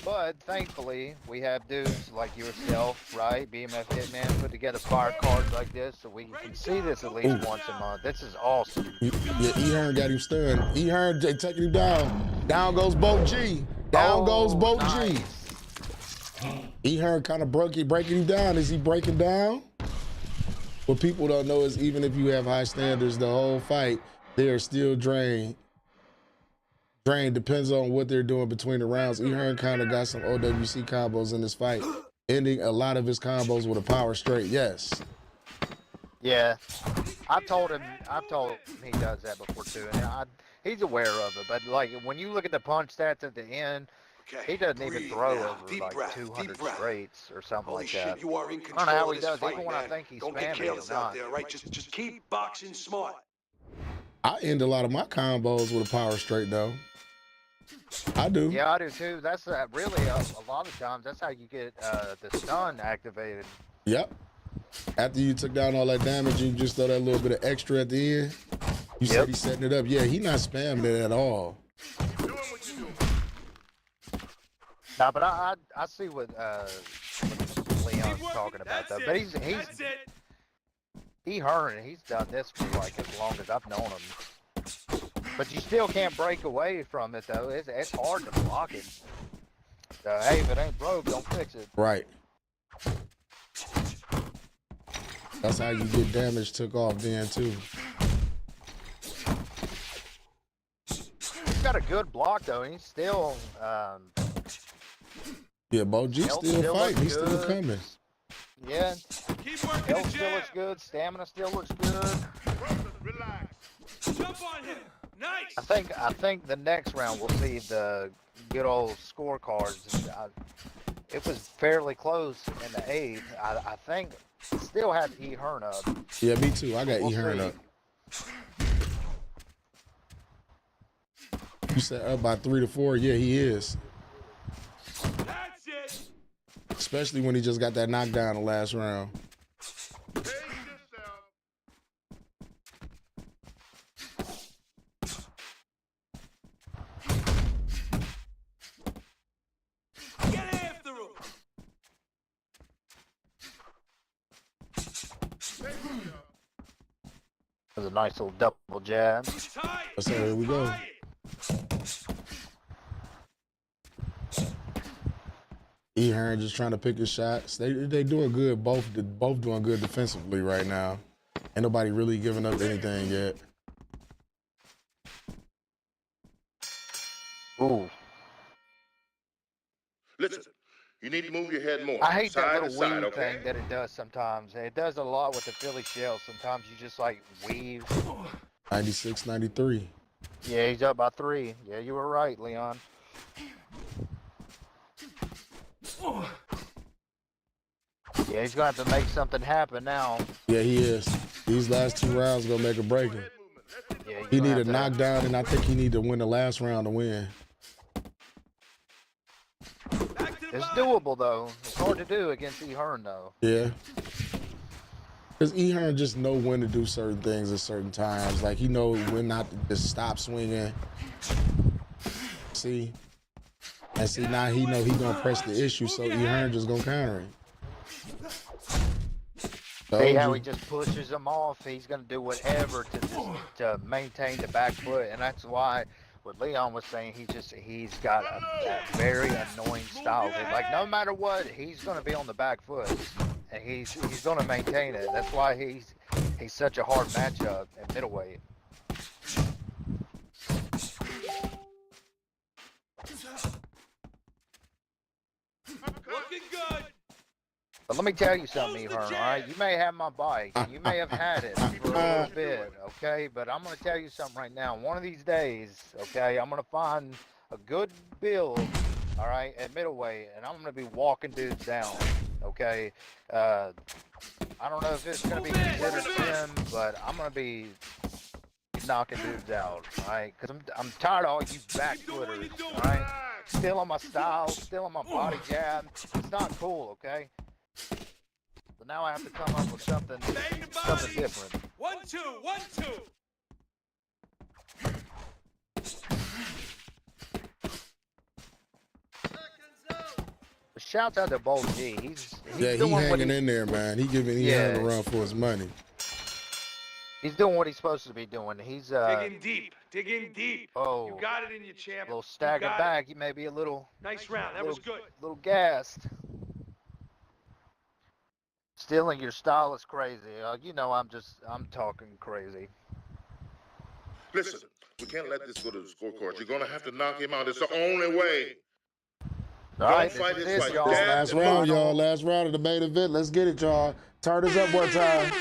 But thankfully, we have dudes like yourself, right? BMF Hitman put together fire cards like this, so we can see this at least once a month. This is awesome. Yeah, E-Hearn got him stunned. E-Hearn taking him down. Down goes Boat G. Down goes Boat G. E-Hearn kind of breaking him down. Is he breaking down? What people don't know is even if you have high standards, the whole fight, they are still drained. Depends on what they're doing between the rounds. E-Hearn kind of got some OWC combos in this fight, ending a lot of his combos with a power straight. Yes. Yeah, I've told him he does that before too, and he's aware of it. But like when you look at the punch stats at the end, He doesn't even Breathe throw now. over Deep like breath, 200 deep breath. straights or something Holy like shit, that. you are in I don't know control how of he this does, fight, even when man. I think he's Don't get spamming, careless he's out not. there, right? Just keep boxing smart. I end a lot of my combos with a power straight though. I do. Yeah, I do too. That's really a lot of times that's how you get the stun activated. Yep. After you took down all that damage, you just throw that little bit of extra at the end. You said he's setting it up. Yeah, he not spamming it at all. Nah, but I see what Leon's talking about though. But he's Hearn. He's done this for like as long as I've known him. But you still can't break away from it though. It's hard to block it. So hey, if it ain't broke, don't fix it. Right. That's how you get damage took off then too. He's got a good block though. He's still Yeah, Bo G still fighting. He's still coming. Yeah. Health still looks good. Stamina still looks good. Jump on him. Nice. I think the next round we'll see the good old scorecards. It was fairly close in the 8th. I think still have E. Hearn up. Yeah, me too. I got E. Hearn up. You said up by 3 to 4. Yeah, he is. That's it. Especially when he just got that knockdown the last round. Get after him. It was a nice little double jab. So here we go. E. Hearn just trying to pick his shots. They doing good. Both doing good defensively right now. Ain't nobody really giving up anything yet. Ooh. Listen, you need to move your head more. I hate that Side little to side, weave okay? thing that it does sometimes. It does a lot with the Philly shell. Sometimes you just like weave. 96, 93. Yeah, he's up by 3. Yeah, you were right, Leon. Yeah, he's gonna have to make something happen now. Yeah, he is. These last 2 rounds gonna make a break him. Yeah, He need a knockdown, and I think he need to win the last round to win. It's doable though. It's hard to do against E. Hearn though. Yeah. Because E. Hearn just know when to do certain things at certain times. Like, he know when not to just stop swinging. See? And see, now he know he gonna press the issue, so E. Hearn just gonna counter him. See how he just pushes him off? He's going to do whatever to maintain the back foot, and that's why what Leon was saying, he's got that very annoying style. Like, no matter what, he's going to be on the back foot, and he's going to maintain it. That's why he's such a hard matchup at middleweight. Looking good. But let me tell you something, E. Hearn, all right? You may have my bike. You may have had it for a little bit, okay? But I'm going to tell you something right now. One of these days, okay, I'm going to find a good build, all right, at middleweight, and I'm going to be walking dudes down, okay? I don't know if it's going to be considered him, but I'm going to be knocking dudes out, all right? Because I'm tired of all you back footers, all right? Still on my style, still on my body jab. It's not cool, okay? So now I have to come up with something different. 1-2, 1-2. Shouts out to Bo G. He's Yeah, he doing what hanging in there, man. He giving E. Hearn a run for his money. He's doing what he's supposed to be doing. He's Dig in deep. Oh, You got it in your champ. a little staggered You got back. He may be a little Nice round. That was good. little gassed. Stealing your style is crazy. You know, I'm talking crazy. Listen, we can't let this go to the scorecards. You're gonna have to knock him out. It's the only way. All right, Don't fight this his is fight. y'all. Last round, y'all. Last round of the main event. Let's get it, y'all. Turn this up one time.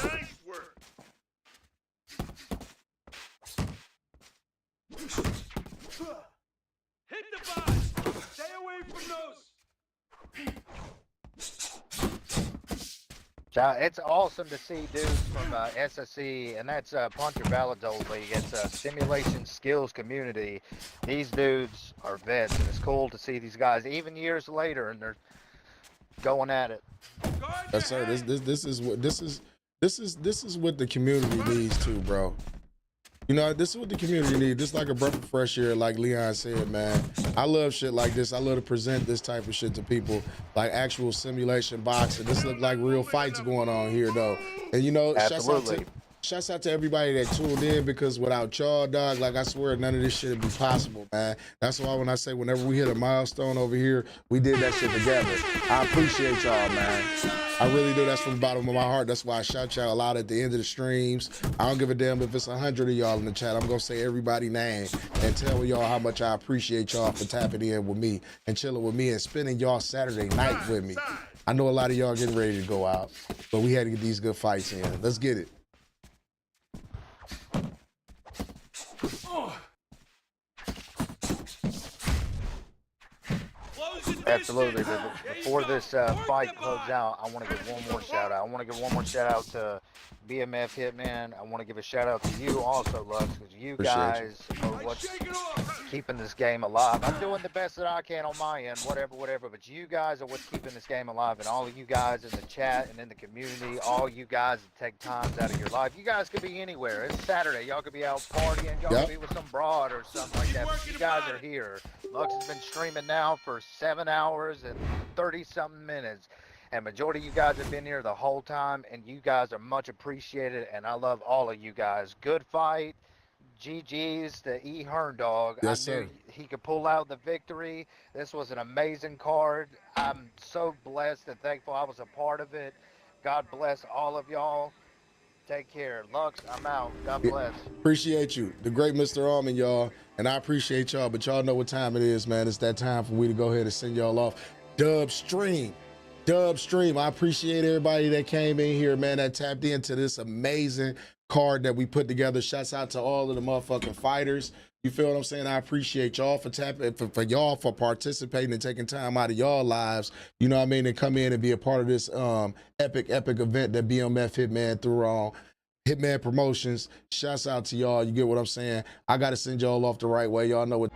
Nice It's awesome to see dudes from SSE, and that's Punter Valladolid League. It's a simulation skills community. These dudes are vets, and it's cool to see these guys even years later, and they're going at it. Yes, sir. This is what the community needs too, bro. You know, this is what the community needs. This is like a breath of fresh air, like Leon said, man. I love shit like this. I love to present this type of shit to people, like actual simulation boxing. This look like real fights going on here, though. And you know, shouts out to everybody that tuned in, because without y'all, dog, like I swear, none of this shit would be possible, man. That's why when I say whenever we hit a milestone over here, we did that shit together. I appreciate y'all, man. I really do. That's from the bottom of my heart. That's why I shout y'all a lot at the end of the streams. I don't give a damn if it's 100 of y'all in the chat. I'm gonna say everybody's name and tell y'all how much I appreciate y'all for tapping in with me and chilling with me and spending y'all Saturday night with me. I know a lot of y'all getting ready to go out, but we had to get these good fights in. Let's get it. Absolutely. Before this fight closes out, I want to give one more shout out. I want to give one more shout out to BMF Hitman. I want to give a shout out to you also, Lux, because you guys are what's keeping this game alive. I'm doing the best that I can on my end, whatever, but you guys are what's keeping this game alive, and all of you guys in the chat and in the community, all you guys that take times out of your life. You guys could be anywhere. It's Saturday. Y'all could be out partying. Y'all could be with some broad or something like that, but you guys are here. Lux has been streaming now for 7 hours and 30-something minutes. And majority of you guys have been here the whole time, and you guys are much appreciated, and I love all of you guys. Good fight. GG's to E. Herndog. Yes, I knew he could pull out the victory. This was an amazing card. I'm so blessed and thankful I was a part of it. God bless all of y'all. Take care. Lux, I'm out. God bless. Appreciate you. The great Mr. Almond, y'all. And I appreciate y'all, but y'all know what time it is, man. It's that time for me to go ahead and send y'all off. Dub Stream. I appreciate everybody that came in here, man, that tapped into this amazing card that we put together. Shouts out to all of the motherfucking fighters. You feel what I'm saying? I appreciate y'all for tapping, for y'all for participating and taking time out of y'all lives, you know what I mean, and come in and be a part of this epic event that BMF Hitman threw on. Hitman Promotions. Shouts out to y'all. You get what I'm saying? I got to send y'all off the right way. Y'all know what...